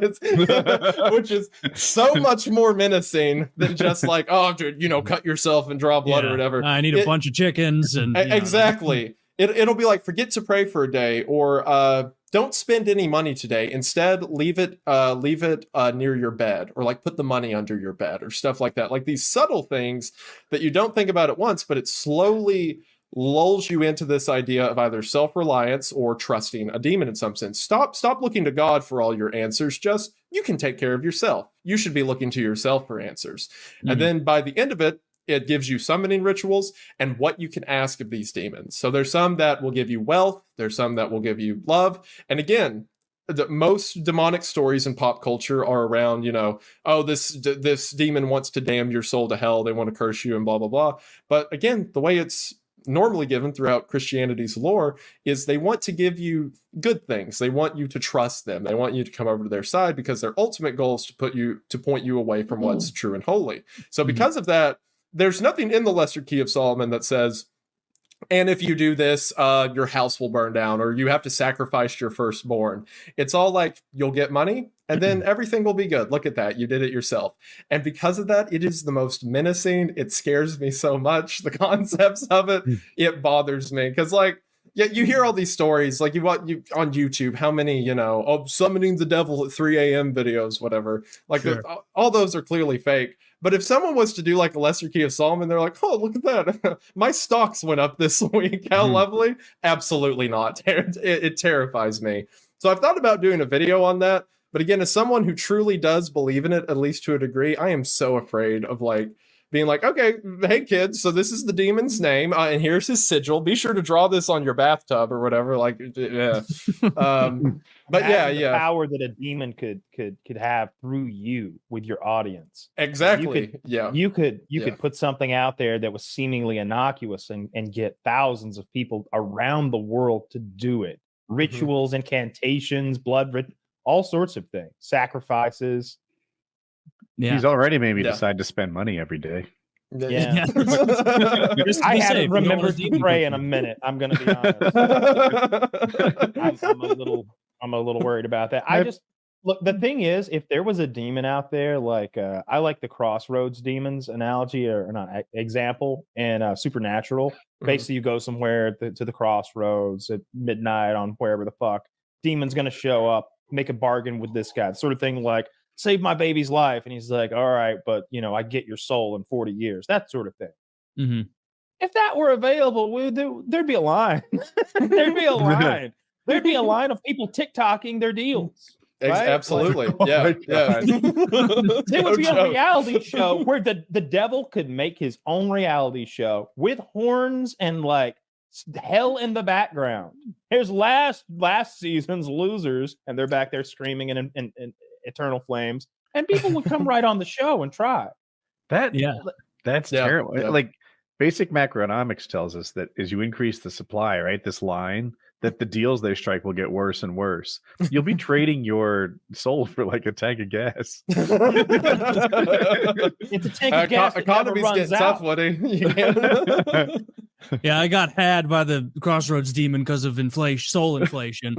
which is so much more menacing than just like, oh, dude, cut yourself and draw blood or whatever. I need a bunch of chickens and exactly. It'll be like, forget to pray for a day, or don't spend any money today. Instead, leave it near your bed, or like put the money under your bed, or stuff like that. Like these subtle things that you don't think about at once, but it slowly lulls you into this idea of either self-reliance or trusting a demon in some sense. Stop looking to God for all your answers. Just, you can take care of yourself. You should be looking to yourself for answers. Mm-hmm. And then by the end of it, it gives you summoning rituals and what you can ask of these demons. So there's some that will give you wealth. There's some that will give you love. And again, the most demonic stories in pop culture are around, this demon wants to damn your soul to hell. They want to curse you and blah, blah, blah. But again, the way it's normally given throughout Christianity's lore is they want to give you good things. They want you to trust them. They want you to come over to their side because their ultimate goal is to point you away from what's true and holy. So because of that, there's nothing in the Lesser Key of Solomon that says, and if you do this, your house will burn down, or you have to sacrifice your firstborn. It's all like, you'll get money, and then everything will be good. Look at that. You did it yourself. And because of that, it is the most menacing. It scares me so much. The concepts of it, it bothers me. Because, like, yeah, you hear all these stories, like you on YouTube, how many, summoning the devil at 3 a.m. videos, whatever. Like, sure. All those are clearly fake. But if someone was to do like a Lesser Key of Solomon, they're like, oh, look at that. My stocks went up this week. How lovely. Absolutely not. It terrifies me. So I've thought about doing a video on that. But again, as someone who truly does believe in it, at least to a degree, I am so afraid of like being like, okay, hey kids, so this is the demon's name, and here's his sigil. Be sure to draw this on your bathtub or whatever. Like, yeah. But the power that a demon could have through you with your audience. Exactly. You could put something out there that was seemingly innocuous and get thousands of people around the world to do it. Rituals, incantations, all sorts of things, sacrifices. Yeah. He's already made me decide to spend money every day. Yeah. I haven't remembered to pray in a minute. I'm going to be honest. I'm a little worried about that. Look, the thing is, if there was a demon out there, like I like the Crossroads demons analogy or not example, and Supernatural. Basically, you go somewhere to the crossroads at midnight on wherever the fuck. Demon's going to show up, make a bargain with this guy. Sort of thing like, save my baby's life. And he's like, all right, but I get your soul in 40 years. That sort of thing. If that were available, there'd be a line. There'd be a line. There'd be a line of people TikToking their deals. Right? Absolutely. Like, yeah. There would be a reality show where the devil could make his own reality show with horns and like hell in the background. Here's last season's losers, and they're back there screaming in eternal flames, and people would come right on the show and try. That's terrible. Yeah. Like basic macroeconomics tells us that as you increase the supply, right, this line, that the deals they strike will get worse and worse. You'll be trading your soul for like a tank of gas. It's a tank of gas that never Economy's runs getting out. tough, Woody. Yeah, I got had by the Crossroads demon because of soul inflation.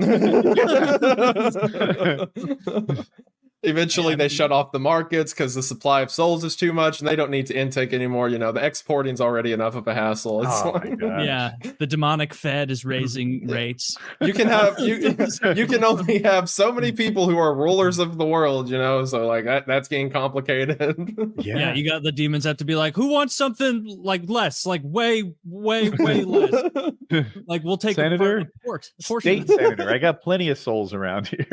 Eventually, they shut off the markets because the supply of souls is too much, and they don't need to intake anymore. The exporting's already enough of a hassle. It's Yeah, the demonic Fed is raising rates. You can have you can only have so many people who are rulers of the world. So like that's getting complicated. Yeah, you got the demons have to be like, who wants something like less, like way less. Like we'll take Senator, a portion. State senator. I got plenty of souls around here.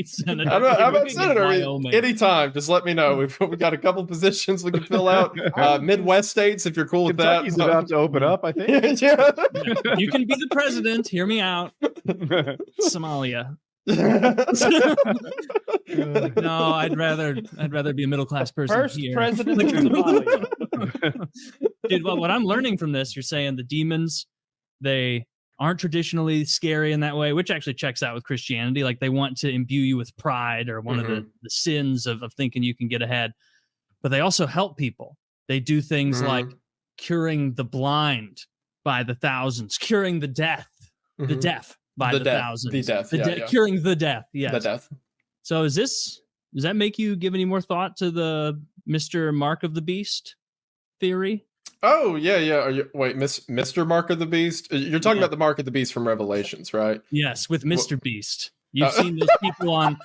Senator. How about senator? Wyoming. Anytime, just let me know. We've got a couple positions we can fill out. Midwest states, if you're cool with that. Kentucky's about to open up, I think. You can be the president. Hear me out. Somalia. No, I'd rather be a middle class person. First here. president of Somalia. Dude, what I'm learning from this, you're saying the demons, they aren't traditionally scary in that way, which actually checks out with Christianity. Like they want to imbue you with pride or one of the sins of thinking you can get ahead. But they also help people. They do things like curing the blind by the thousands, curing the deaf by the thousands. The death. Curing the death. Yes. The death. So does that make you give any more thought to the Mr. Mark of the Beast theory? Oh, yeah. Wait, Mr. Mark of the Beast? You're talking about the Mark of the Beast from Revelations, right? Yes, with Mr. Beast. You've seen those people on...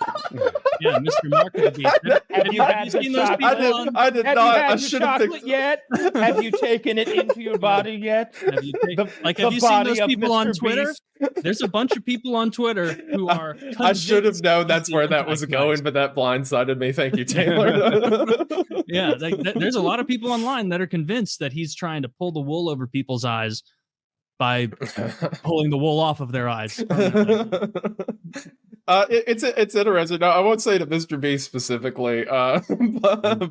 Yeah, Mr. Mark of the Beast. Have you seen those people on... I did have not. You had I your should have chocolate yet? Have you taken it into your body yet? Have you seen those people on Twitter? There's a bunch of people on Twitter who are... I should have known that's where that was going, but that blindsided me. Thank you, Taylor. Yeah, there's a lot of people online that are convinced that he's trying to pull the wool over people's eyes by pulling the wool off of their eyes. It's interesting. No, I won't say to Mr. Beast specifically, but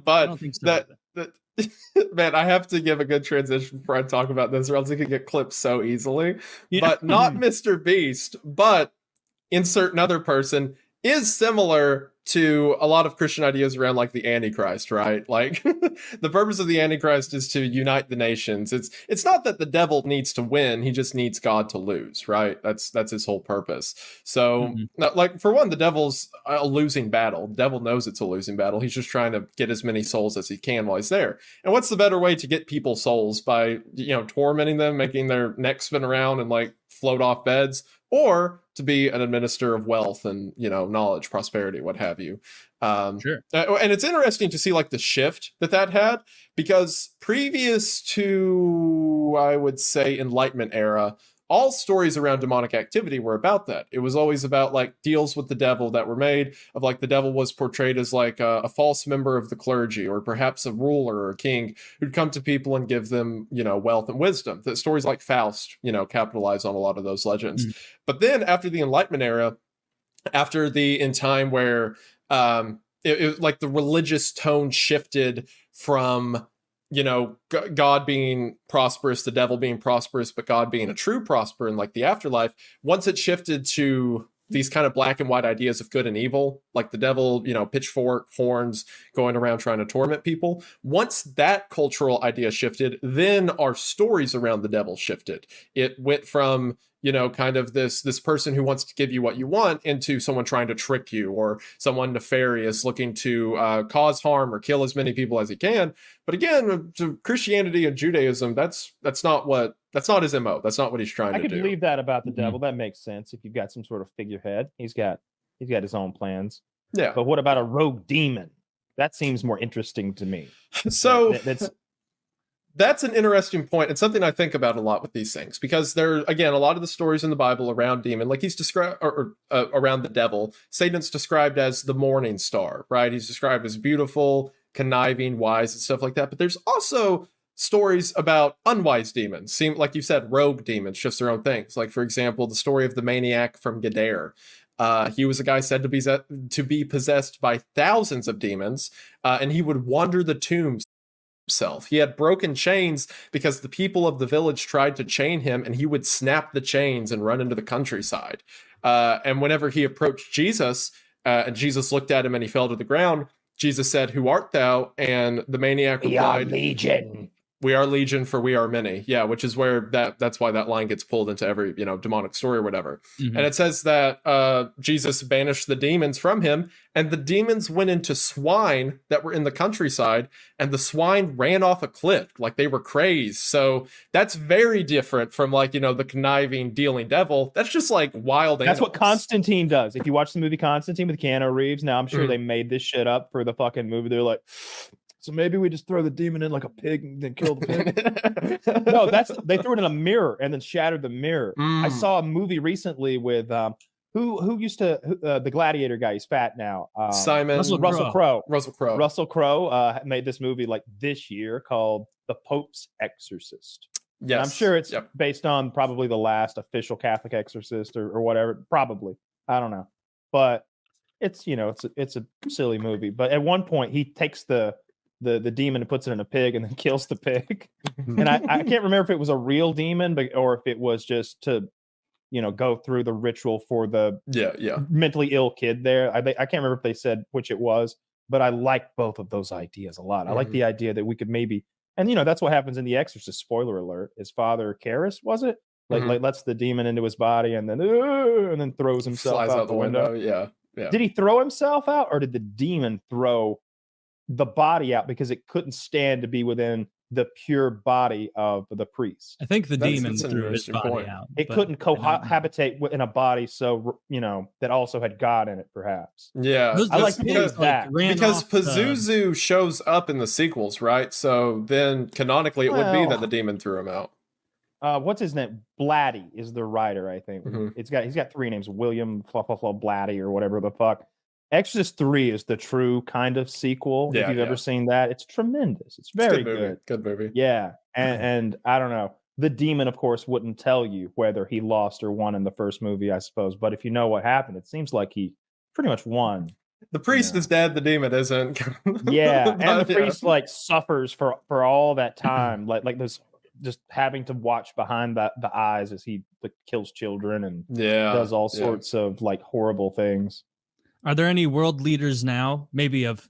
I don't think so. that man, I have to give a good transition before I talk about this, or else it could get clipped so easily. Yeah. But not Mr. Beast, but insert another person is similar to a lot of Christian ideas around like the Antichrist, right? Like the purpose of the Antichrist is to unite the nations. It's not that the devil needs to win, he just needs God to lose, right? That's his whole purpose. So like for one, the devil's a losing battle. The devil knows it's a losing battle. He's just trying to get as many souls as he can while he's there. And what's the better way to get people's souls? By, tormenting them, making their necks spin around and like float off beds, or to be an administrator of wealth and, knowledge, prosperity, what have you. Sure. And it's interesting to see like the shift that had, because previous to, I would say, Enlightenment era, all stories around demonic activity were about that. It was always about like deals with the devil that were made, of like the devil was portrayed as like a false member of the clergy, or perhaps a ruler or a king who'd come to people and give them, wealth and wisdom. The stories like Faust, capitalize on a lot of those legends. But then after the Enlightenment era, in time where it like the religious tone shifted from God being prosperous, the devil being prosperous, but God being a true prosper in like the afterlife. Once it shifted to these kind of black and white ideas of good and evil, like the devil, pitchfork, horns, going around trying to torment people. Once that cultural idea shifted, then our stories around the devil shifted. It went from, kind of this person who wants to give you what you want into someone trying to trick you, or someone nefarious looking to cause harm or kill as many people as he can. But again, to Christianity and Judaism, that's not his MO. That's not what he's trying to do. I could believe that about the devil. That makes sense. If you've got some sort of figurehead, he's got his own plans. Yeah. But what about a rogue demon? That seems more interesting to me. So that's an interesting point. It's something I think about a lot with these things, because there, again, a lot of the stories in the Bible around demon, like he's described, or around the devil, Satan's described as the morning star, right? He's described as beautiful, conniving, wise, and stuff like that. But there's also stories about unwise demons, seem like you said, rogue demons, just their own things. Like, for example, the story of the maniac from Gadara. He was a guy said to be possessed by thousands of demons, and he would wander the tombs himself. He had broken chains because the people of the village tried to chain him, and he would snap the chains and run into the countryside. And whenever he approached Jesus, and Jesus looked at him and he fell to the ground, Jesus said, "Who art thou?" And the maniac replied, "We are legion. We are legion, for we are many." Yeah, which is where that's why that line gets pulled into every, demonic story or whatever. Mm-hmm. And it says that Jesus banished the demons from him, and the demons went into swine that were in the countryside, and the swine ran off a cliff like they were crazed. So that's very different from, like, the conniving, dealing devil. That's just like wild animals. That's what Constantine does. If you watch the movie Constantine with Keanu Reeves, now I'm sure they made this shit up for the fucking movie. They're like, so maybe we just throw the demon in like a pig and then kill the pig. No, they threw it in a mirror and then shattered the mirror. I saw a movie recently with who used to the Gladiator guy. He's fat now. Russell Crowe. Russell Crowe made this movie like this year called The Pope's Exorcist. Yes, and I'm sure it's based on probably the last official Catholic exorcist or whatever. Probably, I don't know, but it's it's a silly movie. But at one point, he takes the demon and puts it in a pig and then kills the pig. And I can't remember if it was a real demon, or if it was just to, go through the ritual for the mentally ill kid there. I can't remember if they said which it was, but I like both of those ideas a lot. I like the idea that we could maybe, and that's what happens in The Exorcist. Spoiler alert: his father, Karras, was it? Like lets the demon into his body and then throws himself out the window. Yeah. Did he throw himself out, or did the demon throw the body out because it couldn't stand to be within the pure body of the priest? I think the demon threw his body out. It couldn't cohabitate in a body, so that also had God in it, perhaps. Yeah, I like that because Pazuzu shows up in the sequels, right? So then canonically, it would be that the demon threw him out. What's his name? Blatty is the writer, I think. He's got three names: William Blatty or whatever the fuck. Exorcist 3 is the true kind of sequel. If you've ever seen that, it's tremendous. It's very good. Good movie. Yeah. And I don't know. The demon, of course, wouldn't tell you whether he lost or won in the first movie, I suppose. But if you know what happened, it seems like he pretty much won. The priest is dead. The demon isn't. Yeah. And the priest suffers for all that time. Like this, just having to watch behind the eyes as he kills children and does all sorts of horrible things. Are there any world leaders now, maybe of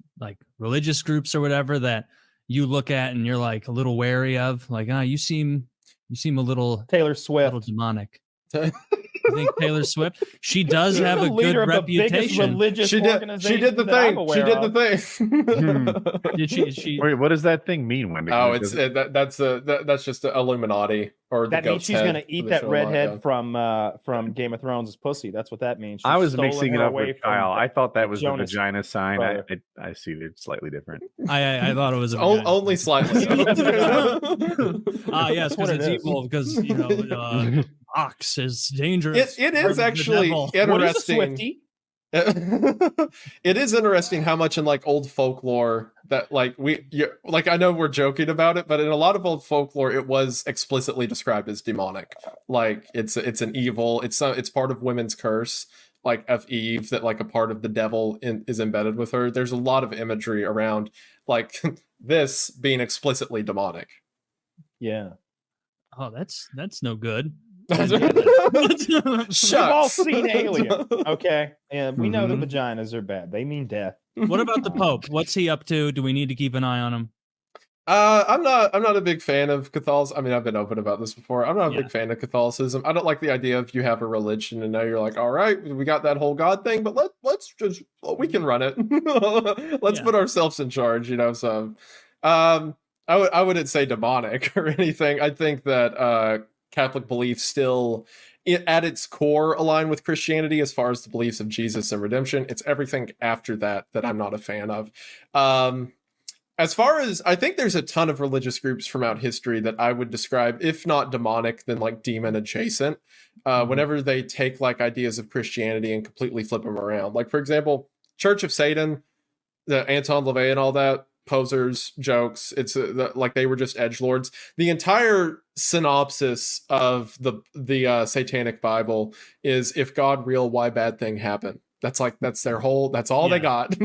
religious groups or whatever, that you look at and you're a little wary of? You seem a little Taylor Swift, a little demonic. I think Taylor Swift. She does have a good reputation. She did the thing. She did the thing. Did she? Wait, what does that thing mean, Wendy? Oh, that's just Illuminati, or that means she's gonna eat that redhead from Game of Thrones' pussy. That's what that means. I was mixing it up with Kyle. I thought that was the vagina sign. I see it's slightly different. I thought it was only slightly. Yes, because it's evil. Because ox is dangerous. It is actually interesting. It is interesting how much in old folklore that I know we're joking about it, but in a lot of old folklore it was explicitly described as demonic. It's an evil. It's part of women's curse, of Eve, that a part of the devil is embedded with her. There's a lot of imagery around this being explicitly demonic. Yeah. Oh, that's no good. We've all seen Alien, okay, and we know the vaginas are bad. They mean death. What about the Pope? What's he up to? Do we need to keep an eye on him? I'm not a big fan of Catholicism. I mean, I've been open about this before. I'm not a big fan of Catholicism. I don't like the idea of you have a religion and now you're all right, we got that whole God thing, but we can run it. Let's put ourselves in charge, So, I wouldn't say demonic or anything. I think that Catholic beliefs still, at its core, align with Christianity as far as the beliefs of Jesus and redemption. It's everything after that I'm not a fan of. as far as I think there's a ton of religious groups throughout history that I would describe, if not demonic, then like demon adjacent. Whenever they take like ideas of Christianity and completely flip them around. Like, for example, Church of Satan, the Anton LaVey and all that, posers, jokes. It's like they were just edgelords. The entire synopsis of the Satanic Bible is, if God real, why bad thing happen? That's all they got.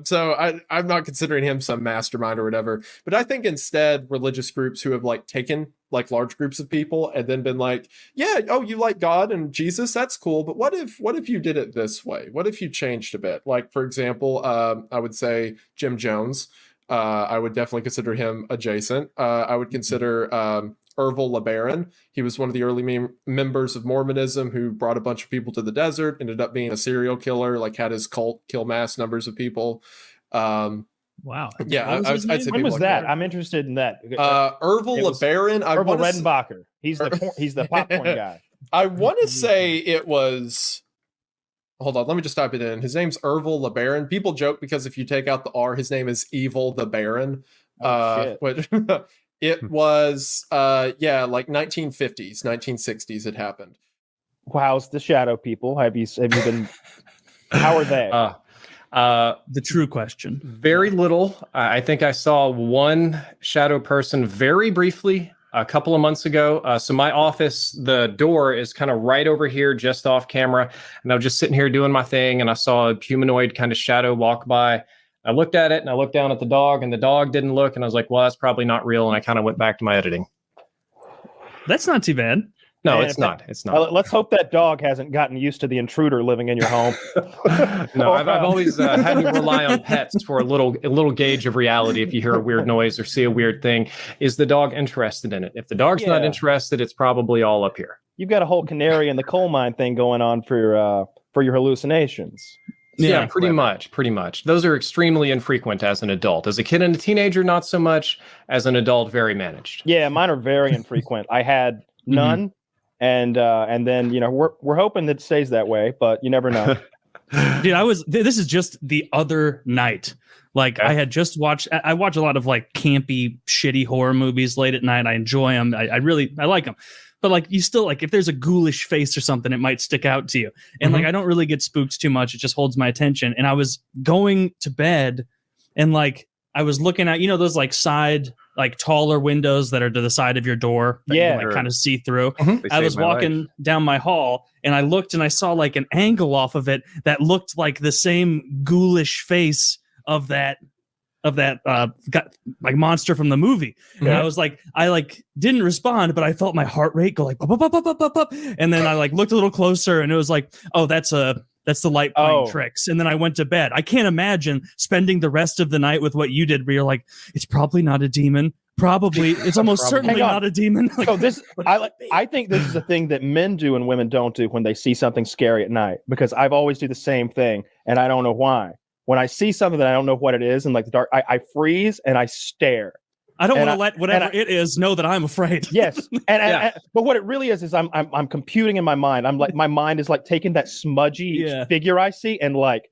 So I'm not considering him some mastermind or whatever, but I think instead religious groups who have like taken like large groups of people and then been like, yeah, oh, you like God and Jesus, that's cool, but what if you did it this way? What if you changed a bit? Like, for example, I would say Jim Jones. I would definitely consider him adjacent. I would consider Ervil LeBaron. He was one of the early members of Mormonism who brought a bunch of people to the desert, ended up being a serial killer, like had his cult kill mass numbers of people. Wow. Yeah, I'd say when was like that? I'm interested in that. Ervil LeBaron. Ervil Redenbacher. He's the popcorn guy. I want to say it was. Hold on, let me just type it in. His name's Ervil LeBaron. People joke because if you take out the R, his name is Evil the Baron. Which it was like 1950s, 1960s it happened. How's the shadow people? Have you been how are they? The true question. Very little. I think I saw one shadow person very briefly a couple of months ago. So my office, the door is kind of right over here, just off camera. And I was just sitting here doing my thing, and I saw a humanoid kind of shadow walk by. I looked at it, and I looked down at the dog, and the dog didn't look. And I was like, well, that's probably not real. And I kind of went back to my editing. That's not too bad. No, it's not. It's not. Let's hope that dog hasn't gotten used to the intruder living in your home. No, I've always had to rely on pets for a little gauge of reality. If you hear a weird noise or see a weird thing, is the dog interested in it? If the dog's not interested, it's probably all up here. You've got a whole canary in the coal mine thing going on for your hallucinations. Yeah, pretty much. Those are extremely infrequent as an adult. As a kid and a teenager, not so much. As an adult, very managed. Yeah, mine are very infrequent. I had none. And then, we're hoping that it stays that way, but you never know. Dude, this is just the other night. Like, I had just I watch a lot of like campy, shitty horror movies late at night. I enjoy them. I like them. But like, you still, like, if there's a ghoulish face or something, it might stick out to you. And like, I don't really get spooked too much. It just holds my attention. And I was going to bed and like, I was looking at, those like side, like taller windows that are to the side of your door that you can, like kind of see through. I was walking down my hall and I looked and I saw like an angle off of it that looked like the same ghoulish face of that like monster from the movie. And I was like, I didn't respond, but I felt my heart rate go like pop, pop, pop, pop, pop, pop. And then I like looked a little closer and it was like, oh, that's the light playing tricks. And then I went to bed. I can't imagine spending the rest of the night with what you did, where you're like, it's probably not a demon. Probably, it's almost certainly not a demon. So I think this is a thing that men do and women don't do when they see something scary at night, because I've always do the same thing and I don't know why. When I see something that I don't know what it is in like the dark, I freeze and I stare. I don't want to let whatever it is know that I'm afraid. Yes, but what it really is I'm computing in my mind. I'm like, my mind is like taking that smudgy figure I see and like,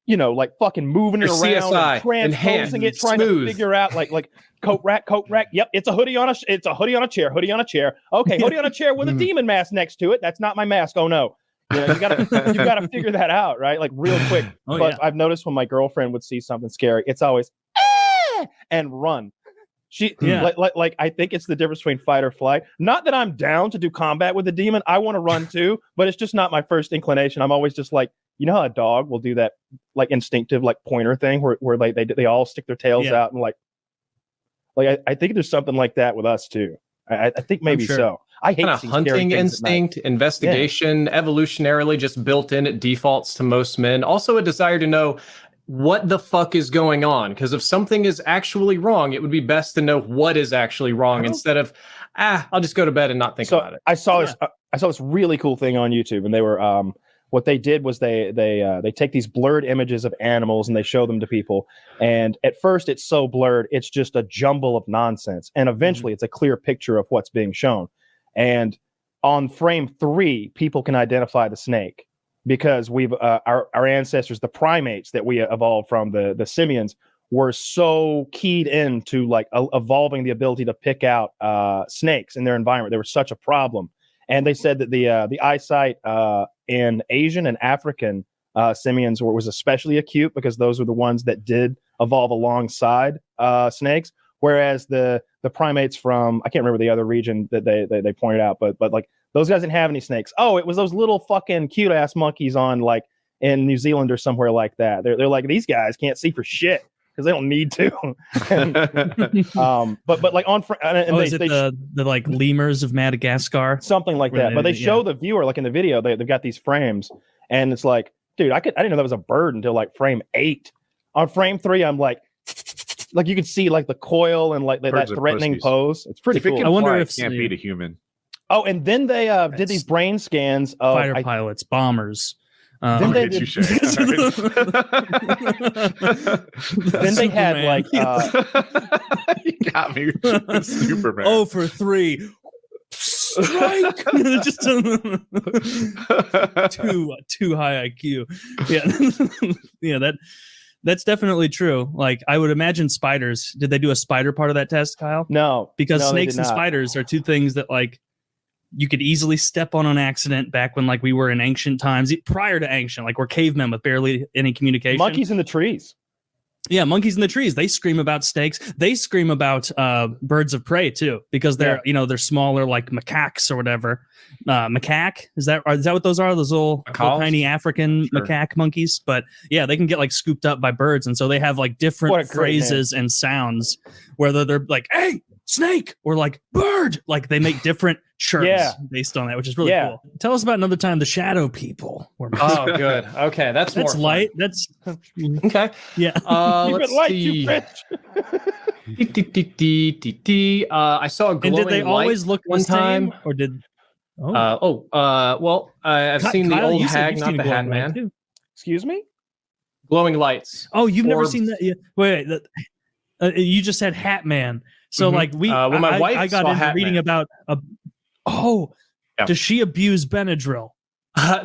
like fucking moving it around, CSI, and transposing it, trying to figure out like coat rack. Yep, it's a hoodie on a chair. Hoodie on a chair. Okay, hoodie on a chair with a demon mask next to it. That's not my mask. Oh no. You gotta figure that out, right? Like real quick. I've noticed when my girlfriend would see something scary, it's always and run. Like I think it's the difference between fight or flight. Not that I'm down to do combat with a demon. I want to run too, but it's just not my first inclination. I'm always just like, how a dog will do that like instinctive like pointer thing where like they all stick their tails out and like I think there's something like that with us too. I think maybe so. I hate kind of hunting instinct, investigation, evolutionarily just built in. It defaults to most men. Also a desire to know what the fuck is going on. Because if something is actually wrong, it would be best to know what is actually wrong instead of, I'll just go to bed and not think about it. I saw this really cool thing on YouTube, and they were what they did was they take these blurred images of animals and they show them to people. And at first it's so blurred, it's just a jumble of nonsense. And eventually it's a clear picture of what's being shown. And on frame 3, people can identify the snake because we've our ancestors, the primates that we evolved from, the simians, were so keyed into like evolving the ability to pick out snakes in their environment. They were such a problem. And they said that the eyesight in Asian and African simians was especially acute because those were the ones that did evolve alongside snakes. Whereas the primates from, I can't remember the other region that they pointed out, but like those guys didn't have any snakes. Oh, it was those little fucking cute ass monkeys on like in New Zealand or somewhere like that. They're like, these guys can't see for shit because they don't need to. But like on is it the like lemurs of Madagascar, something like that? But they show the viewer like in the video they've got these frames, and it's like, dude, I didn't know that was a bird until like frame 8. On frame 3, I'm like you can see like the coil and like that threatening pose. It's pretty cool. I wonder if it can't beat a human. Oh, and then they did these brain scans of fighter pilots, bombers. Then they did, then they had like you got me, Superman. Oh, for 3. Strike. Just too high IQ. Yeah. That's definitely true. Like I would imagine spiders. Did they do a spider part of that test, Kyle? No, because no, snakes and spiders are two things that like you could easily step on accident back when like we were in ancient times, prior to ancient, like we're cavemen with barely any communication. Monkeys in the trees. Yeah, monkeys in the trees. They scream about snakes. They scream about birds of prey too, because they're they're smaller, like macaques or whatever. Macaque, is that what those are? Those little tiny African macaque monkeys. But yeah, they can get like scooped up by birds, and so they have like different phrases and sounds, whether they're like "Hey, snake" or like "bird." Like they make different chirps based on that, which is really cool. Tell us about another time the shadow people were. Oh, good. Okay, that's more light. Fun. That's okay. Yeah. Let's see. I saw a glowing and did they always look one time, or did? Well, I've seen the old hag, not the Hat Man. Excuse me. Glowing lights. Oh, you've never seen that? Yeah. Wait. You just said Hat Man. So like my wife I got into reading about does she abuse Benadryl?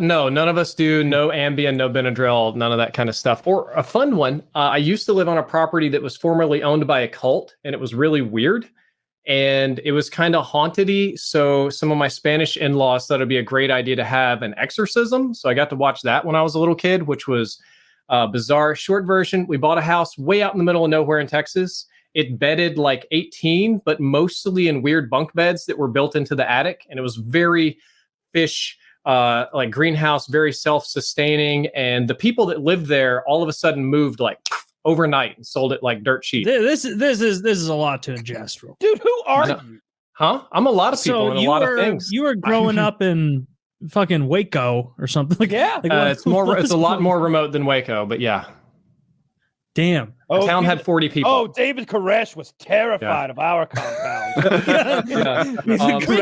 No, none of us do. No Ambien, no Benadryl, none of that kind of stuff. Or a fun one. I used to live on a property that was formerly owned by a cult, and it was really weird. And it was kind of haunted-y. So some of my Spanish in-laws thought it'd be a great idea to have an exorcism. So I got to watch that when I was a little kid, which was bizarre. Short version, we bought a house way out in the middle of nowhere in Texas. It bedded like 18, but mostly in weird bunk beds that were built into the attic. And it was very fish, like greenhouse, very self-sustaining. And the people that lived there all of a sudden moved like overnight and sold it like dirt cheap. This is a lot to ingest, dude. Who are you? Huh? I'm a lot of people and a lot of things. You were growing up in fucking Waco or something. Like, it's a lot more remote than Waco, but yeah. Damn. The town had 40 people. Oh, David Koresh was terrified of our compound. We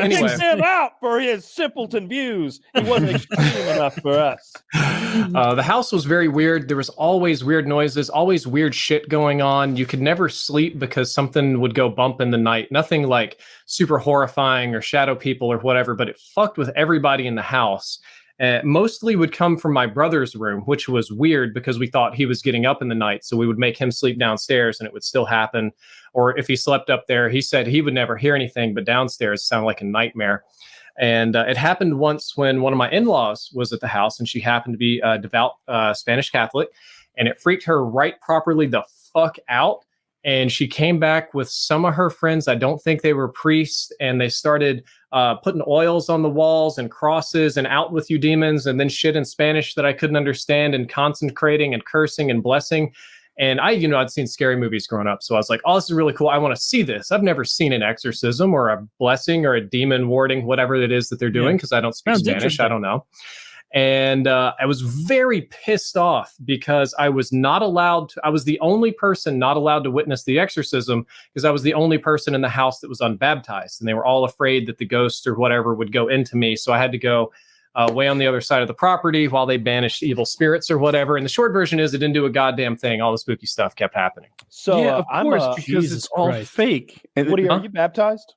kicked him out for his simpleton views. He wasn't extreme enough for us. The house was very weird. There was always weird noises, always weird shit going on. You could never sleep because something would go bump in the night. Nothing like super horrifying or shadow people or whatever, but it fucked with everybody in the house. Mostly would come from my brother's room, which was weird because we thought he was getting up in the night. So we would make him sleep downstairs and it would still happen. Or if he slept up there, he said he would never hear anything, but downstairs sounded like a nightmare. And it happened once when one of my in-laws was at the house and she happened to be a devout Spanish Catholic, and it freaked her right properly the fuck out. And she came back with some of her friends. I don't think they were priests. And they started putting oils on the walls and crosses and "out with you demons," and then shit in Spanish that I couldn't understand, and consecrating and cursing and blessing. And I'd seen scary movies growing up. So I was like, oh, this is really cool. I want to see this. I've never seen an exorcism or a blessing or a demon warding, whatever it is that they're doing, because I don't speak Spanish. I don't know. And I was very pissed off because I was the only person not allowed to witness the exorcism because I was the only person in the house that was unbaptized. And they were all afraid that the ghost or whatever would go into me. So I had to go way on the other side of the property while they banished evil spirits or whatever. And the short version is it didn't do a goddamn thing. All the spooky stuff kept happening. So of course, because Jesus it's all Christ. fake. Woody, are you baptized?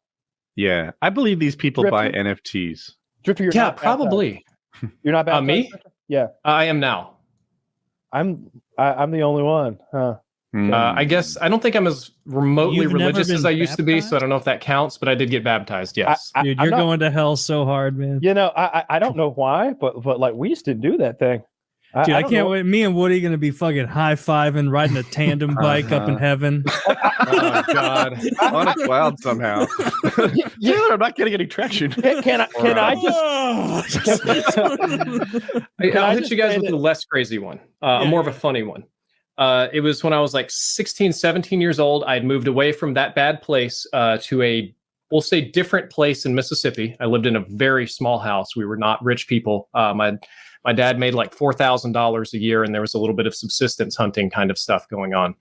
Yeah, I believe these people Drifter? buy NFTs. Drifter, you're not probably. You're not baptized? Me? Yeah. I am now. I'm the only one. Huh. I guess I don't think I'm as remotely You've never religious been as I used to be, so I don't know if that counts, but I did get baptized. Yes. Dude, you're going to hell so hard, man. You know, I don't know why, but like we used to do that thing. Dude, I don't can't know. wait. Me and Woody gonna be fucking high-fiving, riding a tandem bike up in heaven. Oh God, on a cloud somehow. Taylor, I'm not getting any traction. Can I just? I'll hit you guys with a less crazy one, more of a funny one. It was when I was like 16, 17 years old. I had moved away from that bad place to a, we'll say, different place in Mississippi. I lived in a very small house. We were not rich people. My dad made like $4,000 a year, and there was a little bit of subsistence hunting kind of stuff going on.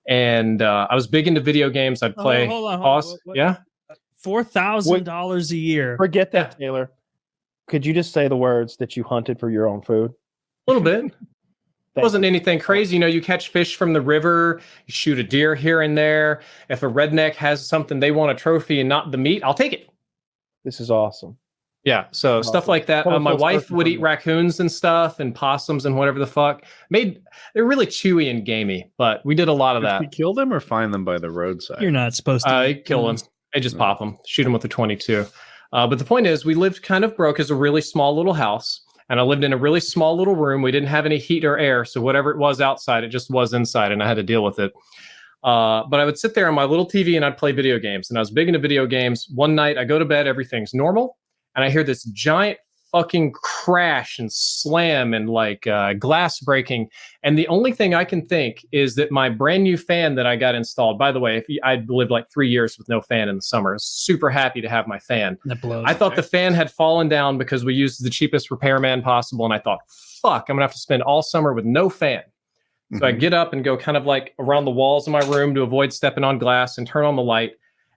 And I was big into video games. I'd play. Hold on. Yeah, $4,000 a year. Forget that, Taylor. Could you just say the words that you hunted for your own food? A little bit. It wasn't anything crazy. You know, you catch fish from the river, you shoot a deer here and there. If a redneck has something they want a trophy and not the meat, I'll take it. This is awesome. Yeah, so stuff like that. My wife would eat raccoons and stuff and possums and whatever the fuck. They're really chewy and gamey, but we did a lot of that. Did you kill them or find them by the roadside? You're not supposed to kill them. They just pop them, shoot them with a 22. But the point is, we lived kind of broke as a really small little house, and I lived in a really small little room. We didn't have any heat or air, so whatever it was outside, it just was inside, and I had to deal with it. But I would sit there on my little TV and I'd play video games, and I was big into video games. One night, I go to bed, everything's normal. And I hear this giant fucking crash and slam and like glass breaking. And the only thing I can think is that my brand new fan that I got installed, by the way, I'd lived like 3 years with no fan in the summer. I was super happy to have my fan. That blows. I thought the fan had fallen down because we used the cheapest repairman possible. And I thought, fuck, I'm going to have to spend all summer with no fan. So I get up and go kind of like around the walls of my room to avoid stepping on glass and turn on the light.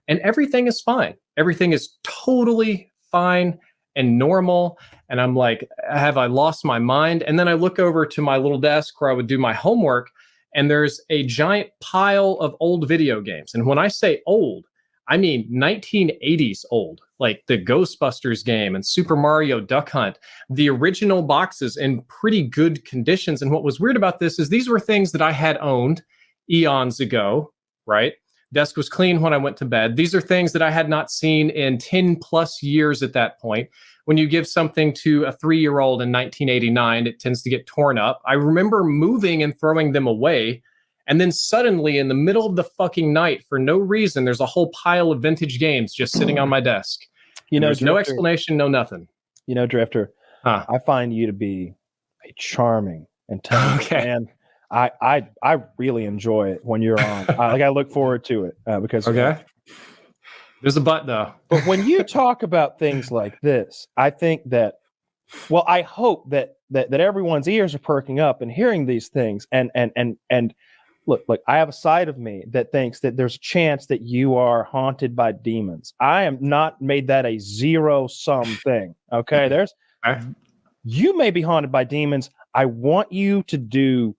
And everything is fine. Everything is totally fine and normal. And I'm like, have I lost my mind? And then I look over to my little desk where I would do my homework, and there's a giant pile of old video games. And when I say old, I mean 1980s old, like the Ghostbusters game and Super Mario Duck Hunt, the original boxes in pretty good conditions. And what was weird about this is these were things that I had owned eons ago, right? Desk was clean when I went to bed. These are things that I had not seen in 10 plus years at that point. When you give something to a 3-year-old in 1989, it tends to get torn up. I remember moving and throwing them away. And then suddenly in the middle of the fucking night, for no reason, there's a whole pile of vintage games just sitting on my desk. You know, there's no explanation, no nothing. You know, Drifter, I find you to be a charming and talented man. I really enjoy it when you're on. I look forward to it because there's a but though. But when you talk about things like this, I think that, well, I hope that everyone's ears are perking up and hearing these things. And look, I have a side of me that thinks that there's a chance that you are haunted by demons. I am not made that a zero-sum thing. Okay, you may be haunted by demons. I want you to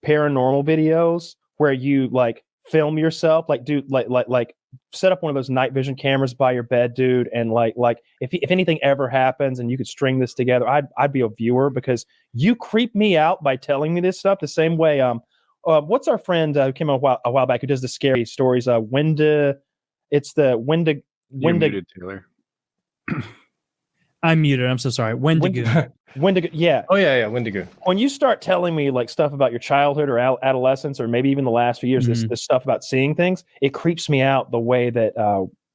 paranormal videos where you like film yourself, like do like set up one of those night vision cameras by your bed, dude, and like if anything ever happens and you could string this together, I'd be a viewer, because you creep me out by telling me this stuff the same way what's our friend who came out a while back who does the scary stories, Wendigoon. You're muted, Taylor. I'm muted. I'm so sorry. Wendigoon. Wendigoon, yeah. Oh yeah, Wendigoon. When you start telling me like stuff about your childhood or adolescence, or maybe even the last few years, this stuff about seeing things, it creeps me out the way that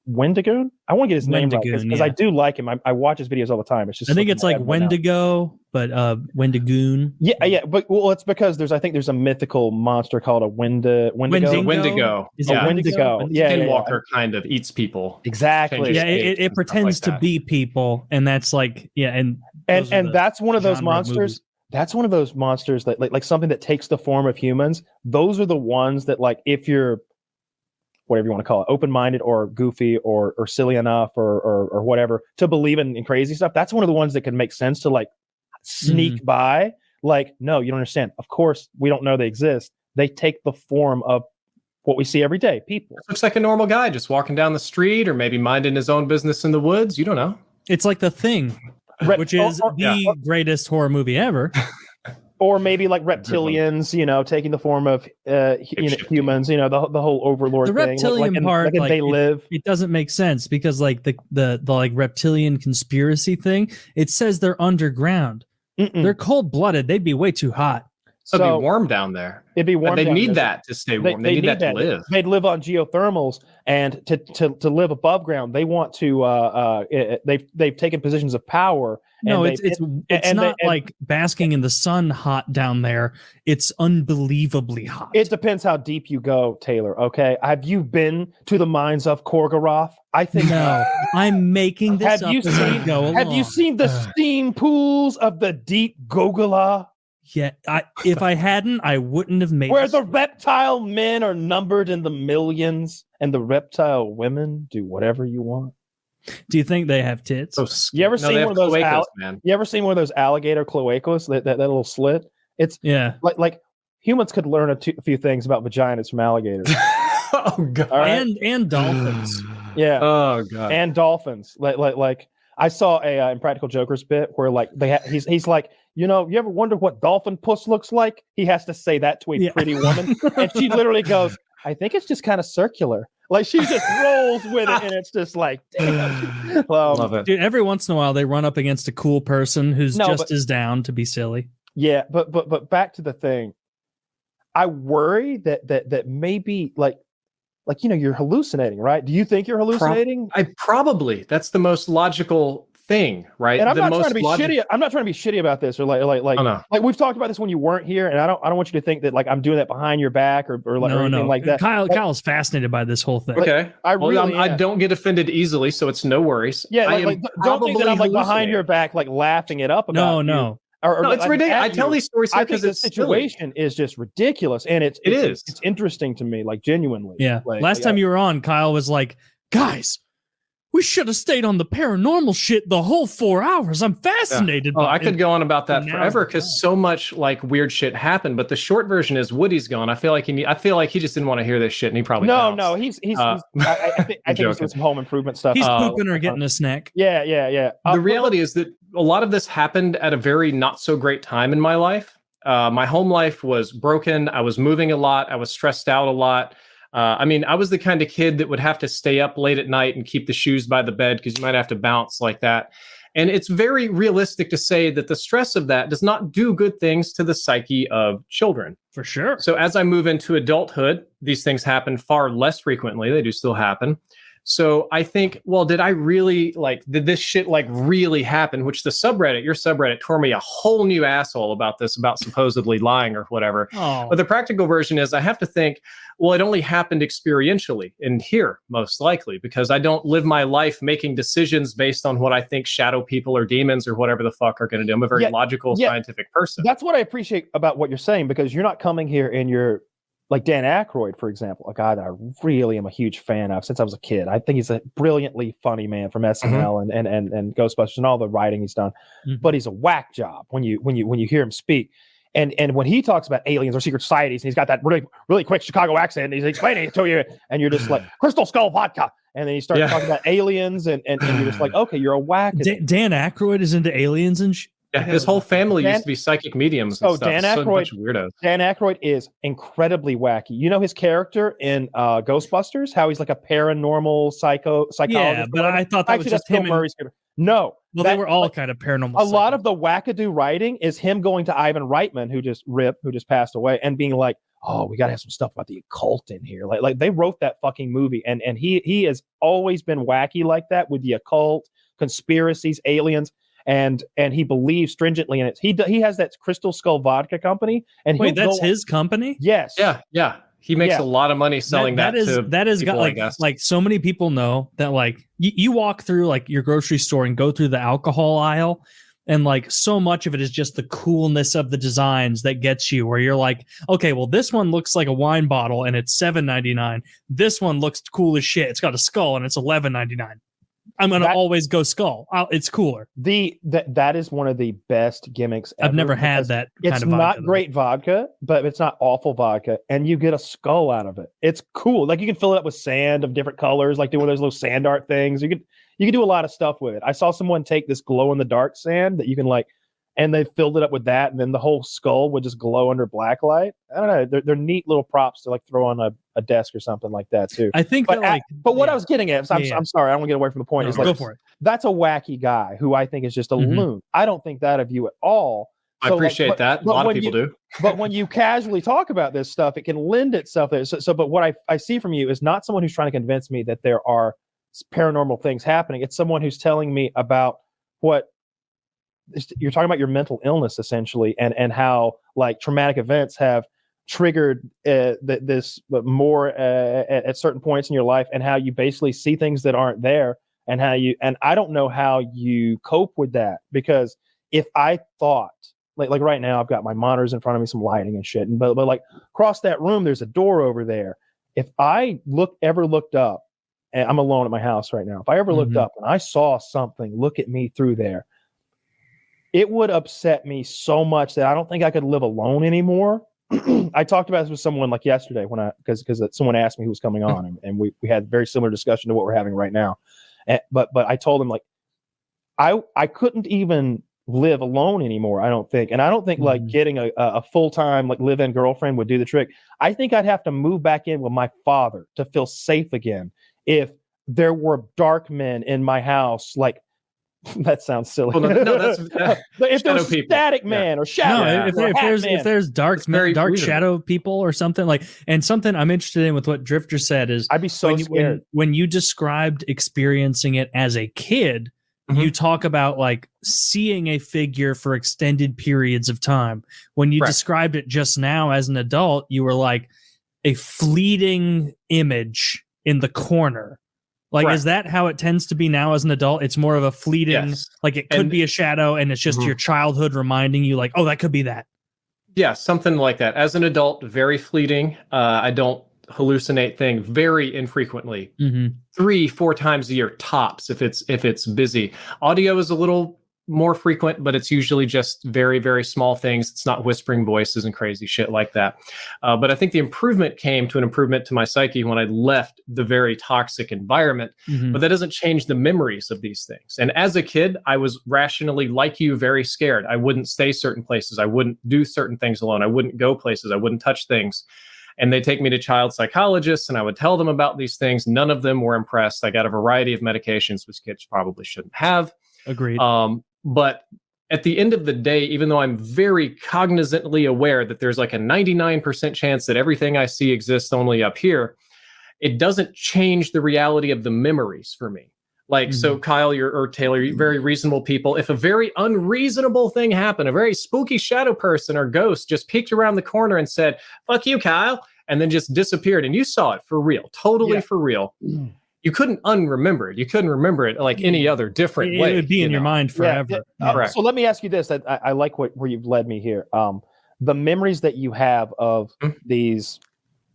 Wendigoon. I want to get his name right because I do like him. I watch his videos all the time. It's just I think it's like Wendigo, but Wendigoon. Yeah, but it's because I think there's a mythical monster called a Wendigo. Wendigo. Is it Wendigo? Yeah, Skinwalker kind of eats people. Exactly. Yeah, it pretends to be people, and that's like and that's one of those monsters. Movies. That's one of those monsters that like something that takes the form of humans. Those are the ones that, like, if you're whatever you want to call it, open-minded or goofy or silly enough or whatever to believe in crazy stuff, that's one of the ones that can make sense to like sneak by. Like, no, you don't understand. Of course, we don't know they exist. They take the form of what we see every day, people. Looks like a normal guy just walking down the street, or maybe minding his own business in the woods. You don't know. It's like The Thing, which is the greatest horror movie ever. Or maybe like reptilians, taking the form of humans, the whole overlord The thing. reptilian part, they live. It doesn't make sense because like the like reptilian conspiracy thing, it says they're underground. They're cold-blooded. They'd be way too hot. It'd be warm down there. It'd be warm. They down need there. that to stay warm. They need that to live. They'd live on geothermals, and to live above ground, they want to. They've taken positions of power. No, it's not like basking in the sun hot down there. It's unbelievably hot. It depends how deep you go, Taylor. Okay, have you been to the mines of Korgoroth? I think no. I'm making this have up you as I seen? go Have you along. seen the steam pools of the deep Gogula? Yeah, if I hadn't, I wouldn't have made Where this. the reptile men are numbered in the millions, and the reptile women do whatever you want. Do you think they have tits? You ever seen one of those? You ever seen one of those alligator cloacas? That little slit. It's like humans could learn a few things about vaginas from alligators. Oh god. Right? And dolphins. Yeah. Oh god. And dolphins. Like I saw a Impractical Jokers bit where like he's like, you ever wonder what dolphin puss looks like? He has to say that to a pretty woman, and she literally goes, "I think it's just kind of circular." Like she just rolls with it, and it's just like, damn. Love it, dude. Every once in a while, they run up against a cool person who's as down to be silly. Yeah, but back to the thing. I worry that maybe like you're hallucinating, right? Do you think you're hallucinating? Probably. That's the most logical thing, right? And I'm the not most trying to be shitty. I'm not trying to be shitty about this, or like we've talked about this when you weren't here, and I don't want you to think that like I'm doing that behind your back or anything like that. Kyle's fascinated by this whole thing. Okay, I don't get offended easily, so it's no worries. Yeah, don't think that I'm like behind your back, like laughing it up about. No. Or it's ridiculous. I tell these stories because the situation is just ridiculous, and it's interesting to me, like genuinely. Yeah. Last time you were on, Kyle was like, "Guys, we should have stayed on the paranormal shit the whole 4 hours. I'm fascinated." I could go on about that forever because so much like weird shit happened. But the short version is Woody's gone. I feel like he just didn't want to hear this shit, and he probably no. He's I think he's doing some home improvement stuff. He's pooping or getting a snack. Yeah. The reality is that a lot of this happened at a very not so great time in my life. My home life was broken. I was moving a lot. I was stressed out a lot. I was the kind of kid that would have to stay up late at night and keep the shoes by the bed because you might have to bounce like that. And it's very realistic to say that the stress of that does not do good things to the psyche of children. For sure. So as I move into adulthood, these things happen far less frequently. They do still happen. So I think, well, did this shit really happen? Which your subreddit tore me a whole new asshole about this, about supposedly lying or whatever. Oh. But the practical version is I have to think, well, it only happened experientially in here, most likely, because I don't live my life making decisions based on what I think shadow people or demons or whatever the fuck are going to do. I'm a very logical, scientific person. That's what I appreciate about what you're saying, because you're not coming here and you're like Dan Aykroyd, for example, a guy that I really am a huge fan of since I was a kid. I think he's a brilliantly funny man from SNL and Ghostbusters and all the writing he's done. But he's a whack job when you hear him speak. And when he talks about aliens or secret societies, and he's got that really, really quick Chicago accent, and he's explaining it to you, and you're just like, Crystal Skull vodka. And then you start talking about aliens, and you're just like, okay, you're a whack. Dan Aykroyd is into aliens and Yeah, his whole family used to be psychic mediums and stuff. Dan Aykroyd is incredibly wacky. You know his character in Ghostbusters, how he's like a paranormal psychologist. Yeah, but I thought that was just him. No. Well, they were all kind of paranormal. A lot of the wackadoo writing is him going to Ivan Reitman, who just passed away, and being like, "Oh, we got to have some stuff about the occult in here." Like they wrote that fucking movie, and he has always been wacky like that with the occult, conspiracies, aliens. And he believes stringently in it. He has that Crystal Skull vodka company. And wait, that's his company? Yes. Yeah. He makes a lot of money selling that to people, got like so many people know that like you walk through like your grocery store and go through the alcohol aisle, and like so much of it is just the coolness of the designs that gets you, where you're like, okay, well, this one looks like a wine bottle and it's $7.99. This one looks cool as shit. It's got a skull and it's $11.99. I'm going to always go skull. It's cooler. That is one of the best gimmicks ever. I've never had that kind of vodka. It's not great vodka, but it's not awful vodka, and you get a skull out of it. It's cool. Like you can fill it up with sand of different colors, like do one of those little sand art things. You can do a lot of stuff with it. I saw someone take this glow in the dark sand that you can like and they filled it up with that, and then the whole skull would just glow under black light. I don't know. They're neat little props to like throw on a desk or something like that too. I think but what I was getting at, I'm sorry, I don't want to get away from the point. No, is like, go for it. That's a wacky guy who I think is just a loon. I don't think that of you at all. I appreciate that. A lot of people do. But when you casually talk about this stuff, it can lend itself there. But what I see from you is not someone who's trying to convince me that there are paranormal things happening. It's someone who's telling me about what you're talking about, your mental illness essentially, and how like traumatic events have triggered this more at certain points in your life, and how you basically see things that aren't there, and I don't know how you cope with that, because if I thought like right now I've got my monitors in front of me, some lighting and shit, but like across that room there's a door over there. If I ever looked up, and I'm alone at my house right now, if I ever looked up and I saw something look at me through there, it would upset me so much that I don't think I could live alone anymore. I talked about this with someone like yesterday because someone asked me who was coming on, and we had a very similar discussion to what we're having right now. But I told him like I couldn't even live alone anymore, I don't think. And I don't think like getting a full-time like live-in girlfriend would do the trick. I think I'd have to move back in with my father to feel safe again if there were dark men in my house. Like, that sounds silly. Well, no, that's if there's static man or shadow, if there's dark shadow people or something like, and something I'm interested in with what Drifter said is, I'd be so scared when you described experiencing it as a kid. You talk about like seeing a figure for extended periods of time. When you described it just now as an adult, you were like a fleeting image in the corner. Like, is that how it tends to be now as an adult? It's more of a fleeting, like it could be a shadow, and it's just your childhood reminding you like, oh, that could be that. Yeah, something like that. As an adult, very fleeting. I don't hallucinate things very infrequently. 3-4 times a year tops if it's busy. Audio is a little more frequent, but it's usually just very, very small things. It's not whispering voices and crazy shit like that. But I think the improvement came to an improvement to my psyche when I left the very toxic environment. But that doesn't change the memories of these things. And as a kid, I was rationally, like you, very scared. I wouldn't stay certain places. I wouldn't do certain things alone. I wouldn't go places. I wouldn't touch things. And they take me to child psychologists, and I would tell them about these things. None of them were impressed. I got a variety of medications, which kids probably shouldn't have. Agreed. But at the end of the day, even though I'm very cognizantly aware that there's like a 99% chance that everything I see exists only up here, it doesn't change the reality of the memories for me. Like, so Kyle, or Taylor, you're very reasonable people. If a very unreasonable thing happened, a very spooky shadow person or ghost just peeked around the corner and said, fuck you, Kyle, and then just disappeared, and you saw it for real, totally for real, you couldn't unremember it. You couldn't remember it like any other different way. It would be in your mind forever. So let me ask you this. I like where you've led me here. The memories that you have of these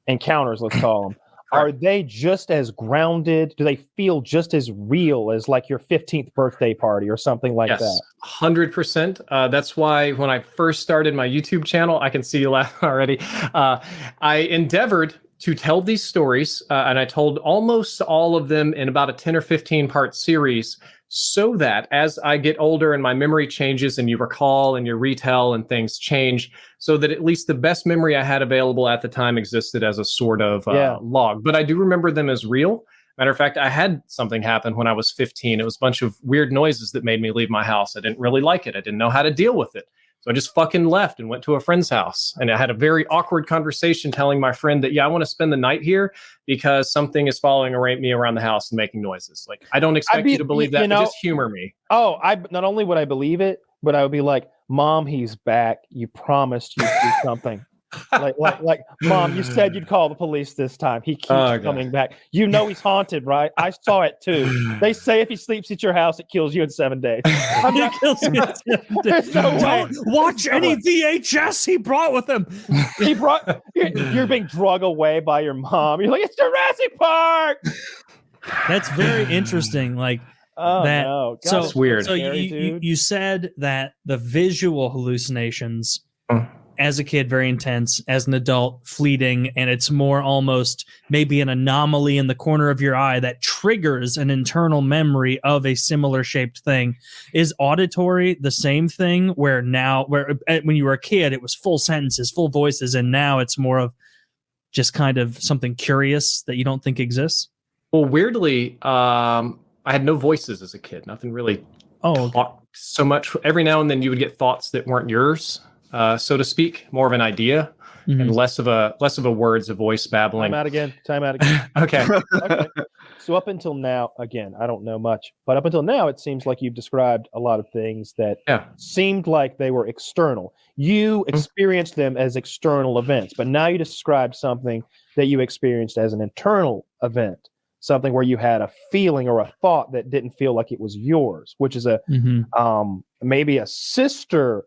encounters, let's call them, are they just as grounded? Do they feel just as real as like your 15th birthday party or something like that? 100%. That's why when I first started my YouTube channel, I can see you laugh already. I endeavored to tell these stories, and I told almost all of them in about a 10 or 15 part series, so that as I get older and my memory changes and you recall and you retell and things change, so that at least the best memory I had available at the time existed as a sort of log. But I do remember them as real. Matter of fact, I had something happen when I was 15. It was a bunch of weird noises that made me leave my house. I didn't really like it. I didn't know how to deal with it. So I just fucking left and went to a friend's house. And I had a very awkward conversation telling my friend that, I want to spend the night here because something is following me around the house and making noises. Like, I don't expect you to believe that, but just humor me. Oh, not only would I believe it, but I would be like, Mom, he's back. You promised you'd do something. like, Mom, you said you'd call the police this time. He keeps coming back. You know he's haunted, right? I saw it too. They say if he sleeps at your house, it kills you in 7 days. There's no way. Don't watch any VHS he brought with him. You're being drug away by your mom. You're like, it's Jurassic Park. That's very interesting. Like, no. That's weird. So you said that the visual hallucinations as a kid very intense, as an adult fleeting, and it's more almost maybe an anomaly in the corner of your eye that triggers an internal memory of a similar shaped thing. Is auditory the same thing, where when you were a kid it was full sentences, full voices, and now it's more of just kind of something curious that you don't think exists? Well, weirdly, I had no voices as a kid. Nothing really talked so much. Every now and then you would get thoughts that weren't yours, so to speak, more of an idea and less of a words, a voice babbling. Time out again. Okay. Okay. So up until now, again, I don't know much, but up until now, it seems like you've described a lot of things that seemed like they were external. You experienced them as external events, but now you described something that you experienced as an internal event. Something where you had a feeling or a thought that didn't feel like it was yours, which is a maybe a sister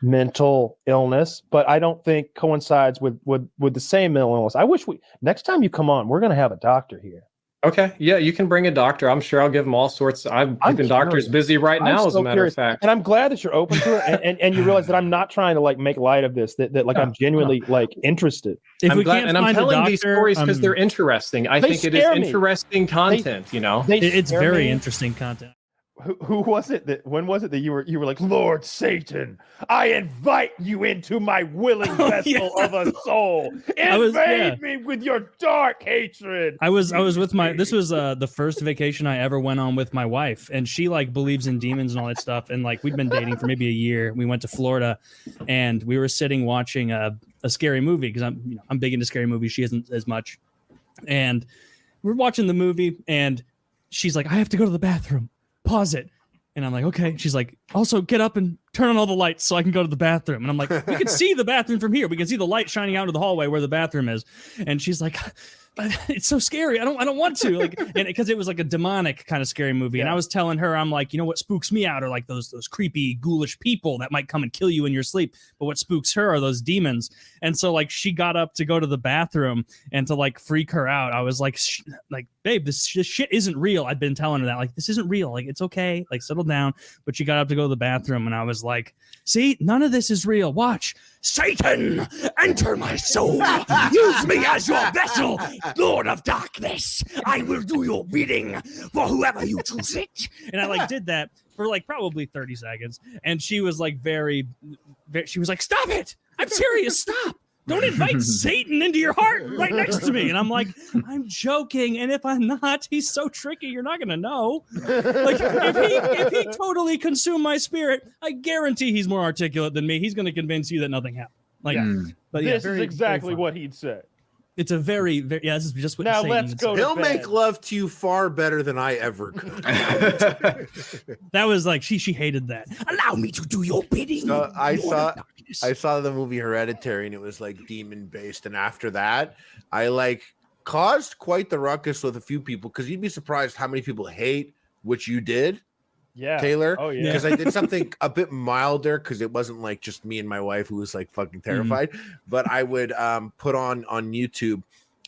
mental illness, but I don't think coincides with the same mental illness. I wish next time you come on, we're going to have a doctor here. Okay. Yeah, you can bring a doctor. I'm sure I'll give them all sorts. I'm keeping doctors busy right now, as a matter of fact. And I'm glad that you're open to it, and you realize that I'm not trying to like make light of this. That I'm genuinely like interested. I'm glad, and I'm telling these stories because they're interesting. I think it is interesting content. It's very interesting content. Who was it that? When was it that you were like, Lord Satan, I invite you into my willing vessel of a soul. Invade me with your dark hatred. I was with my. This was the first vacation I ever went on with my wife, and she like believes in demons and all that stuff. And like we'd been dating for maybe a year. We went to Florida, and we were sitting watching a scary movie because I'm big into scary movies. She isn't as much, and we're watching the movie, and she's like, I have to go to the bathroom. Pause it. And I'm like, okay. She's like, also get up and turn on all the lights so I can go to the bathroom. And I'm like, we can see the bathroom from here. We can see the light shining out into the hallway where the bathroom is. And she's like, but it's so scary. I don't want to, like, and because it was like a demonic kind of scary movie. And I was telling her, I'm like, you know what spooks me out are like those creepy, ghoulish people that might come and kill you in your sleep. But what spooks her are those demons. And so like she got up to go to the bathroom, and to like freak her out, I was like, babe, this shit isn't real. I'd been telling her that, like, this isn't real. Like, it's okay. Like, settle down. But she got up to go to the bathroom, and I was like, see, none of this is real. Watch. Satan, enter my soul. Use me as your vessel. Lord of darkness, I will do your bidding for whoever you choose it. And I like did that for like probably 30 seconds. And she was like she was like, stop it. I'm serious. Stop. Don't invite Satan into your heart right next to me. And I'm like, I'm joking. And if I'm not, he's so tricky, you're not going to know. Like, if he totally consumed my spirit, I guarantee he's more articulate than me. He's going to convince you that nothing happened. Like, but this is exactly what he'd say. It's a very, very, this is just what now Satan let's go. He'll make love to you far better than I ever could. That was like, she hated that. Allow me to do your bidding. So I saw the movie Hereditary, and it was like demon based. And after that, I like caused quite the ruckus with a few people, because you'd be surprised how many people hate what you did. Yeah, Taylor. Oh yeah, because I did something a bit milder, because it wasn't like just me and my wife who was like fucking terrified. But I would put on YouTube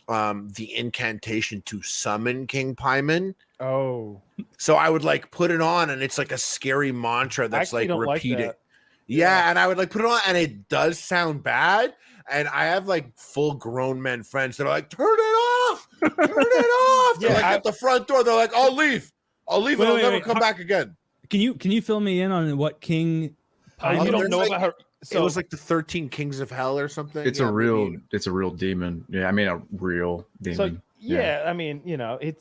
the incantation to summon King Paimon. Oh, so I would like put it on, and it's like a scary mantra that's like repeating. Yeah, and I would like put it on, and it does sound bad. And I have like full grown men friends that are like, turn it off, turn it off. They're like at the front door. They're like, I'll leave. And I'll never come back again. Can you fill me in on what King Paimon? You don't know about her. So it was like the 13 Kings of Hell or something. It's a real demon. Yeah, I mean a real demon. So yeah, I mean,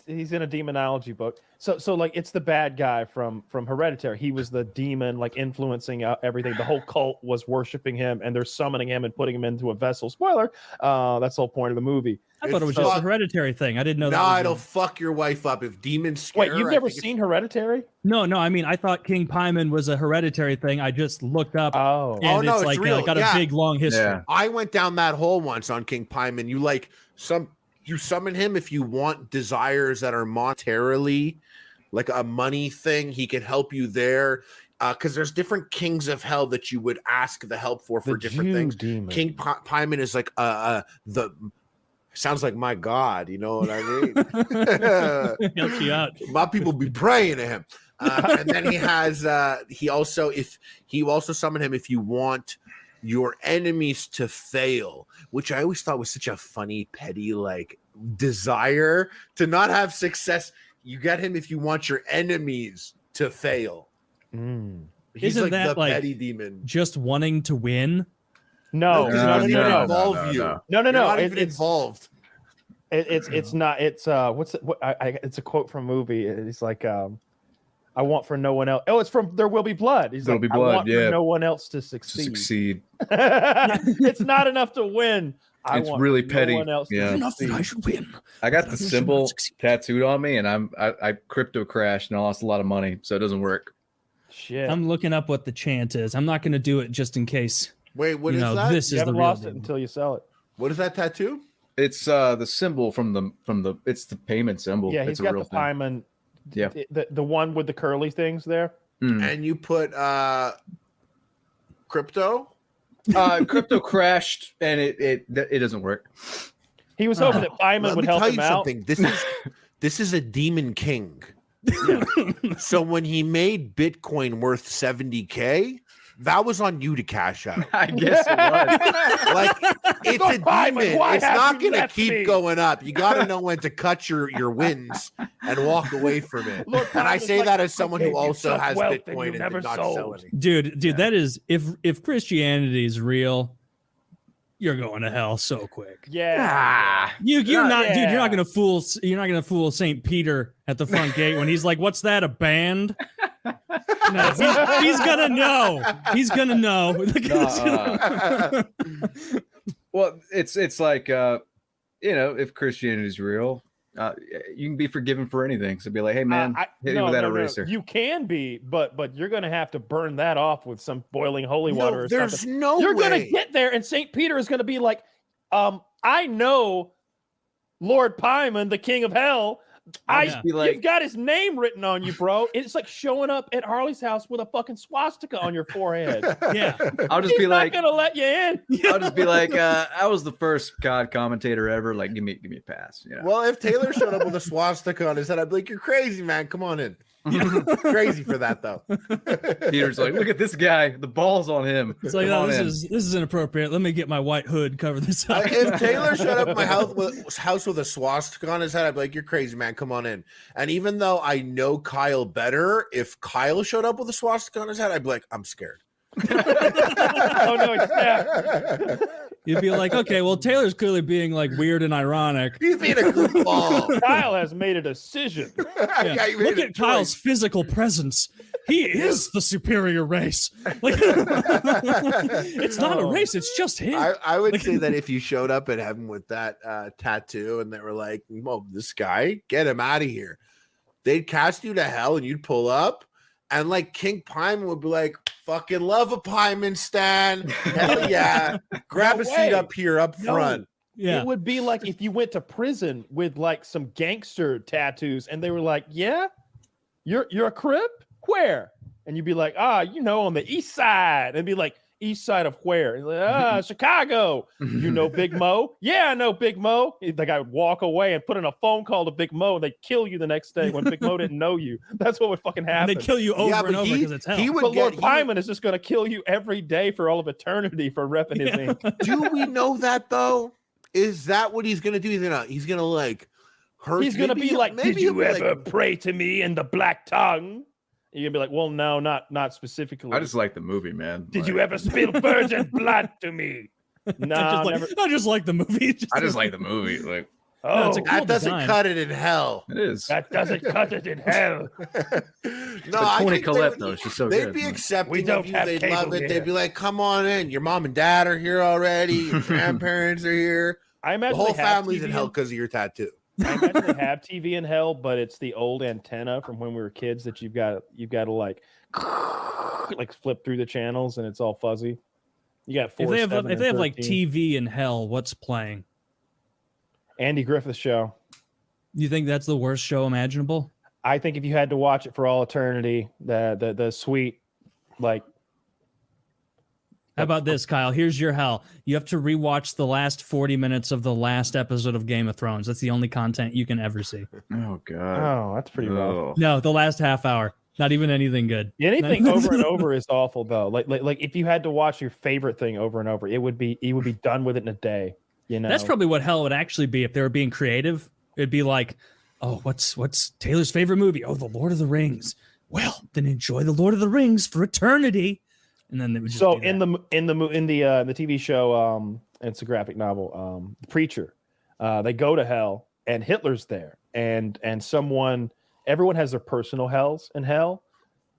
he's in a demonology book. So like it's the bad guy from Hereditary. He was the demon, like influencing everything. The whole cult was worshiping him, and they're summoning him and putting him into a vessel. Spoiler. That's the whole point of the movie. I thought it was just a Hereditary thing. I didn't know that. Nah, it'll fuck your wife up if demons scare. Wait, you've never seen Hereditary? No. I mean, I thought King Paimon was a Hereditary thing. I just looked up. Oh, and no, it's like real. Got a big long history. Yeah. I went down that hole once on King Paimon. You summon him if you want desires that are monetarily, like a money thing. He can help you there. Because there's different kings of hell that you would ask the help for different things. Demon. King Paimon is like sounds like my God, you know what I mean? Helps you out. My people be praying to him. And then he has he also summon him if you want your enemies to fail, which I always thought was such a funny, petty like desire to not have success. You get him if you want your enemies to fail. He's Isn't that the like petty demon. just wanting to win? No, No, no, no. involve you. No. You're not It's even involved. It's not. It's what's it? It's a quote from a movie. It's like I want for no one else. Oh, it's from There Will Be Blood. He's There'll like, be blood, I want yeah. for no one else to succeed. Succeed. It's not enough to win. I It's want really no petty. one else to Yeah. Enough that succeed. I should win. I got the symbol tattooed on me, and I crypto crashed and I lost a lot of money, so it doesn't work. Shit. I'm looking up what the chant is. I'm not going to do it just in case. Wait, what is you know, that? This You is the haven't real lost it deal. until you sell it. What is that tattoo? It's the symbol from the it's the payment symbol. Yeah, it's he's a got real the thing. Pyman. Yeah. The one with the curly things there. And you put crypto? Crypto crashed and it doesn't work. He was hoping that Pyman Let would me help tell him you out. something. This is a demon king. So when he made Bitcoin worth 70K, that was on you to cash out. I guess it was. Like it's Lord a Pyman, demon. why It's have not you going to left keep me? going up. You got to know when to cut your wins and walk away from it. Lord And I Pyman's say like, that as someone "I who gave you also such has wealth and Bitcoin you and never did not sold." sell any. Dude, that is if Christianity is real, you're going to hell so quick. Yeah. You're not, dude. Yeah. You're not gonna fool Saint Peter at the front gate when he's like, "What's that? A band?" No, he's gonna know. He's gonna know. Well, it's like if Christianity is real, you can be forgiven for anything. So be like, hey man, hit me with that eraser. You can be, but you're gonna have to burn that off with some boiling holy No, water. Or there's something. no You're gonna way. get there, and Saint Peter is gonna be like, I know Lord Pyman, the king of hell. You've got his name written on you, bro. It's like showing up at Harley's house with a fucking swastika on your forehead. Yeah, I'll just He's be not like, gonna let you in. I'll just be like, I was the first God commentator ever. Like, give me a pass. You know? Well, if Taylor showed up with a swastika on his head, I'd be like, "You're crazy, man. Come on in." Crazy for that though. Peter's like, look at this guy. The ball's on him. It's like, Come oh, on this in. is inappropriate. Let me get my white hood, cover this up. If Taylor showed up at my house with a swastika on his head, I'd be like, "You're crazy, man. Come on in." And even though I know Kyle better, if Kyle showed up with a swastika on his head, I'd be like, "I'm scared." Oh no, it's snap. You'd be like, okay, well, Taylor's clearly being like weird and ironic. He's being a goofball. Kyle has made a decision. Yeah. he made Look a at Kyle's physical presence. He is the superior race. Like, it's not a race, it's just him. I would say that if you showed up at heaven with that tattoo and they were like, "Well, this guy, get him out of here," they'd cast you to hell and you'd pull up, and like King Pyman would be like, "Fucking love a Pyman stan. Hell yeah. Grab a seat up here up front." Yeah. It would be like if you went to prison with like some gangster tattoos and they were like, "Yeah, you're a Crip? Where?" And you'd be like, on the east side. And it'd be like, "East side of where?" And like, Chicago. "You know Big Mo?" "Yeah, I know Big Mo." The guy would walk away and put in a phone call to Big Mo, and they'd kill you the next day when Big Mo didn't know you. That's what would fucking happen. And they kill you over and over because it's hell. But Lord Pyman is just going to kill you every day for all of eternity for repping his ink. Do we know that though? Is that what he's gonna do? He's gonna like hurt. He's going to maybe be like, maybe "Did you he'll be ever like, pray to me in the black tongue?" You're gonna be like, "Well, no, not specifically." I just like the movie, man. "Did you ever spill virgin blood to me?" No, I just like the movie. I just like the movie. Like, Oh, it's a cool that doesn't design. cut it in hell. it is. that doesn't cut it in hell. No, The I Toni think Collette though, she's so they'd good. be accepting We don't of you. have They'd cable love it. here. They'd be like, "Come on in. Your mom and dad are here already. Your grandparents are here. I The imagine whole they have family's TV in hell because of your tattoo." I imagine they have TV in hell, but it's the old antenna from when we were kids that you've got to like flip through the channels and it's all fuzzy. You got 4, If they have like 13. TV in hell, what's playing? Andy Griffith Show. You think that's the worst show imaginable? I think if you had to watch it for all eternity, the sweet, like, How about this, Kyle? Here's your hell. You have to rewatch the last 40 minutes of the last episode of Game of Thrones. That's the only content you can ever see. Oh god. oh, that's pretty rough. No, the last half hour. Not even anything good. Anything over and over is awful though. Like if you had to watch your favorite thing over and over, you would be done with it in a day. You know, that's probably what hell would actually be if they were being creative. It'd be like, oh, what's Taylor's favorite movie? Oh, The Lord of the Rings. Well, then enjoy The Lord of the Rings for eternity. And then they would just in the TV show, it's a graphic novel, The Preacher. They go to hell and Hitler's there, and everyone has their personal hells in hell,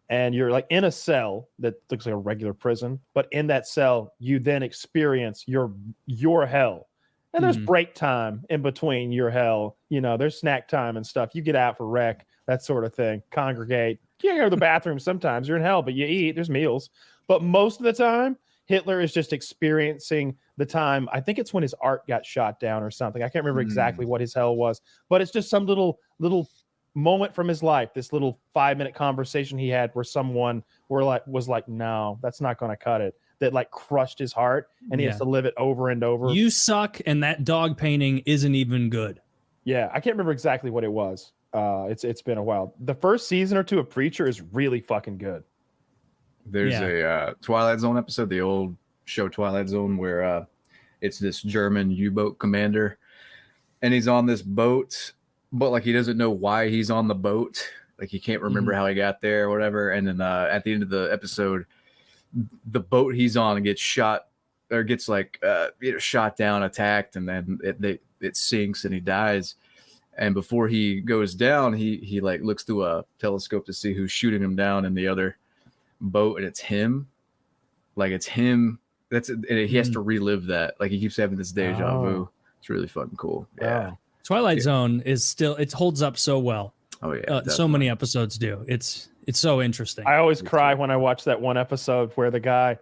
and you're like in a cell that looks like a regular prison, but in that cell you then experience your hell, and there's break time in between your hell. You know, there's snack time and stuff. You get out for rec, that sort of thing. Congregate. You can go to the bathroom sometimes. You're in hell, but you eat. There's meals, but most of the time Hitler is just experiencing the time. I think it's when his art got shot down or something. I can't remember exactly what his hell was, but it's just some little moment from his life. This little 5-minute conversation he had where someone was like, no, that's not going to cut it. That like crushed his heart, and he has to live it over and over. You suck, and that dog painting isn't even good. Yeah, I can't remember exactly what it was. It's been a while. The first season or two of Preacher is really fucking good. There's a Twilight Zone episode, the old show Twilight Zone, where it's this German U-boat commander, and he's on this boat, but like he doesn't know why he's on the boat. Like he can't remember how he got there or whatever. And then at the end of the episode, the boat he's on gets shot or gets like shot down, attacked, and then it sinks and he dies. And before he goes down, he like looks through a telescope to see who's shooting him down in the other boat, and it's him. Like it's him. He has to relive that. Like he keeps having this deja vu. It's really fucking cool. Yeah. Twilight Zone is still, it holds up so well. Oh yeah. So many episodes do. It's so interesting. I always cry when I watch that one episode where the guy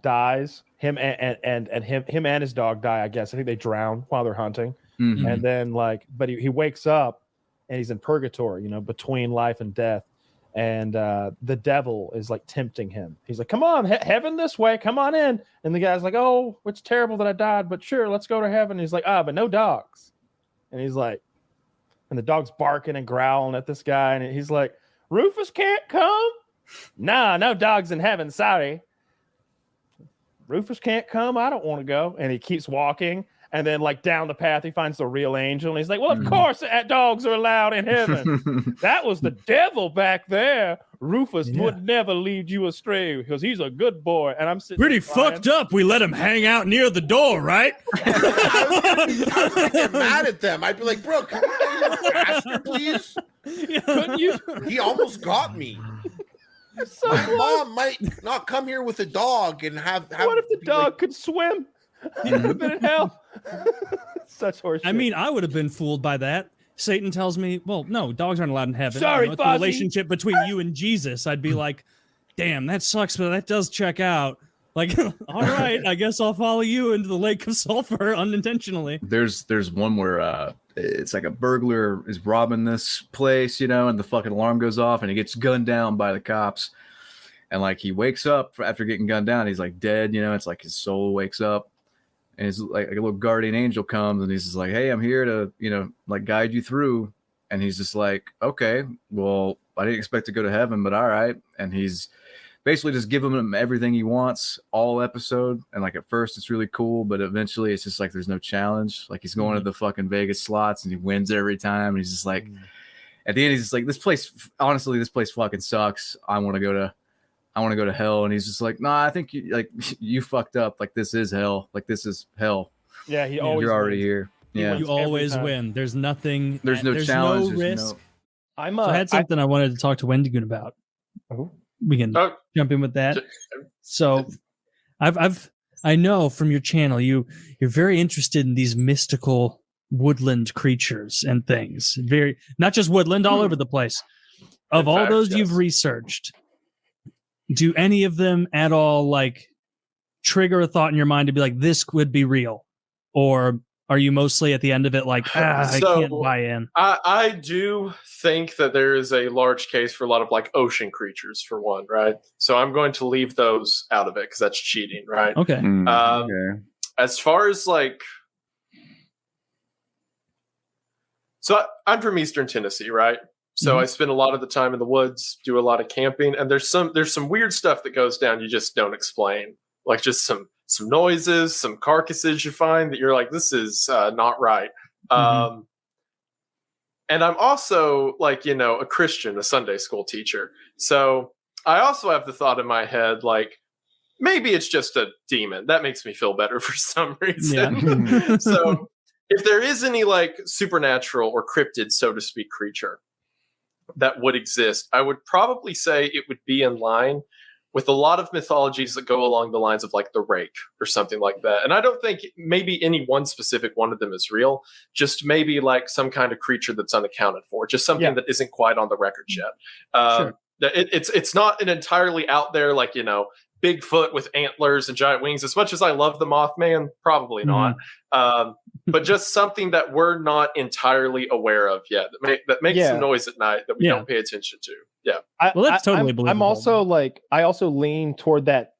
dies. Him and his dog die, I guess. I think they drown while they're hunting. Mm-hmm. And then but he wakes up and he's in purgatory, you know, between life and death. And the devil is like tempting him. He's like, come on, heaven this way, come on in. And the guy's like, oh, it's terrible that I died, but sure, let's go to heaven. And he's like, but no dogs. And he's like, and the dog's barking and growling at this guy. And he's like, Rufus can't come? Nah, no dogs in heaven, sorry. Rufus can't come, I don't want to go. And he keeps walking. And then, like, down the path, he finds the real angel. And he's like, well, of course dogs are allowed in heaven. That was the devil back there. Rufus would never lead you astray because he's a good boy. And I'm sitting pretty fucked up. We let him hang out near the door, right? I was getting mad at them. I'd be like, bro, can you get a little faster, please? Couldn't you? He almost got me. So my mom might not come here with a dog and have what if the dog could swim? He would have been in hell. Such horseshit. I mean, I would have been fooled by that. Satan tells me, well, no, dogs aren't allowed in heaven. Sorry, it's a relationship between you and Jesus. I'd be like, damn, that sucks, but that does check out. Like, all right, I guess I'll follow you into the lake of sulfur unintentionally. There's one where it's like a burglar is robbing this place, you know, and the fucking alarm goes off and he gets gunned down by the cops. And like he wakes up after getting gunned down, he's like dead, you know, it's like his soul wakes up. And it's like a little guardian angel comes and he's just like, hey, I'm here to, you know, like guide you through. And he's just like, okay, well, I didn't expect to go to heaven, but all right. And he's basically just giving him everything he wants all episode. And like at first it's really cool, but eventually it's just like there's no challenge. Like he's going to the fucking Vegas slots and he wins every time. And he's just like, at the end, he's just like, this place fucking sucks. I want to go to hell. And he's just like, nah, I think you fucked up. Like this is hell. Like this is hell. Yeah, you're already here. Yeah, you always win. There's nothing. There's no challenge. No risk. I had something I wanted to talk to Wendigoon about. We can jump in with that. So, I know from your channel you're very interested in these mystical woodland creatures and things. Very not just woodland, all over the place. Of all those you've researched, do any of them at all like trigger a thought in your mind to be like, this would be real? Or are you mostly at the end of it like, I can't buy in? I do think that there is a large case for a lot of like ocean creatures, for one, right? So I'm going to leave those out of it because that's cheating, right? Okay. Okay. As far as like, so I'm from Eastern Tennessee, right? So I spend a lot of the time in the woods, do a lot of camping, and there's some weird stuff that goes down you just don't explain. Like just some noises, some carcasses you find that you're like, this is not right. And I'm also like, a Christian, a Sunday school teacher. So I also have the thought in my head, like, maybe it's just a demon. That makes me feel better for some reason. Yeah. So if there is any like supernatural or cryptid, so to speak, creature that would exist, I would probably say it would be in line with a lot of mythologies that go along the lines of like the rake or something like that. And I don't think maybe any one specific one of them is real, just maybe like some kind of creature that's unaccounted for, just something that isn't quite on the records yet. Sure. It's not an entirely out there, like, Bigfoot with antlers and giant wings. As much as I love the Mothman, probably not. But just something that we're not entirely aware of yet, that makes some noise at night that we don't pay attention to. Yeah. That's totally believable. I'm also like, I also lean toward that,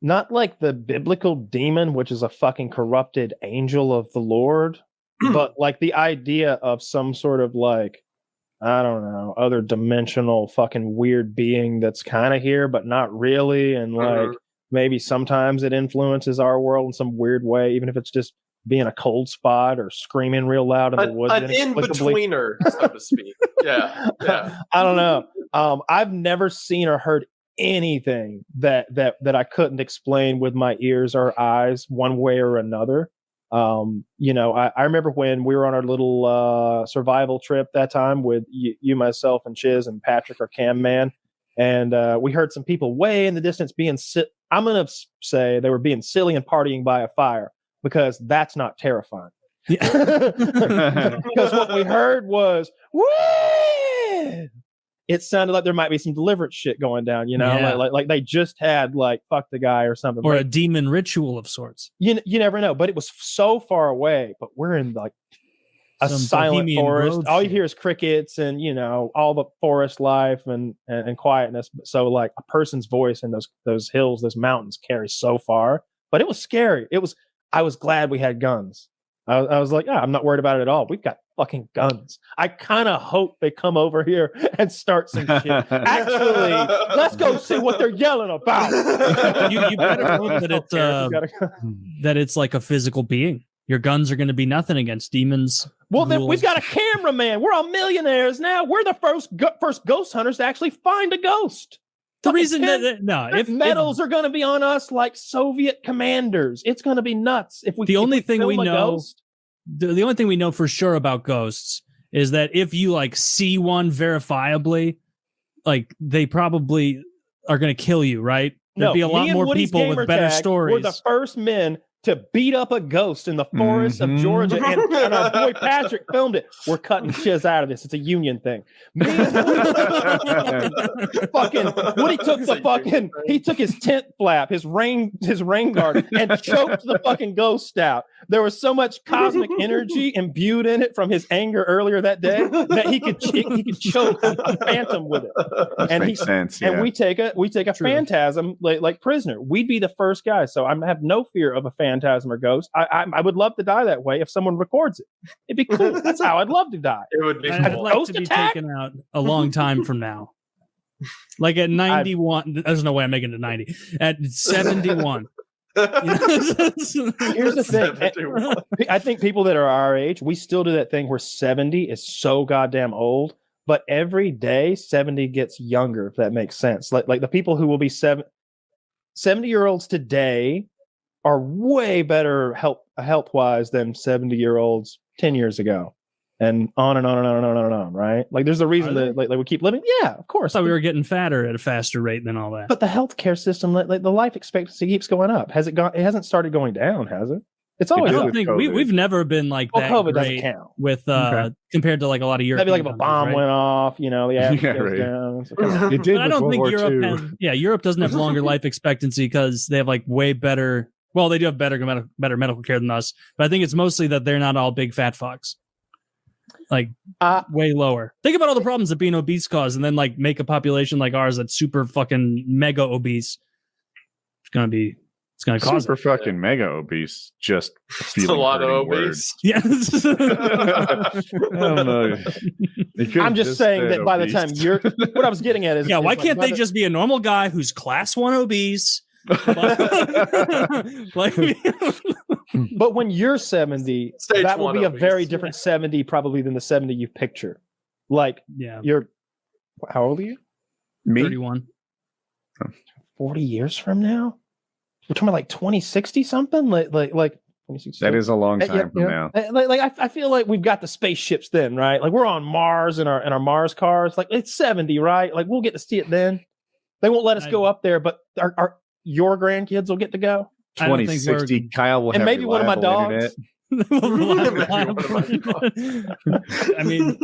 not like the biblical demon, which is a fucking corrupted angel of the Lord, but like the idea of some sort of like, I don't know, other dimensional fucking weird being that's kind of here, but not really. And like, maybe sometimes it influences our world in some weird way, even if it's just being a cold spot or screaming real loud in the woods. An in-betweener, so to speak. Yeah. I don't know. I've never seen or heard anything that I couldn't explain with my ears or eyes one way or another. I remember when we were on our little survival trip that time with you, myself, and Chiz and Patrick, our cam man, and we heard some people way in the distance being I'm gonna say they were being silly and partying by a fire, because that's not terrifying. Because what we heard was, whee! It sounded like there might be some deliverance shit going down, like they just had like fuck the guy or something, or like, a demon ritual of sorts. You never know, but it was so far away. But we're in like a Some silent Bohemian forest. Grove All you shit. hear is crickets and all the forest life and quietness. So like a person's voice in those hills, those mountains carries so far. But it was scary. I was glad we had guns. I was like, I'm not worried about it at all. We've got fucking guns. I kind of hope they come over here and start some shit. Actually, let's go see what they're yelling about. You better hope that it's like a physical being. Your guns are going to be nothing against demons. Well, then we've got a cameraman. We're all millionaires now. We're the first ghost hunters to actually find a ghost. The reason if medals are going to be on us like Soviet commanders, it's going to be nuts. The only thing we know for sure about ghosts is that if you like see one verifiably, like they probably are going to kill you, right? There'd be a lot more people with better stories. We're the first men to beat up a ghost in the forests of Georgia, and our boy Patrick filmed it. We're cutting Chiz out of this. It's a union thing. He took his tent flap, his rain guard, and choked the fucking ghost out. There was so much cosmic energy imbued in it from his anger earlier that day that he could choke a phantom with it. Makes sense. And we take a phantasm like prisoner. We'd be the first guys, so I have no fear of a phantasm or ghost. I would love to die that way if someone records it. It'd be cool. That's how I'd love to die. It would be cool. I'd like to be taken out a long time from now. Like at 91, there's no way I'm making it to 90. At 71. Here's the thing. I think people that are our age, we still do that thing where 70 is so goddamn old, but every day 70 gets younger, if that makes sense. Like the people who will be 70-year-olds today are way better health-wise than 70-year-olds 10 years ago. And on and on and on and on and on, right? Like there's a reason that like we keep living. Yeah, of course. I thought we were getting fatter at a faster rate than all that. But the healthcare system, like the life expectancy keeps going up. Has it gone? It hasn't started going down, has it? It's always. I don't think we've never been like that. COVID great doesn't count with compared to like a lot of Europe. That'd be like if a bomb went off, the average goes down. So come on. It did. But I don't think World War Europe II. has. Yeah, Europe doesn't have longer life expectancy because they have like way better. Well, they do have better medical care than us, but I think it's mostly that they're not all big fat fucks. Like way lower. Think about all the problems that being obese cause, and then like make a population like ours that's super fucking mega obese. It's gonna be It's going to cause super fucking mega obese. Just It's a lot of words. obese. Yes. I don't know. I'm just saying that by the time you're, what I was getting at is, yeah. Why is can't they just be a normal guy who's class 1 obese? Like, but when you're 70, Stage that will 1 be a obese. very different 70 probably than the 70 you picture. Like, yeah, you're, how old are you? Me? 31. 40 years from now? We're talking about like 2060 something? Like 2060. That is a long time from now. I feel like we've got the spaceships then, right? Like we're on Mars in our Mars cars. Like it's 70, right? Like we'll get to see it then. They won't let us go up there, but your grandkids will get to go. 2060, Kyle will and have maybe one of my reliable dogs. I mean,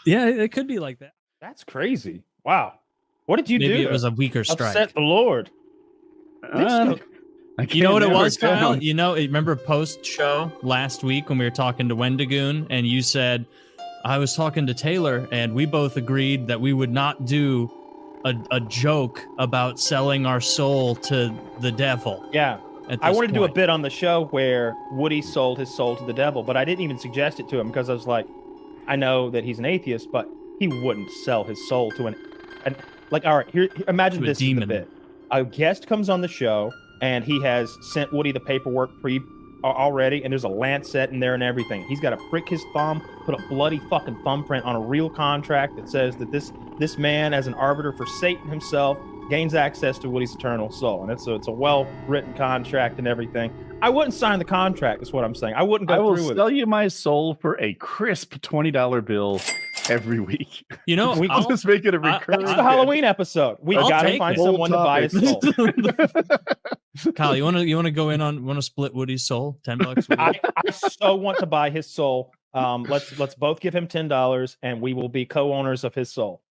yeah, it could be like that. That's crazy. Wow. What did you do? Maybe it was a weaker strike. Upset the Lord. You know what it was, Kyle? You know, remember post show last week when we were talking to Wendigoon and you said, I was talking to Taylor and we both agreed that we would not do a joke about selling our soul to the devil. Yeah. I wanted to do a bit on the show where Woody sold his soul to the devil, but I didn't even suggest it to him because I was like, I know that he's an atheist, but he wouldn't sell his soul to an like, all right, here, imagine this is the bit. A guest comes on the show and he has sent Woody the paperwork already, and there's a Lancet in there and everything. He's got to prick his thumb, put a bloody fucking thumbprint on a real contract that says that this man, as an arbiter for Satan himself, gains access to Woody's eternal soul. And it's a well-written contract and everything. I wouldn't sign the contract, is what I'm saying. I wouldn't go through with it. I will sell you my soul for a crisp $20 bill every week. You know, I'll just make it a recurring. That's the Halloween episode. We've got to find someone to buy his soul. Kyle, you want to go in on, want to split Woody's soul? $10? I so want to buy his soul. Let's both give him $10 and we will be co-owners of his soul.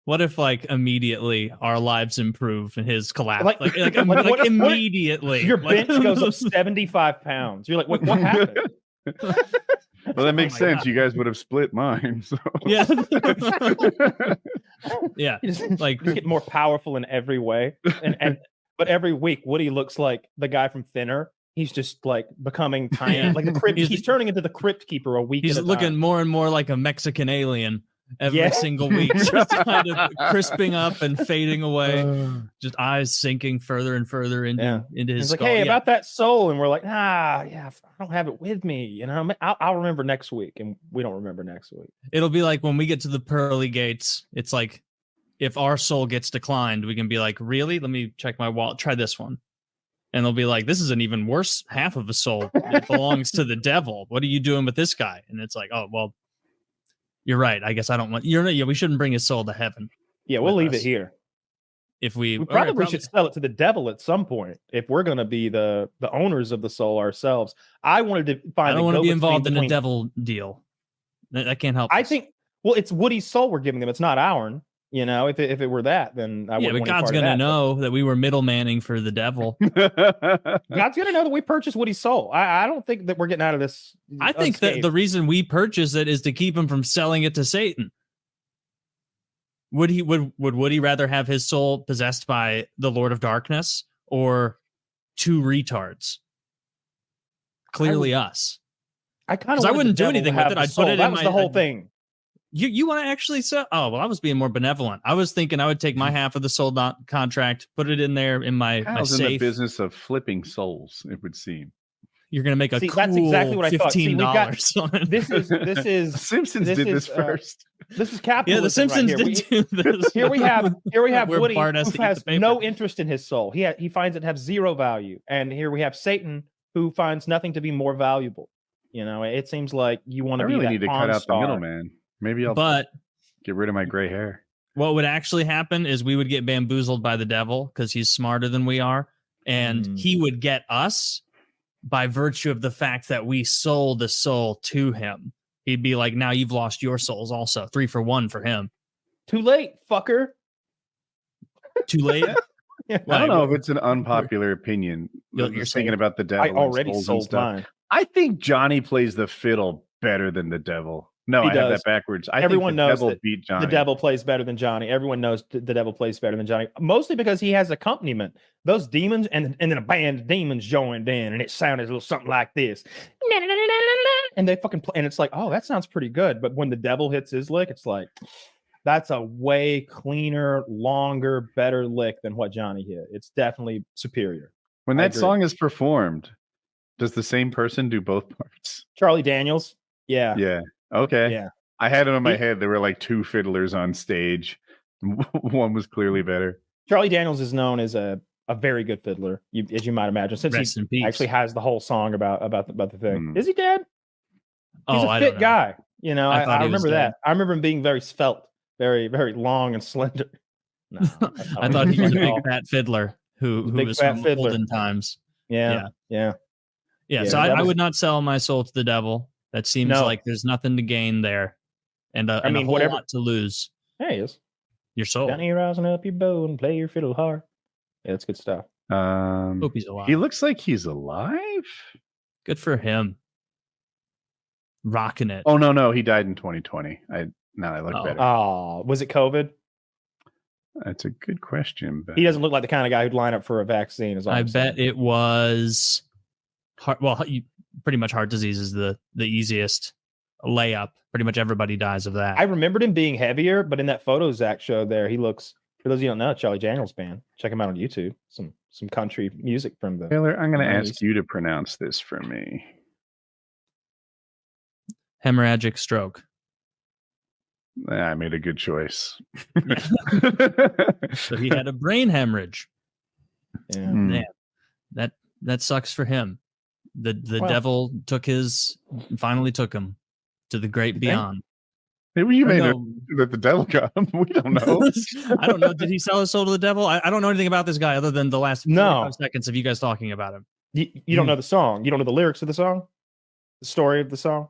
What if like immediately our lives improve and his collapse? Like immediately. Your bench goes up 75 pounds. You're like, what happened? Well, that makes sense. God. You guys would have split mine. So. Yeah. Yeah. You just get more powerful in every way. But every week, Woody looks like the guy from Thinner. He's just like becoming tiny. Yeah. Like the crypt. He's turning into the Crypt Keeper a week. He's looking more and more like a Mexican alien every single week. Just kind of crisping up and fading away. Just eyes sinking further and further into his skull. Like, hey, about that soul. And we're like, I don't have it with me. You know, I'll remember next week. And we don't remember next week. It'll be like when we get to the pearly gates, it's like, if our soul gets declined, we can be like, really? Let me check my wallet. Try this one. And they'll be like, this is an even worse half of a soul. It belongs to the devil. What are you doing with this guy? And it's like, oh, well, you're right. I guess I don't want we shouldn't bring his soul to heaven. Yeah, we'll leave it here. If we probably should sell it to the devil at some point if we're going to be the owners of the soul ourselves. I wanted to find. I don't want to be involved in a devil deal. That can't help. I think. Well, it's Woody's soul we're giving them. It's not ours. You know, if it were that, then I wouldn't. Yeah, but God's gonna know that we were middlemaning for the devil. God's gonna know that we purchased Woody's soul. I don't think that we're getting out of this. I think that the reason we purchase it is to keep him from selling it to Satan. Would Woody rather have his soul possessed by the Lord of Darkness or two retards? Clearly, us. I kind of. I wouldn't do anything with it. I'd put it in my. The whole thing. You want to actually sell? Oh, well, I was being more benevolent. I was thinking I would take my half of the soul contract, put it in there in my safe. In the business of flipping souls, it would seem. You're going to make a cool that's exactly what I thought. $15. This is The Simpsons did this first. This is capitalism. Yeah, the Simpsons did this. Here we have Woody, who has no interest in his soul. He finds it to have zero value, and here we have Satan, who finds nothing to be more valuable. You know, it seems like you want to be. I really that need to cut out the middleman. Maybe I'll get rid of my gray hair. What would actually happen is we would get bamboozled by the devil because he's smarter than we are. And he would get us by virtue of the fact that we sold the soul to him. He'd be like, now you've lost your souls also. 3 for 1 for him. Too late, fucker. Too late? I don't know if it's an unpopular opinion. You're thinking about the devil. I already sold mine. I think Johnny plays the fiddle better than the devil. No, He I have does. that backwards. Everyone think the knows devil that beat Johnny. the devil plays better than Johnny. Everyone knows the devil plays better than Johnny, mostly because he has accompaniment. Those demons and then a band of demons joined in, and it sounded a little something like this. And they fucking play, and it's like, oh, that sounds pretty good. But when the devil hits his lick, it's like, that's a way cleaner, longer, better lick than what Johnny hit. It's definitely superior. When I that agree. song is performed, does the same person do both parts? Charlie Daniels. Yeah. Yeah. Okay. Yeah. I had it in my head. There were like two fiddlers on stage. One was clearly better. Charlie Daniels is known as a very good fiddler, as you might imagine, since Rest in he peace. actually has the whole song about the thing. Is he dead? He's Oh, a I fit don't know. guy. You know, I thought I he was remember dead. that. I remember him being very svelte, very, very long and slender. No, that's not I what thought he was a at big all. fat fiddler who Big was fat from fiddler. olden times. Yeah. Yeah. Yeah. So that I was- would not sell my soul to the devil. That seems No. like there's nothing to gain there, and a whole whatever. lot to lose. There he is. Your soul. Johnny, rising up your bow and play your fiddle hard. Yeah, that's good stuff. Hope he's alive. He looks like he's alive. Good for him. Rocking it. Oh no, he died in 2020. Now I look better. Oh, was it COVID? That's a good question. But He doesn't look like the kind of guy who'd line up for a vaccine. Is all I I'm saying. bet it was heart, pretty much heart disease is the easiest layup. Pretty much everybody dies of that. I remembered him being heavier, but in that photo Zach showed there, he looks. For those of you who don't know, Charlie Daniels band. Check him out on YouTube. Some country music from the. Taylor, I'm going to 90s. ask you to pronounce this for me. Hemorrhagic stroke. I made a good choice. So he had a brain hemorrhage. Yeah. Man, that sucks for him. The devil finally took him to the great beyond. Maybe you made Or it that the devil got him. We don't know. I don't know. Did he sell his soul to the devil? I don't know anything about this guy other than the last 45 seconds of you guys talking about him. You don't know the song. You don't know the lyrics of the song. The story of the song.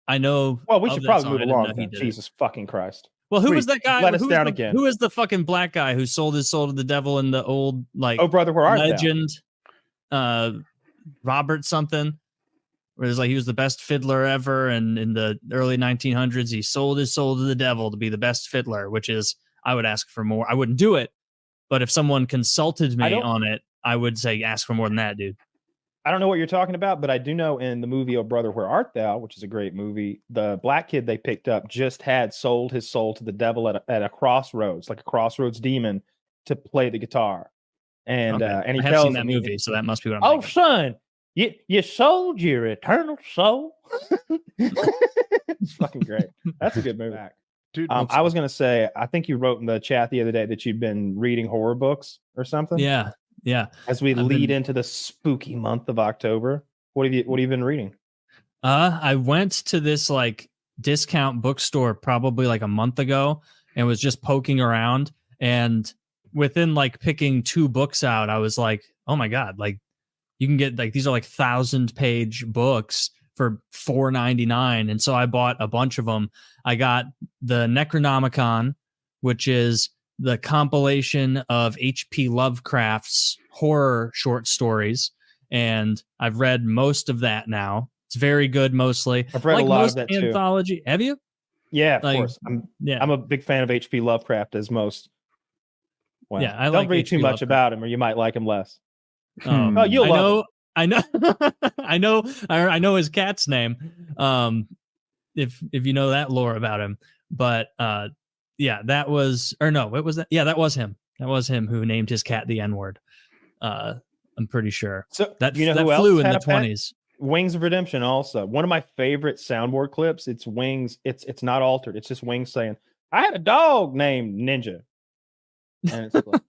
I know. Well, we of should that probably song. move I didn't know along. he Then. did it. Jesus fucking Christ. Well, who Sweet. was that guy? Let us who was down the- again. Who was the fucking black guy who sold his soul to the devil in the old Oh, brother, where art thou? legend? Robert something. Where it's like he was the best fiddler ever, and in the early 1900s, he sold his soul to the devil to be the best fiddler. Which is, I would ask for more. I wouldn't do it, but if someone consulted me on it, I would say ask for more than that, dude. I don't know what you're talking about, but I do know in the movie "Oh Brother, Where Art Thou," which is a great movie, the black kid they picked up just had sold his soul to the devil at a crossroads, like a crossroads demon, to play the guitar. And Okay. and he I have tells seen that him, movie, so that must be what I'm "Oh thinking. son, you sold your eternal soul." It's fucking great. That's a good movie. Dude, I was gonna say, I think you wrote in the chat the other day that you'd been reading horror books or something. Yeah. As we lead into the spooky month of October, what have you been reading? I went to this like discount bookstore probably like a month ago and was just poking around, and within like picking 2 books out, I was like, oh my God, like you can get like these are like 1,000-page books for $4.99. And so I bought a bunch of them. I got the Necronomicon, which is the compilation of H.P. Lovecraft's horror short stories. And I've read most of that now. It's very good, mostly. I've read like a lot most of that too. anthology. Have you? Yeah, of Like, course. I'm a big fan of H.P. Lovecraft as most. Well, Yeah, I don't like read too H.P. much Lovecraft. about him, or you might like him less. Oh, you'll love him. I know. I know his cat's name. If you know that lore about him, but yeah, that was what was that? Yeah, that was him. That was him who named his cat the N-word. I'm pretty sure. So that you know that who flew else in had the a pet? 20s. Wings of Redemption, also one of my favorite soundboard clips. It's Wings. It's not altered. It's just Wings saying, "I had a dog named Ninja." And it's like,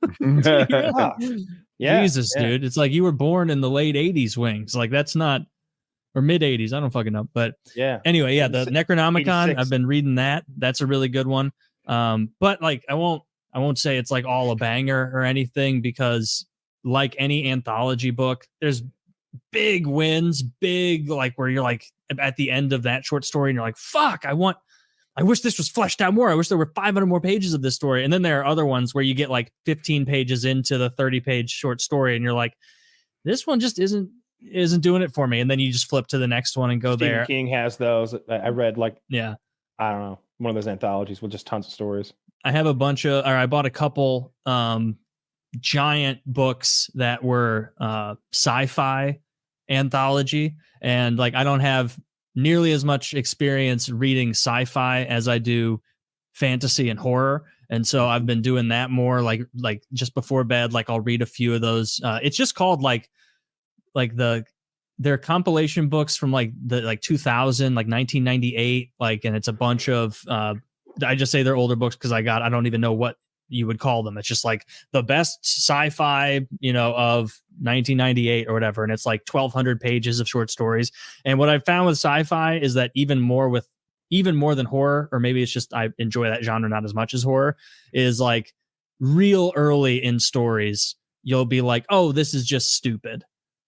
yeah, Jesus, yeah. dude. It's like you were born in the late 80s, Wings. Like that's not, or mid 80s. I don't fucking know. But yeah. Anyway, yeah, the Necronomicon, 86. I've been reading that. That's a really good one. But like I won't say it's like all a banger or anything, because like any anthology book, there's big wins, big like where you're like at the end of that short story and you're like, fuck, I wish this was fleshed out more. I wish there were 500 more pages of this story. And then there are other ones where you get like 15 pages into the 30-page short story and you're like, this one just isn't doing it for me. And then you just flip to the next one and go Stephen there. King has those. I read like Yeah. I don't know, one of those anthologies with just tons of stories. I have I bought a couple giant books that were sci-fi anthology, and like I don't have nearly as much experience reading sci-fi as I do fantasy and horror, and so I've been doing that more like just before bed. Like I'll read a few of those. It's just called like they're compilation books from like the 2000, like 1998, like, and it's a bunch of I just say they're older books because I don't even know what you would call them. It's just like the best sci-fi, of 1998 or whatever. And it's like 1,200 pages of short stories. And what I found with sci-fi is that even more than horror, or maybe it's just I enjoy that genre not as much as horror, is like real early in stories, you'll be like, oh, this is just stupid.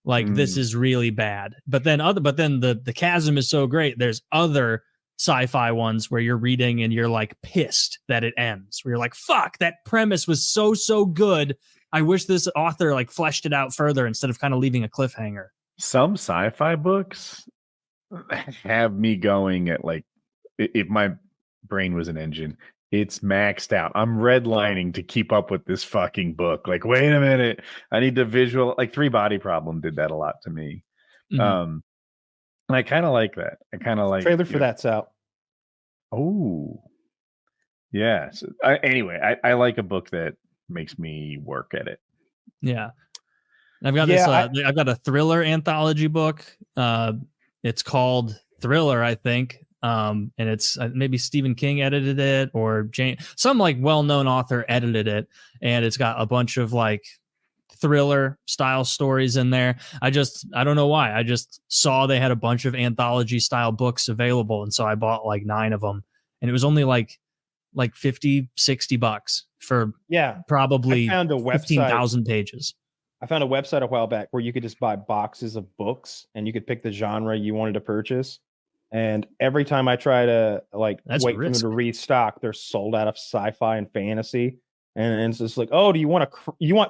Like this is really bad. But then the chasm is so great. There's other sci-fi ones where you're reading and you're like pissed that it ends, where you're like, fuck, that premise was so good. I wish this author like fleshed it out further instead of kind of leaving a cliffhanger. Some sci-fi books have me going at like, if my brain was an engine, it's maxed out. I'm redlining to keep up with this fucking book. Like, wait a minute, I need to visual. Like Three Body Problem did that a lot to me. And I kind of like that. I kind of like trailer for that's out. Oh, yeah. So I like a book that makes me work at it. Yeah, I've got I've got a thriller anthology book. It's called Thriller, I think. And it's maybe Stephen King edited it, or some like well-known author edited it, and it's got a bunch of like thriller style stories in there. I don't know why. I just saw they had a bunch of anthology style books available, and so I bought like 9 of them, and it was only like $50-$60 for probably 15,000 pages. I found a website a while back where you could just buy boxes of books and you could pick the genre you wanted to purchase. And every time I try to wait for them to restock, they're sold out of sci-fi and fantasy. And it's just like, oh, do you want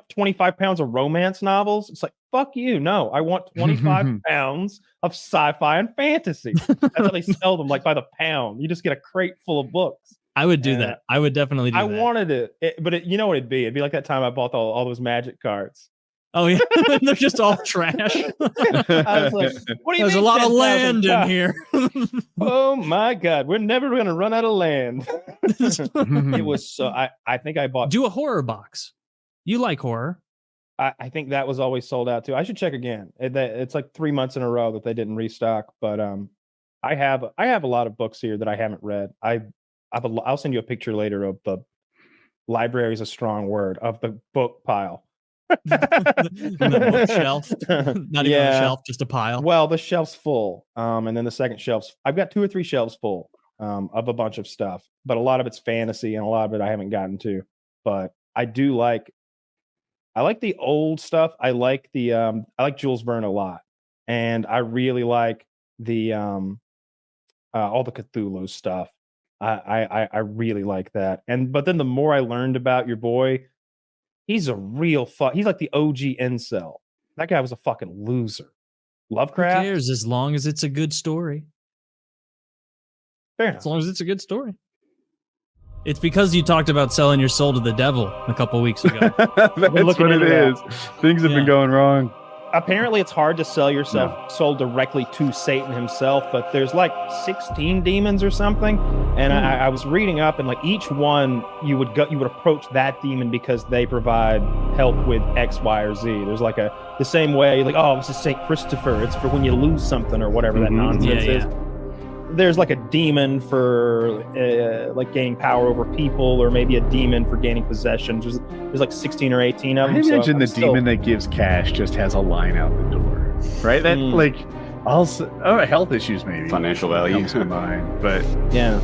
25 pounds of romance novels? It's like, fuck you. No, I want 25 pounds of sci-fi and fantasy. That's how they sell them, like by the pound. You just get a crate full of books. I would do that. I would definitely do that. I wanted it, but you know what it'd be? It'd be like that time I bought all those magic cards. Oh yeah, they're just all trash. I was like, "What do you There's mean a lot of land in here." Oh my god, we're never going to run out of land. It was so. I think I bought. Do a horror box. You like horror? I think that was always sold out too. I should check again. It's like 3 months in a row that they didn't restock. But I have a lot of books here that I haven't read. I'll send you a picture later of the library is a strong word of the book pile. The bookshelf, not even a shelf, just a pile. Well, the shelf's full, and then the second shelf's. I've got 2 or 3 shelves full of a bunch of stuff, but a lot of it's fantasy, and a lot of it I haven't gotten to. But I like the old stuff. I like I like Jules Verne a lot, and I really like the all the Cthulhu stuff. I really like that, but then the more I learned about your boy. He's a real he's like the OG incel. That guy was a fucking loser. Lovecraft? Who cares as long as it's a good story? Fair enough. As long as it's a good story. It's because you talked about selling your soul to the devil a couple weeks ago. That's what it is. Things have been going wrong. Apparently, it's hard to sell yourself soul directly to Satan himself, but there's like 16 demons or something. And I was reading up, and like each one, you would approach that demon because they provide help with X, Y, or Z. There's like the same way, like, oh, this is Saint Christopher. It's for when you lose something or whatever that nonsense is. There's like a demon for like gaining power over people, or maybe a demon for gaining possession. There's like 16 or 18 of them. I imagine the demon that gives cash just has a line out the door, right? That like also health issues, maybe financial value comes to mind, but yeah,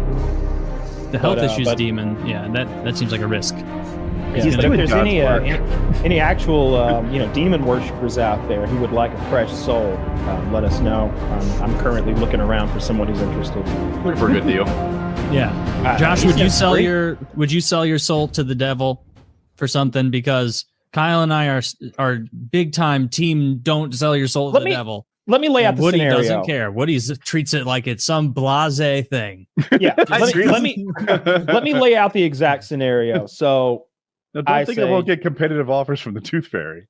the health issues demon. Yeah, that seems like a risk. Yeah, but if there's any actual demon worshippers out there who would like a fresh soul, let us know. I'm currently looking around for someone who's interested. Looking for a good deal. Yeah, Josh, would you sell your soul to the devil for something? Because Kyle and I are big time team. Don't sell your soul to the devil. let me lay out the Woody scenario. doesn't care. Woody treats it like it's some blasé thing. Yeah, let me lay out the exact scenario. So I won't get competitive offers from the Tooth Fairy.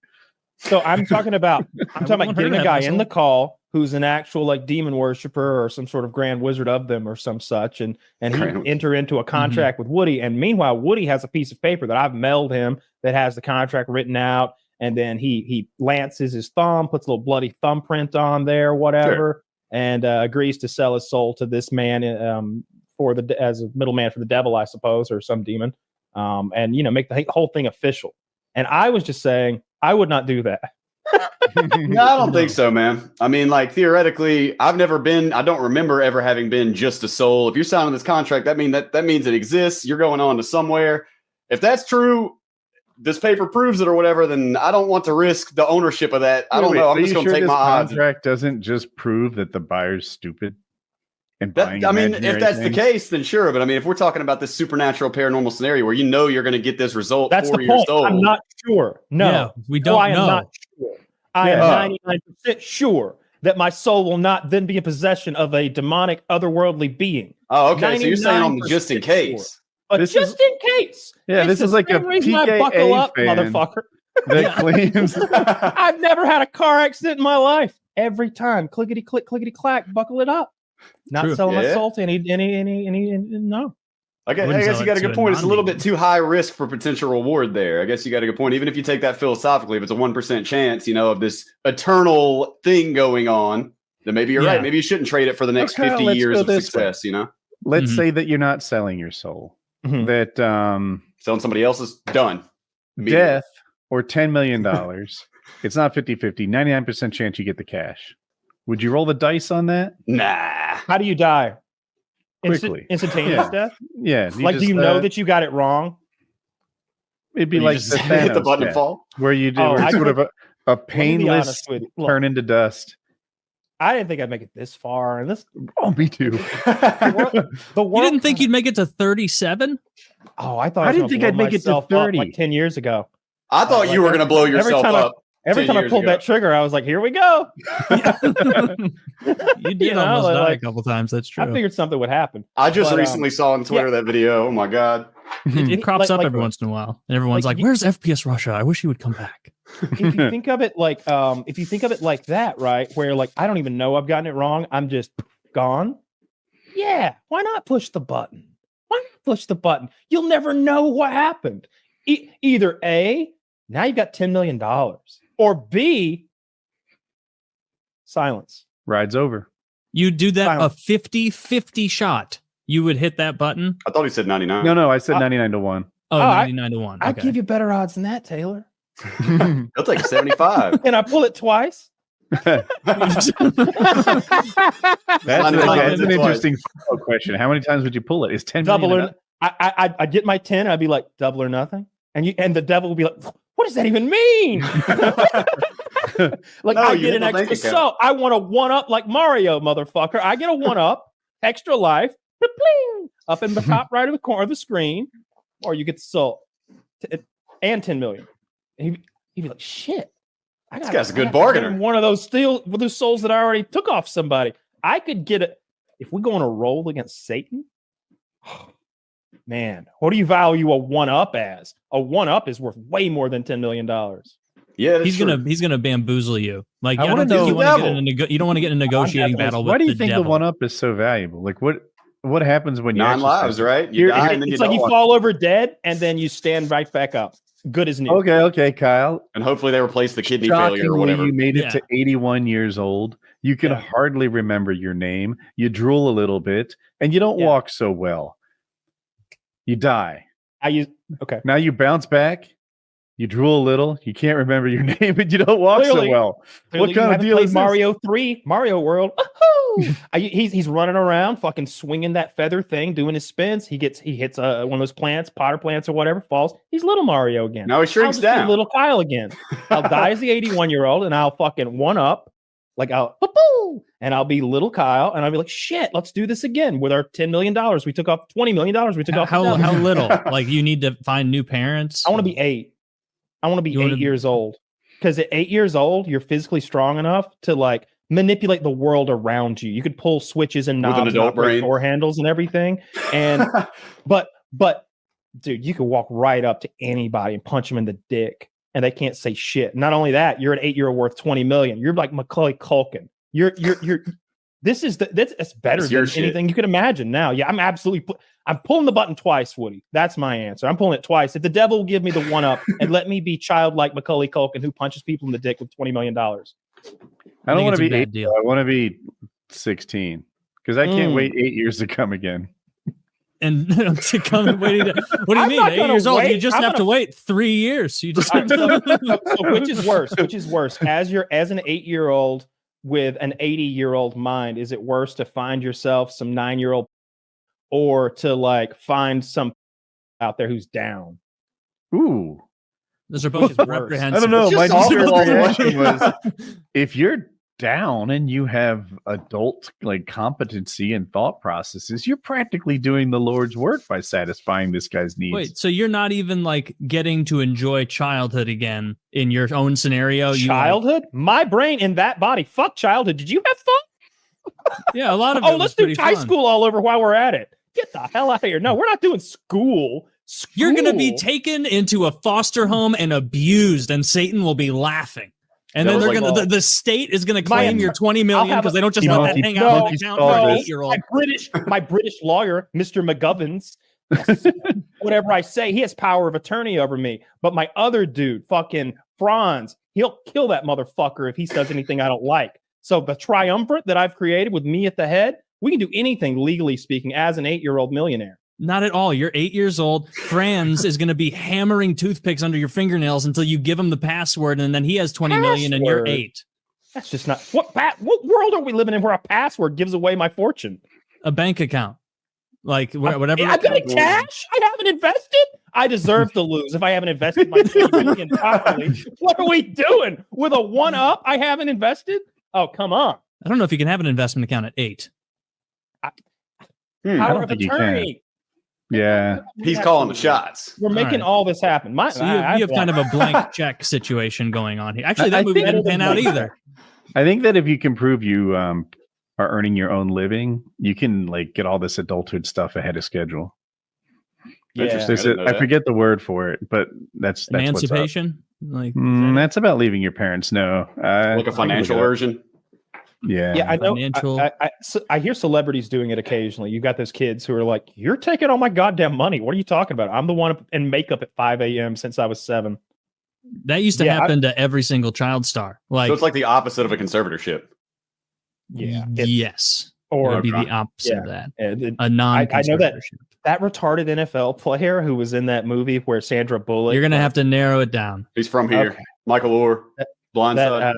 So I'm talking about getting a guy in the call who's an actual like demon worshiper or some sort of grand wizard of them or some such, and he enter into a contract with Woody. And meanwhile, Woody has a piece of paper that I've mailed him that has the contract written out, and then he lances his thumb, puts a little bloody thumbprint on there, whatever, and agrees to sell his soul to this man as a middleman for the devil, I suppose, or some demon, and make the whole thing official. And I was just saying, I would not do that. No, I don't think so, man. I mean, like, theoretically, I don't remember ever having been just a soul. If you're signing this contract, that means it exists. You're going on to somewhere. If that's true, this paper proves it or whatever, then I don't want to risk the ownership of that. I don't know. I'm just going to take my odds. Contract doesn't just prove that the buyer's stupid. If that's the case, then sure. But I mean, if we're talking about this supernatural paranormal scenario where you're going to get this result for your soul. I'm not sure. No, we don't know. I am not sure. I am 99% sure that my soul will not then be in possession of a demonic, otherworldly being. Oh, okay. So you're saying just in case. Sure. But in case. Yeah, this is like a PKA fan motherfucker. That claims. I've never had a car accident in my life. Every time, clickety click, clickety clack, buckle it up. Not selling my soul to any no. I guess you got a good point. It's a little bit too high risk for potential reward there. I guess you got a good point. Even if you take that philosophically, if it's a 1% chance, of this eternal thing going on, then maybe you're right. Maybe you shouldn't trade it for the next 50 years of success, Let's say that you're not selling your soul. That selling somebody else's done. Death or $10 million. It's not 50-50. 99% chance you get the cash. Would you roll the dice on that? Nah. How do you die? Quickly. Instantaneous death? Yeah. Do you know that you got it wrong? It'd be like the hit the button and fall? Where you do sort of a painless turn into dust. I didn't think I'd make it this far. And me too. You didn't think you'd make it to 37? Oh, I thought I didn't think I'd make it to 30 like 10 years ago. I thought you were going to blow yourself up. Every time I pulled that trigger, I was like, "Here we go." You did almost die a couple times. That's true. I figured something would happen. I just recently saw on Twitter that video. Oh my god! It crops up every once in a while, and everyone's like, "Where's FPS Russia? I wish he would come back." If you think of it like, that, right? Where like I don't even know I've gotten it wrong. I'm just gone. Yeah. Why not push the button? You'll never know what happened. Either A, now you've got $10 million. Or B, silence. Ride's over. You do that a 50-50 shot. You would hit that button. I thought he said 99. No, I said 99 to 1. Oh, 99 to 1. Okay. I'd give you better odds than that, Taylor. He'll take 75. Can I pull it twice? That's an interesting question. How many times would you pull it? Is 10 double million or I get my 10 and I'd be like double or nothing. And the devil will be like, what does that even mean? Like, I get an extra soul. I want a 1-up like Mario, motherfucker. I get a 1-up, extra life, up in the top right of the corner of the screen, or you get the soul and 10 million. And he'd be like, shit. This guy's a good bargainer. One of those souls that I already took off somebody. I could get it if we go on a roll against Satan. Man, what do you value a 1-up as? A 1-up is worth way more than $10 million. Yeah, he's gonna bamboozle you. Like, I don't think you want to get in a negotiating battle. Why with do you the think devil. the 1-up is so valuable? Like, what happens when you 9 lives, right? You die and then it's like you fall over dead and then you stand right back up. Good as new. Okay, Kyle. And hopefully they replace the kidney failure or whatever. You made it to 81 years old. You can hardly remember your name. You drool a little bit, and you don't walk so well. You die. Now you bounce back. You drool a little. You can't remember your name, and you don't walk so well. What kind of deal is Mario 3, Mario World? He's running around, fucking swinging that feather thing, doing his spins. He hits one of those plants, potter plants or whatever, falls. He's little Mario again. Now he shrinks down. Little Kyle again. I'll die as the 81-year-old, and I'll fucking 1-up. Like and I'll be little Kyle, and I'll be like, shit, let's do this again with our $10 million. We took off $20 million. We took off. How little? Like, you need to find new parents. I want to be 8. I want to be 8 years old, because at 8 years old, you're physically strong enough to like manipulate the world around you. You could pull switches and With an knobs, adult and operate brain. door handles and everything. And but dude, you could walk right up to anybody and punch them in the dick, and they can't say shit. Not only that, you're an 8-year-old worth $20 million. You're like Macaulay Culkin. That's better than anything you could imagine. Now, yeah, I'm pulling the button twice, Woody. That's my answer. I'm pulling it twice. If the devil will give me the one up and let me be childlike Macaulay Culkin who punches people in the dick with $20 million. I don't want to be 8. I want to be 16 because I can't wait 8 years to come again. And to come waiting to, what do you mean? 8 years old? You just have to wait 3 years. You just so which is worse? Which is worse? As an 8-year-old with an 80-year-old mind, is it worse to find yourself some 9-year-old or to like find some out there who's down? Ooh. Those are both reprehensible. I don't know. My reaction was if you're down and you have adult like competency and thought processes, you're practically doing the Lord's work by satisfying this guy's needs. Wait, so you're not even like getting to enjoy childhood again in your own scenario? Childhood? My brain in that body. Fuck childhood. Did you have fun? Yeah, a lot of let's do high school all over while we're at it. Get the hell out of here. No, we're not doing school. You're going to be taken into a foster home and abused, and Satan will be laughing. And then they're gonna. The state is gonna claim your $20 million because they don't just let that hang out on the account for an 8-year-old. My British lawyer, Mr. McGovern's, whatever I say, he has power of attorney over me. But my other dude, fucking Franz, he'll kill that motherfucker if he says anything I don't like. So the triumvirate that I've created with me at the head, we can do anything legally speaking as an 8-year-old millionaire. Not at all. You're 8 years old. Franz is going to be hammering toothpicks under your fingernails until you give him the password, and then he has 20 million and you're 8. That's just not what world are we living in where a password gives away my fortune? A bank account, like whatever. I've got cash. I haven't invested. I deserve to lose if I haven't invested my 20 million properly. What are we doing with a 1-up? I haven't invested. Oh, come on. I don't know if you can have an investment account at 8. Power of attorney. Yeah, he's calling the shots. We're making all this happen. So you have kind of a blank check situation going on here. Actually, that movie didn't pan out either. I think that if you can prove you are earning your own living, you can like get all this adulthood stuff ahead of schedule. Yeah, I forget the word for it, but that's emancipation. Like that's about leaving your parents. No, like a financial version. Yeah, I know. I hear celebrities doing it occasionally. You got those kids who are like, "You're taking all my goddamn money. What are you talking about? I'm the one in makeup at 5 a.m. since I was 7." That used to happen to every single child star. Like, so it's like the opposite of a conservatorship. Yeah. Yes. Or it would be the opposite of that. A I know that retarded NFL player who was in that movie where Sandra Bullock. You're gonna have to narrow it down. He's from here. Okay. Michael Orr. Blindside.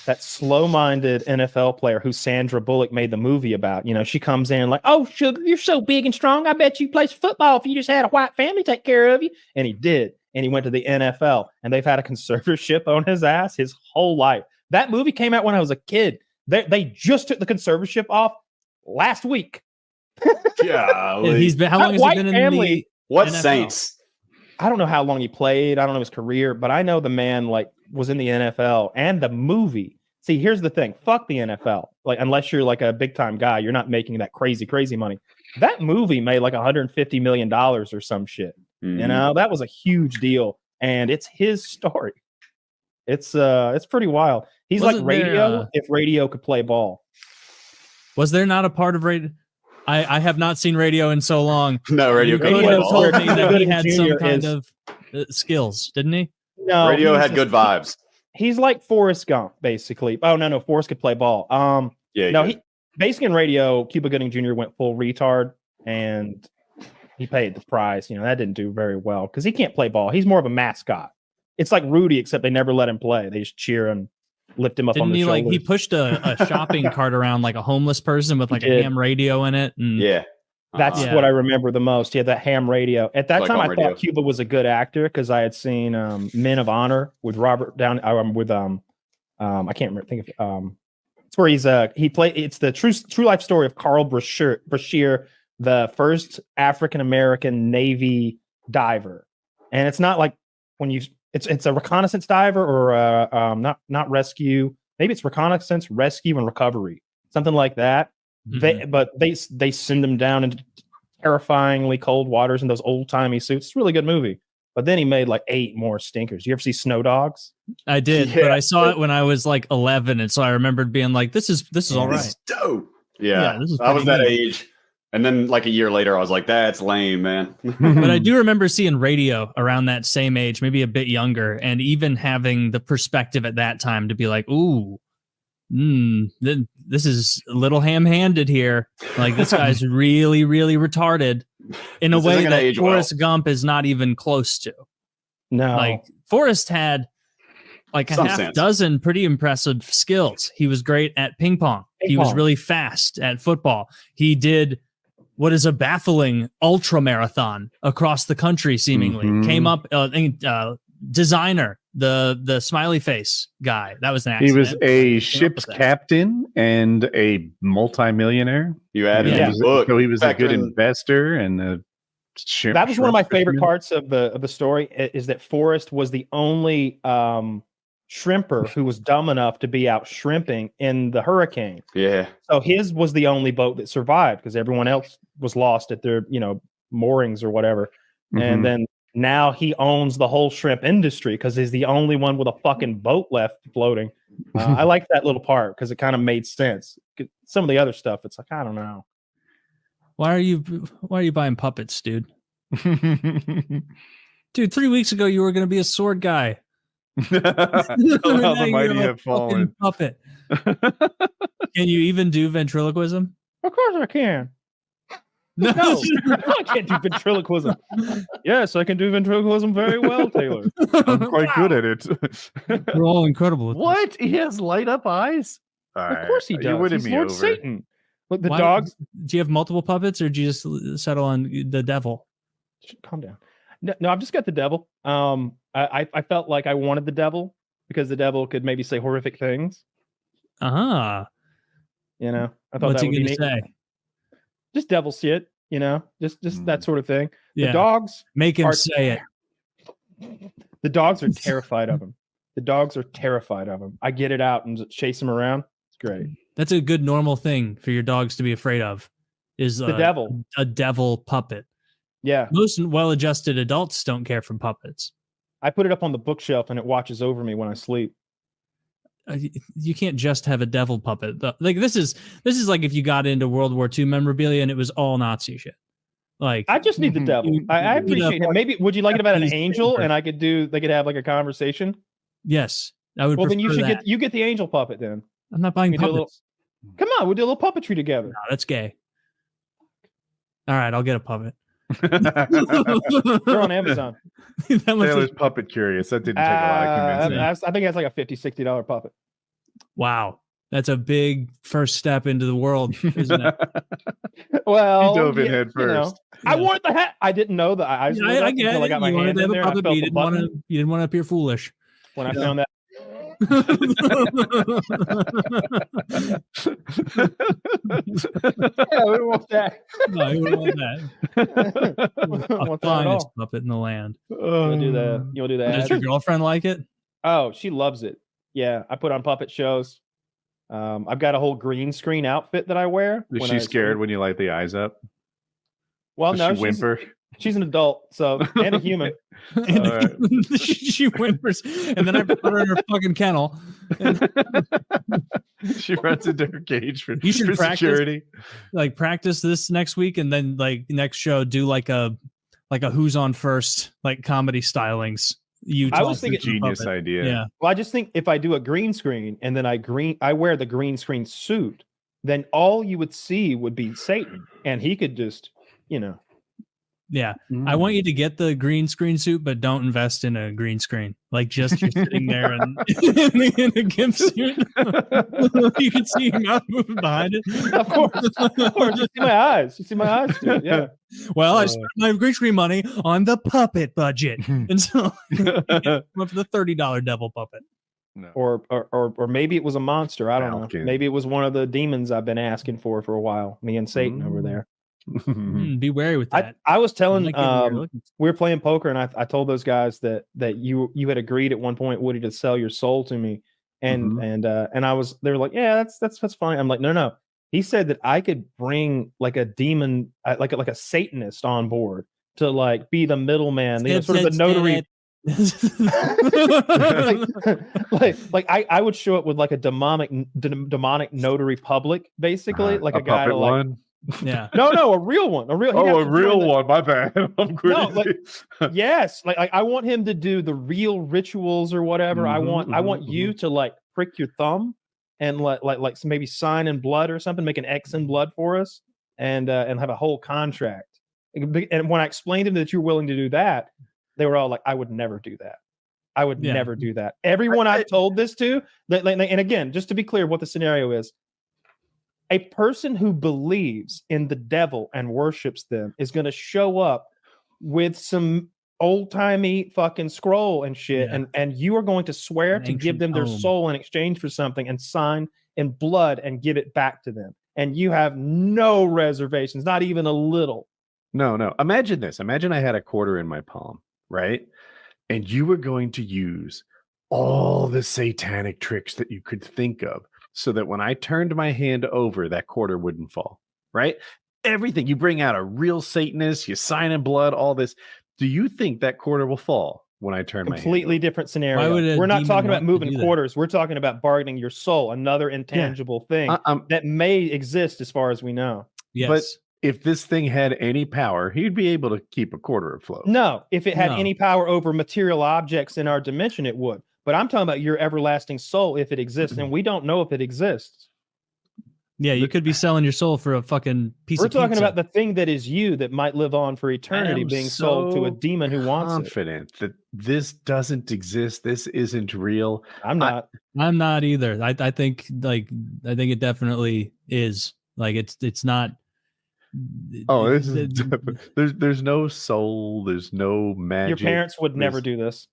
That slow-minded NFL player who Sandra Bullock made the movie about. You know, she comes in like, "Oh, sugar, you're so big and strong. I bet you play football if you just had a white family take care of you." And he did. And he went to the NFL. And they've had a conservatorship on his ass his whole life. That movie came out when I was a kid. They just took the conservatorship off last week. Yeah. He's been. How long has he been in the What NFL? Saints? I don't know how long he played. I don't know his career, but I know the man like was in the NFL and the movie. See, here's the thing. Fuck the NFL. Like, unless you're like a big time guy, you're not making that crazy money. That movie made like $150 million or some shit. You know, that was a huge deal. And it's his story. It's pretty wild. He's like radio if radio could play ball. Was there not a part of radio? I have not seen radio in so long. No, radio could have told me that he had some kind of skills, didn't he? No, radio had good vibes. He's like Forrest Gump, basically. Oh no, Forrest could play ball. He basically in radio, Cuba Gooding Jr. went full retard, and he paid the price. You know, that didn't do very well because he can't play ball. He's more of a mascot. It's like Rudy, except they never let him play. They just cheer and lift him up on the shoulders. He pushed a shopping cart around like a homeless person with like a ham radio in it. And that's what I remember the most. He had that ham radio. At that time, I thought Cuba was a good actor because I had seen Men of Honor with Robert Downey. I can't remember. It's where it's the true life story of Carl Brashear, the first African American Navy diver, and it's not like when you. It's a reconnaissance diver or not rescue. maybe it's reconnaissance, rescue, and recovery, something like that. They send him down into terrifyingly cold waters in those old timey suits. It's a really good movie. But then he made like 8 more stinkers. You ever see Snow Dogs? I did, but I saw it when I was like 11, and so I remembered being like, "This is all right." This is dope. Yeah, this is I was pretty that neat. age, and then like a year later, I was like, "That's lame, man." But I do remember seeing Radio around that same age, maybe a bit younger, and even having the perspective at that time to be like, "Ooh, this is a little ham-handed here. Like this guy's really, really retarded in a This way isn't gonna that age well. Forrest Gump is not even close to." No, like Forrest had like a Some half sense. dozen pretty impressive skills. He was great at ping pong. He was pong. really fast at football. He did what is a baffling ultra marathon across the country, seemingly. Came up, designer, the smiley face guy. That was an He accident. was a Came up ship's with that. captain and a multimillionaire. You added He a was- book. so he was a Factor good in- investor and a ship. That was one of my favorite fisherman. parts of the story is that Forrest was the only shrimper who was dumb enough to be out shrimping in the hurricane. Yeah. So his was the only boat that survived because everyone else was lost at their, moorings or whatever. Mhm. And then now he owns the whole shrimp industry because he's the only one with a fucking boat left floating. I like that little part because it kind of made sense. Some of the other stuff, it's like, I don't know. Why are you buying puppets, dude? Dude, 3 weeks ago you were going to be a sword guy. How the Now mighty you're a have fallen. fucking puppet. Can you even do ventriloquism? Of course I can. No, I can't do ventriloquism. Yes, I can do ventriloquism very well, Taylor. I'm quite good at it. We're all incredible. At this. What? He has light up eyes? Of course he You're does. winning He's me Lord over. Satan. Look, the Why- dogs. Do you have multiple puppets, or do you just settle on the devil? Calm down. No, I've just got the devil. I felt like I wanted the devil because the devil could maybe say horrific things. Uh-huh. I thought What's that he would be gonna neat. say? Just devil shit. Just that sort of thing. Yeah. The dogs Make him are- say it. The dogs are terrified of him. The dogs are terrified of him. I get it out and just chase him around. It's great. That's a good normal thing for your dogs to be afraid of. Is The devil. a devil puppet? Yeah. Most well-adjusted adults don't care for puppets. I put it up on the bookshelf and it watches over me when I sleep. You can't just have a devil puppet. Like this is like if you got into World War II memorabilia and it was all Nazi shit. Like I just need the devil. I appreciate it. Maybe would you like it about an Japanese angel paper. and they could have like a conversation? Yes, I would. Well, then you prefer should that. get get the angel puppet then. I'm not buying We do a little- puppets. Come on, we'll do a little puppetry together. No, that's gay. All right, I'll get a puppet. They're on Amazon. That was Taylor's puppet curious. That didn't take a lot of convincing. I think that's like a $50-$60 puppet. wow, that's a big first step into the world, isn't it? Well, He dove in yeah, head first. I wanted the hat. I didn't know that. I Yeah, I get until it. I got my You wanted hand to in have there. a And I puppet, felt but you the didn't want button. to. You didn't want to appear foolish. When I found that. Yeah, we want that. No, you wouldn't want that. Want The that at finest all. puppet in the land. You'll do the. You'll do that. Does your girlfriend like it? Oh, she loves it. Yeah, I put on puppet shows. I've got a whole green screen outfit that I wear. Is when she I scared sleep. when you light the eyes up? Well, Does no, she whimper? she's an adult, so and a human. And All right. she whimpers, and then I put her in her fucking kennel. She runs into her cage for, You should for practice, security. like practice this next week, and then like next show do like a Who's on First like comedy stylings. You I was talk to thinking- the Genius puppet. idea. Yeah, Well, I just think if I do a green screen and then I wear the green screen suit, then all you would see would be Satan, and he could just, yeah. I want you to get the green screen suit, but don't invest in a green screen. Like just you're sitting there and in a gimp suit. You can see your mouth moving behind it. Of course. You see my eyes. You see my eyes. Dude. Yeah. Well, I spent my green screen money on the puppet budget, and so I went for the $30 devil puppet. Or maybe it was a monster. I don't Falcon. know. Maybe it was one of the demons I've been asking for a while. Me and Satan over there. Be wary with that. I was telling You might get what you're looking we were playing poker and I told those guys that you had agreed at one point, Woody, to sell your soul to me And I was, they were like, yeah, that's fine. I'm like, no. He said that I could bring like a demon, like a Satanist on board to like be the middleman, sort of the notary. I would show up with like a demonic notary public, basically, like a guy to like. One? Yeah. No, a real one. A real one. My bad. I'm crazy. Yes, like I want him to do the real rituals or whatever. I want you to like prick your thumb and like maybe sign in blood or something, make an X in blood for us, and have a whole contract. And when I explained to them that you're willing to do that, they were all like, I would never do that. I would never do that. Everyone I've told this to, and again, just to be clear what the scenario is, a person who believes in the devil and worships them is going to show up with some old-timey fucking scroll and shit, and you are going to swear to give them their soul in exchange for something and sign in blood and give it back to them. And you have no reservations, not even a little. No. Imagine this. Imagine I had a quarter in my palm, right? And you were going to use all the satanic tricks that you could think of so that when I turned my hand over, that quarter wouldn't fall, right? Everything. You bring out a real Satanist, you sign in blood, all this. Do you think that quarter will fall when I turn my hand? Completely different scenario. We're not talking about moving quarters. We're talking about bargaining your soul, another intangible thing that may exist as far as we know. Yes. But if this thing had any power, he'd be able to keep a quarter afloat. No, if it had any power over material objects in our dimension, it would. But I'm talking about your everlasting soul if it exists, and we don't know if it exists. Yeah, you could be selling your soul for a fucking piece of pizza. We're talking about the thing that is you that might live on for eternity being sold to a demon who wants it. Confident that this doesn't exist. This isn't real. I'm not either. I think it definitely is. Like it's not. Oh, there's no soul. There's no magic. Your parents would never do this.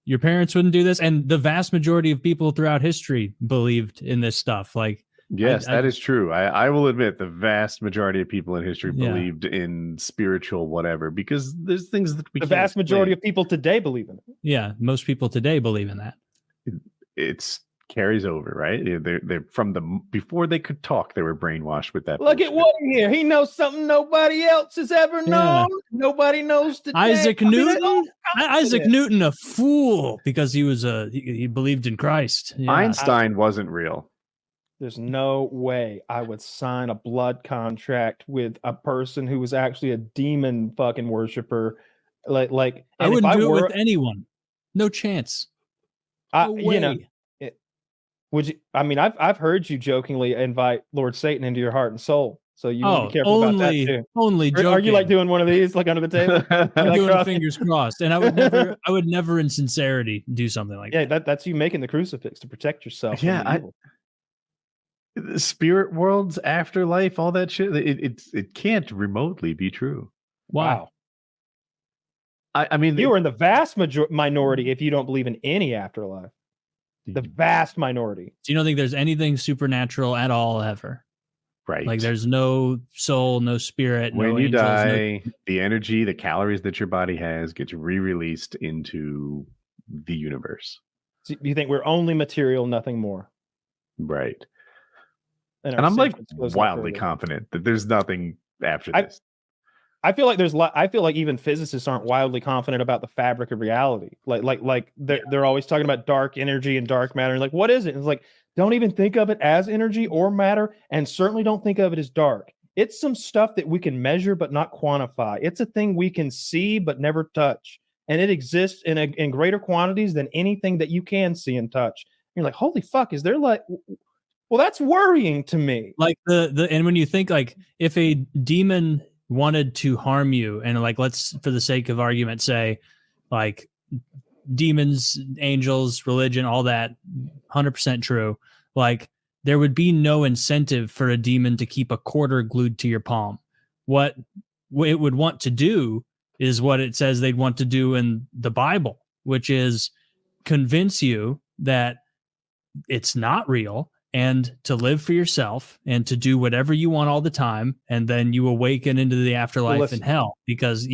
Your parents wouldn't do this, and the vast majority of people throughout history believed in this stuff. Like, yes, that is true. I will admit the vast majority of people in history believed in spiritual whatever, because there's things that we the vast majority of people today believe in it. Yeah, most people today believe in that. It's carries over, right? They're from before they could talk, they were brainwashed with that. Look at Woody here. He knows something nobody else has ever known. Nobody knows today. Isaac Newton, a fool because he believed in Christ. Yeah. Einstein wasn't real. There's no way I would sign a blood contract with a person who was actually a demon fucking worshiper. Like I wouldn't do it with anyone. No chance. No way. You know, would you? I mean, I've heard you jokingly invite Lord Satan into your heart and soul, so you need to be careful about that too. Only joking. Are you like doing one of these, like under the table? I'm doing fingers crossed, and I would never, in sincerity, do something like that. Yeah, that's you making the crucifix to protect yourself. Yeah, the spirit worlds, afterlife, all that shit. It can't remotely be true. Wow. I mean, you are in the vast minority if you don't believe in any afterlife. The vast minority. So you don't think there's anything supernatural at all ever? Right. Like there's no soul, no spirit. When no you angels, die, the energy, the calories that your body has gets re-released into the universe. So you think we're only material, nothing more? Right. And I'm like wildly confident that there's nothing after this. I feel like even physicists aren't wildly confident about the fabric of reality. Like they're always talking about dark energy and dark matter. And like, what is it? And it's like, don't even think of it as energy or matter, and certainly don't think of it as dark. It's some stuff that we can measure but not quantify. It's a thing we can see but never touch, and it exists in greater quantities than anything that you can see and touch. And you're like, holy fuck, is there like? Well, that's worrying to me. Like and when you think like if a demon wanted to harm you, and like let's for the sake of argument say like demons, angels, religion, all that 100% true, like there would be no incentive for a demon to keep a quarter glued to your palm. What it would want to do is what it says they'd want to do in the Bible, which is convince you that it's not real and to live for yourself and to do whatever you want all the time. And then you awaken into the afterlife in hell because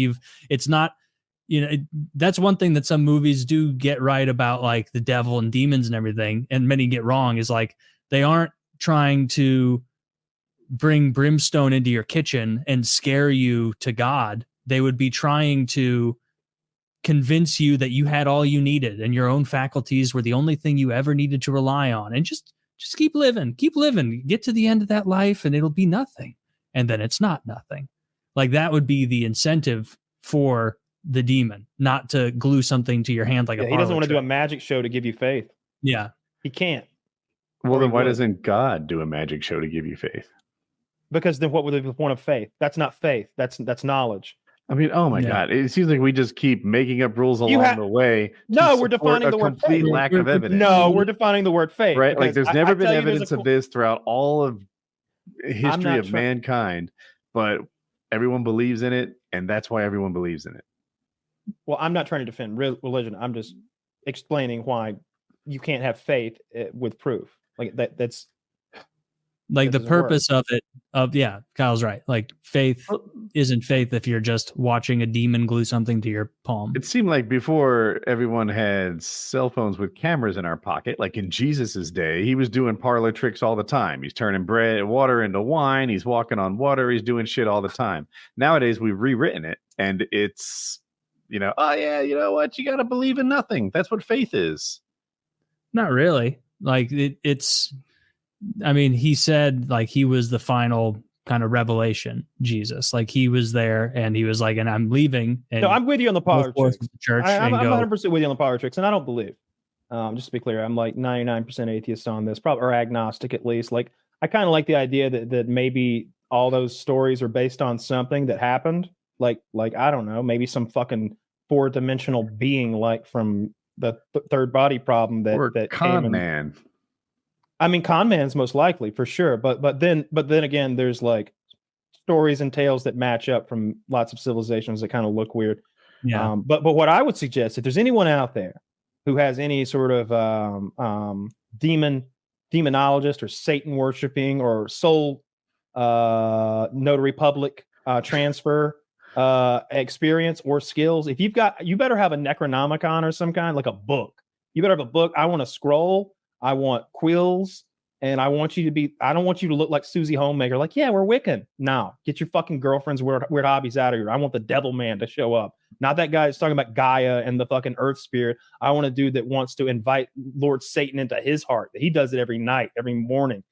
that's one thing that some movies do get right about, like the devil and demons and everything, and many get wrong, is like they aren't trying to bring brimstone into your kitchen and scare you to God. They would be trying to convince you that you had all you needed and your own faculties were the only thing you ever needed to rely on, and just keep living, get to the end of that life and it'll be nothing. And then it's not nothing. Like that would be the incentive for the demon, not to glue something to your hand like a he doesn't want to do a trick. magic show to give you faith. Yeah. He can't. Well, Or then he why would. doesn't God do a magic show to give you faith? Because then what would be the point of faith? That's not faith. That's knowledge. I mean, oh my God. It seems like we just keep making up rules along the way. No, to we're support defining a the word complete faith. lack of evidence. No, we're defining the word faith. Right? Like because there's never been tell you there's evidence a of this throughout all of I'm history not of mankind, but everyone believes in it, and that's why everyone believes in it. Well, I'm not trying to defend religion. I'm just explaining why you can't have faith with proof. Like that's Like that the doesn't work. purpose of yeah, Kyle's right. Like faith isn't faith if you're just watching a demon glue something to your palm. It seemed like before everyone had cell phones with cameras in our pocket, like in Jesus's day, he was doing parlor tricks all the time. He's turning water into wine. He's walking on water. He's doing shit all the time. Nowadays, we've rewritten it, and it's, oh yeah, you know what? You got to believe in nothing. That's what faith is. Not really. Like it's. I mean, he said like he was the final kind of revelation, Jesus. Like he was there and he was like, and I'm leaving. And No, I'm with you on the parlor tricks. The church I'm and go, 100% with you on the parlor tricks, and I don't believe. Just to be clear, I'm like 99% atheist on this, probably or agnostic at least. Like I kind of like the idea that maybe all those stories are based on something that happened. Like I don't know, maybe some fucking 4-dimensional being, like from the third body problem that Con Man. I mean, con man's most likely for sure, but then again, there's like stories and tales that match up from lots of civilizations that kind of look weird. Yeah. But what I would suggest, if there's anyone out there who has any sort of demonologist or Satan worshiping or soul notary public transfer experience or skills, if you've got, you better have a Necronomicon or some kind, like a book. You better have a book. I want a scroll. I want quills, and I want you to be, I don't want you to look like Susie Homemaker, like, yeah, we're Wiccan. No, get your fucking girlfriend's weird hobbies out of here. I want the devil man to show up. Not that guy that's talking about Gaia and the fucking earth spirit. I want a dude that wants to invite Lord Satan into his heart. He does it every night, every morning.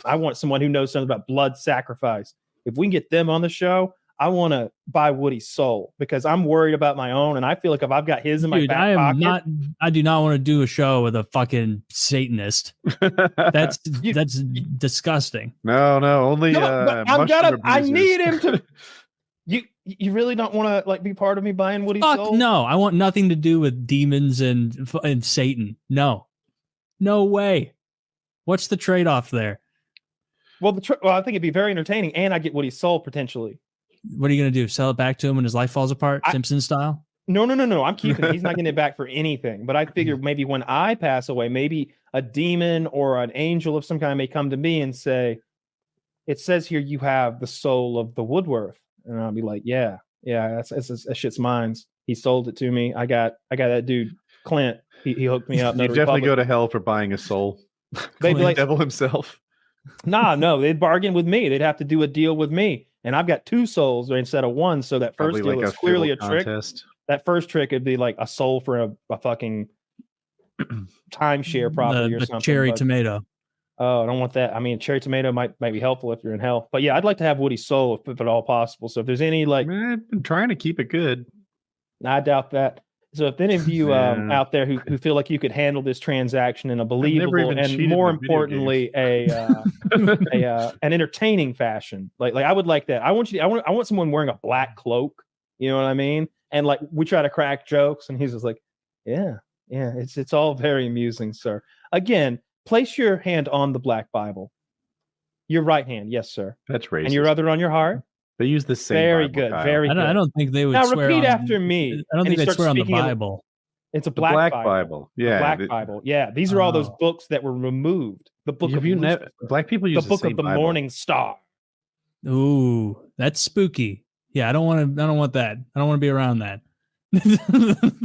I want someone who knows something about blood sacrifice. If we can get them on the show, I want to buy Woody's soul because I'm worried about my own, and I feel like if I've got his in my back pocket, I do not want to do a show with a fucking Satanist. That's disgusting. No, only I need him to. You really don't want to like be part of me buying Woody's soul? No, I want nothing to do with demons and Satan. No way. What's the trade-off there? Well, I think it'd be very entertaining, and I get Woody's soul potentially. What are you going to do? Sell it back to him when his life falls apart, Simpson style? No. I'm keeping it. He's not getting it back for anything. But I figure maybe when I pass away, maybe a demon or an angel of some kind may come to me and say, "It says here you have the soul of the Woodworth," and I'll be like, "Yeah, that shit's mine. He sold it to me. I got that dude Clint. He hooked me up." You definitely go to hell for buying a soul. They'd be like, devil himself. No, they'd bargain with me. They'd have to do a deal with me. And I've got 2 souls instead of 1. So that first Probably deal like is clearly a trick. contest. That first trick would be like a soul for a fucking timeshare property or something. Cherry tomato. Oh, I don't want that. I mean, cherry tomato might be helpful if you're in hell. But yeah, I'd like to have Woody's soul if at all possible. So if there's any like, I've been trying to keep it good. I doubt that. So if any of you out there who feel like you could handle this transaction in a believable and more importantly an entertaining fashion, like I would like that. I want someone wearing a black cloak. You know what I mean? And like we try to crack jokes, and he's just like, yeah, it's all very amusing, sir. Again, place your hand on the Black Bible. Your right hand, yes, sir. That's racist. And your other on your heart. They use the same. Very Bible, good. Kyle. Very good. I don't think they would. Now swear repeat on, after me. I don't think he they starts swear on the speaking in- Bible. It's a The Black Bible. The Yeah. Black Bible. Yeah. These are all those books that were removed. The book of Lucifer, black people use the book same of the Bible. Morning Star. Ooh, that's spooky. Yeah, I don't want that. I don't want to be around that.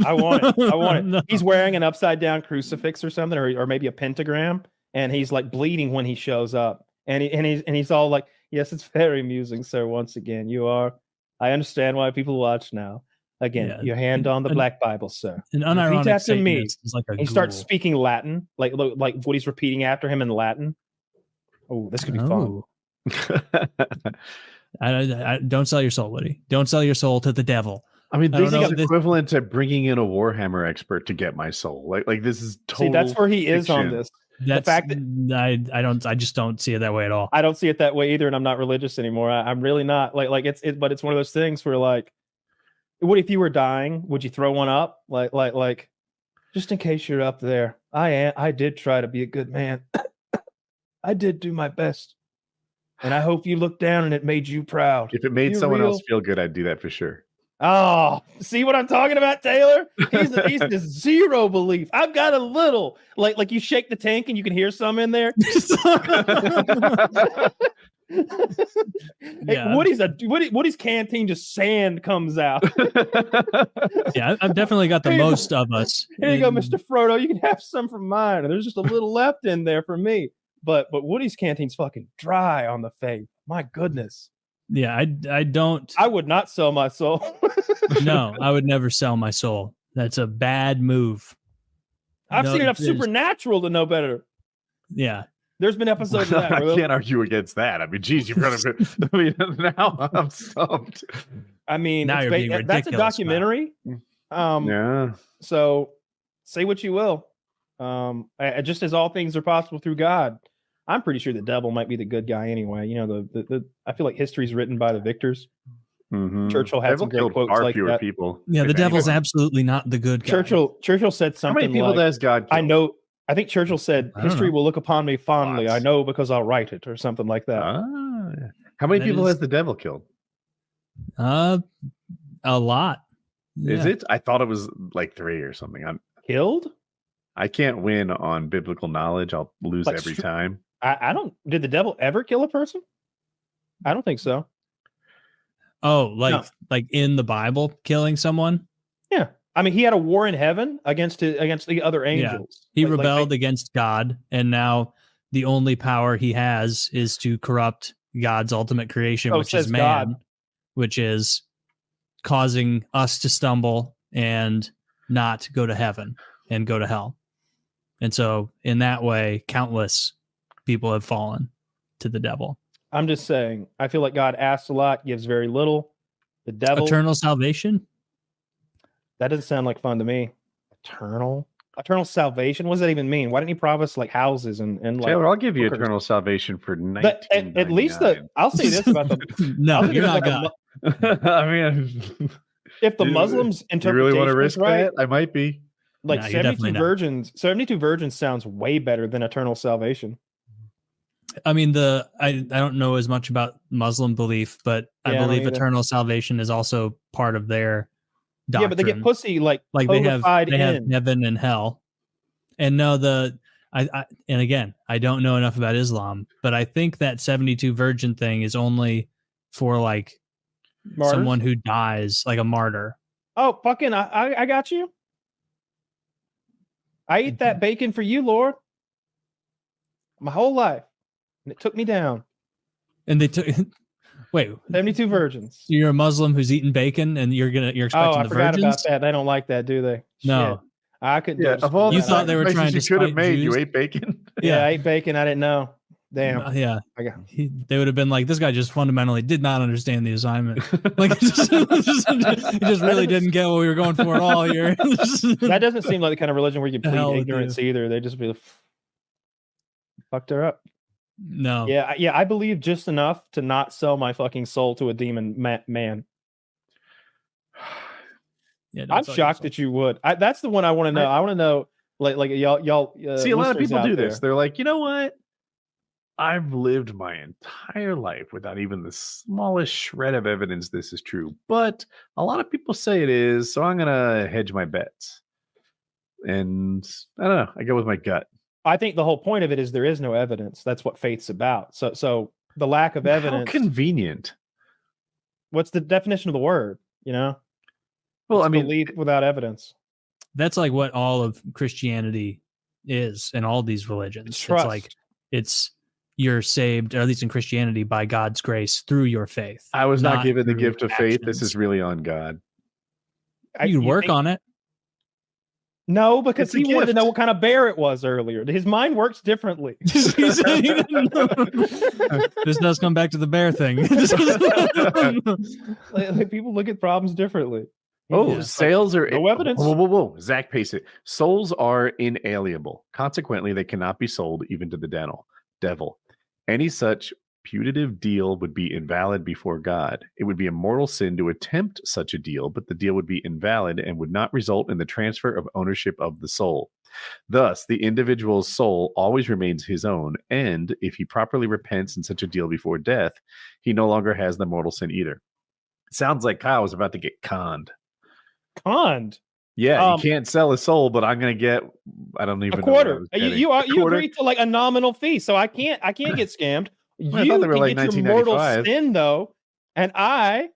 I want it. I want it. No. He's wearing an upside down crucifix or something, or maybe a pentagram, and he's like bleeding when he shows up, and he's all like, "Yes, it's very amusing, sir. Once again, you are. I understand why people watch now. Again, Yeah. your hand on the Black Bible, sir. An Repeat unironic after me." Satanist is like a He starts ghoul. speaking Latin, like Woody's repeating after him in Latin. Oh, this could be fun. I don't sell your soul, Woody. Don't sell your soul to the devil. I mean, I don't this know is if this- equivalent to bringing in a Warhammer expert to get my soul. Like this is total. See, that's where he is on fiction. this. That's, the fact that I just don't see it that way at all. I don't see it that way either, and I'm not religious anymore. I'm really not. But it's one of those things where like, what if you were dying? Would you throw one up? Like, just in case you're up there. I did try to be a good man. I did do my best, and I hope you looked down and it made you proud. If it made You someone real- else feel good, I'd do that for sure. Oh, see what I'm talking about, Taylor? He's just zero belief. I've got a little. Like you shake the tank and you can hear some in there. Yeah. Woody's canteen, just sand comes out. Yeah, I've definitely got the Here you go. most of us. Here you go, Mr. Frodo. You can have some from mine. And there's just a little left in there for me. But Woody's canteen's fucking dry on the faith. My goodness. Yeah, I don't. I would not sell my soul. No, I would never sell my soul. That's a bad move. I've No, seen enough there's- Supernatural to know better. Yeah. There's been episodes of that. I where- can't argue against that. I mean, geez, you've got to. I mean, now I'm stumped. I mean, Now it's you're being that's a ridiculous, documentary. Yeah. So say what you will. Just as all things are possible through God. I'm pretty sure the devil might be the good guy anyway. You know, the I feel like history's written by the victors. Mhm. Churchill had Devil some great killed quotes far like fewer that. people. Yeah, the if devil's anyone. absolutely not the good guy. Churchill said How something many people like, does God kill? I know. I think Churchill said, I don't history know. will look upon me fondly. I know because I'll write it, or something like that. Ah, yeah. How many That people is- has the devil killed? A lot. Is Yeah. it? I thought it was like 3 or something. Killed? I can't win on biblical knowledge. I'll lose Like every str- time. I don't. Did the devil ever kill a person? I don't think so. Oh, like No. like in the Bible, killing someone. Yeah, I mean, he had a war in heaven against the other angels. He Like- like, rebelled against God, and now the only power he has is to corrupt God's ultimate creation, Oh, which is says man, God. which is causing us to stumble and not go to heaven and go to hell. And so, in that way, countless people have fallen to the devil. I'm just saying. I feel like God asks a lot, gives very little. The devil. Eternal salvation. That doesn't sound like fun to me. Eternal salvation. What does that even mean? Why didn't he promise like houses and like? Taylor, I'll give you hookers? eternal salvation for But at least I'll say this about the. No, I'll say you're this not about the God. I mean, if the you- Muslims you interpretation really want to risk is right, that? I might be. like No, you're definitely 72 not. 72 virgins sounds way better than eternal salvation. I mean, I don't know as much about Muslim belief, but I Yeah, I don't believe either. eternal salvation is also part of their doctrine. Yeah, but they get pussy like Like they have codified have in. heaven and hell. And no, I and again, I don't know enough about Islam, but I think that 72 virgin thing is only for like Martyrs? someone who dies, like a martyr. Oh, fucking! I got you. I eat that bacon for you, Lord. My whole life, and it took me down. And they took wait, 72 virgins. you're a Muslim who's eating bacon, and you're Oh, expecting I the forgot virgins? about that. They don't like that, do they? No. Shit. I couldn't. Yeah, of all You the thought they were trying sacrifices to you could have spite made, you Jews? ate bacon. Yeah, I ate bacon. I didn't know. Damn. Yeah, I got. they would have been like, this guy just fundamentally did not understand the assignment. Like, he just really didn't get what we were going for at all here. That doesn't seem like the kind of religion where you The hell plead with ignorance either. They just be like, fucked her up. No. Yeah, I believe just enough to not sell my fucking soul to a demon man. Yeah, I'm shocked that you would. That's the one I want to know. I want to know, like y'all. See, a lot of listeners people out do there. this. They're like, you know what? I've lived my entire life without even the smallest shred of evidence this is true. But a lot of people say it is, so I'm gonna hedge my bets. And I don't know. I go with my gut. I think the whole point of it is there is no evidence. That's what faith's about. So the lack of evidence. How convenient. What's the definition of the word? You know, Well, I mean, belief without evidence. That's like what all of Christianity is, and all these religions. It's like you're saved, or at least in Christianity, by God's grace through your faith. I was not given the through gift of faith. This actions. is really on God. You work on it. No, because It's a he wanted to gift. know what kind of bear it was earlier. His mind works differently. This does come back to the bear thing. like people look at problems differently. Oh, sales are no evidence. Whoa. Zach, pace it. Souls are inalienable. Consequently, they cannot be sold even to the devil. Any such putative deal would be invalid before God. It would be a mortal sin to attempt such a deal, but the deal would be invalid and would not result in the transfer of ownership of the soul. Thus, the individual's soul always remains his own, and if he properly repents in such a deal before death, he no longer has the mortal sin either. Sounds like Kyle was about to get conned. Conned? Yeah, you can't sell a soul, but I'm gonna get I don't even a quarter. know You agreed to like a nominal fee, so I can't get scammed. Well, I thought they were can like get your mortal 1995. sin though, and I.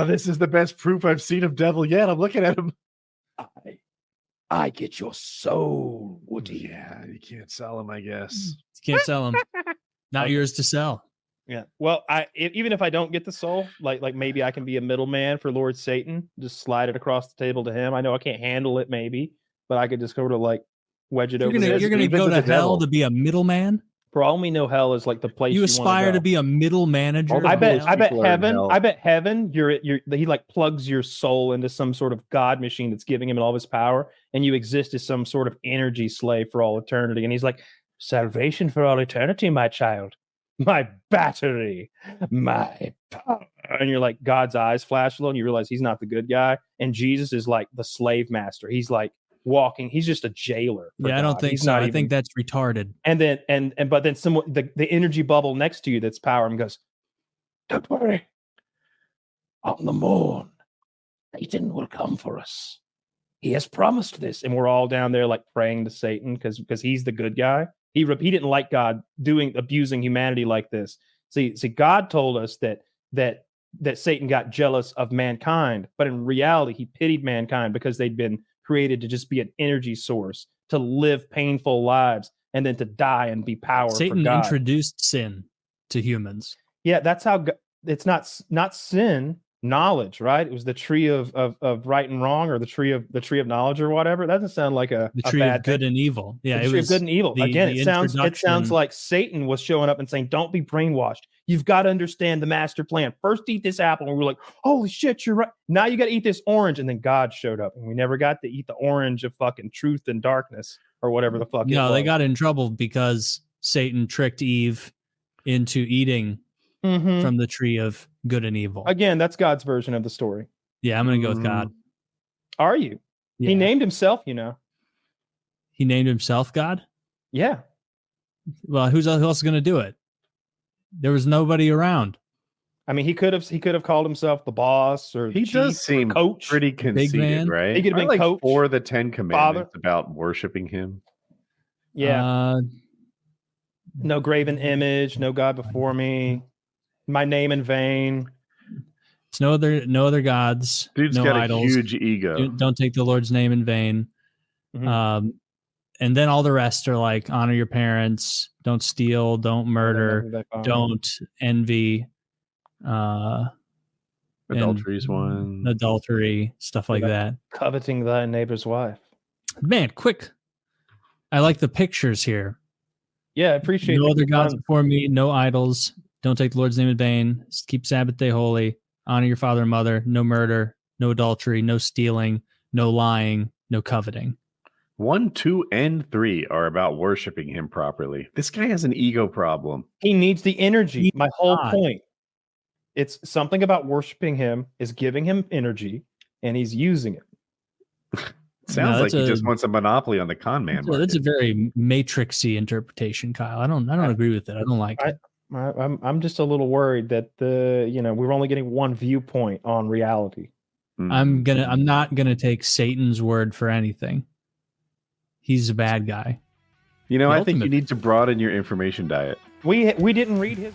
This is the best proof I've seen of devil yet. I'm looking at him. I get your soul, Woody. Yeah, you can't sell him, I guess. You can't sell them. Not yours to sell. Yeah. Well, even if I don't get the soul, like maybe I can be a middleman for Lord Satan, just slide it across the table to him. I know I can't handle it, maybe, but I could just sort of like wedge it over. You're gonna go to hell to be a middleman. For all we know, hell is like the place you aspire to be a middle manager. I bet heaven. He like plugs your soul into some sort of God machine that's giving him all of his power, and you exist as some sort of energy slave for all eternity. And he's like, salvation for all eternity, my child. My battery, my power. And you're like, God's eyes flash a little, and you realize he's not the good guy. And Jesus is like the slave master. He's like walking, he's just a jailer. Yeah, I don't think so. I think that's retarded. And then but then someone the energy bubble next to you that's power him goes, don't worry. On the morn, Satan will come for us. He has promised this. And we're all down there like praying to Satan because he's the good guy. He didn't like God abusing humanity like this. See, God told us that Satan got jealous of mankind, but in reality, he pitied mankind because they'd been created to just be an energy source, to live painful lives, and then to die and be power. Satan for God. introduced sin to humans. Yeah, that's how it's not sin. Knowledge, right? It was the tree of right and wrong, or the tree of knowledge, or whatever. That doesn't sound like the tree bad of good thing. and evil. Yeah, the tree of good and evil. Again, it sounds like Satan was showing up and saying, "Don't be brainwashed. You've got to understand the master plan. First, eat this apple." And we're like, "Holy shit, you're right. Now you got to eat this orange." And then God showed up, and we never got to eat the orange of fucking truth and darkness, or whatever the fuck. No, they got in trouble because Satan tricked Eve into eating from the tree of good and evil. Again, that's God's version of the story. Yeah, I'm gonna go with God. Are you? Yeah. He named himself, He named himself God? Yeah. Well, who else is gonna do it? There was nobody around. I mean, he could have called himself the boss, or he does seem coach, pretty conceited, right? He could have been coach for the 10 Commandments about worshiping him. Yeah. No graven image, no God before me. My name in vain. It's no other gods. Dude's no got idols. a huge ego. Don't take the Lord's name in vain. And then all the rest are like, honor your parents, don't steal, don't murder, don't envy. Adultery's one. Adultery, stuff like that. Coveting thy neighbor's wife. Man, quick. I like the pictures here. Yeah, I appreciate no other gods before me, no idols. Don't take the Lord's name in vain. Keep Sabbath day holy. Honor your father and mother. No murder, no adultery, no stealing, no lying, no coveting. 1, 2, and 3 are about worshiping him properly. This guy has an ego problem. He needs the energy. My whole point. It's something about worshiping him is giving him energy, and he's using it. Sounds like he just wants a monopoly on the con man. That's a very matrixy interpretation, Kyle. I don't agree with it. I don't like it. I'm just a little worried that we're only getting one viewpoint on reality. I'm not gonna take Satan's word for anything. He's a bad guy. You know, I think you need to broaden your information diet. We didn't read his.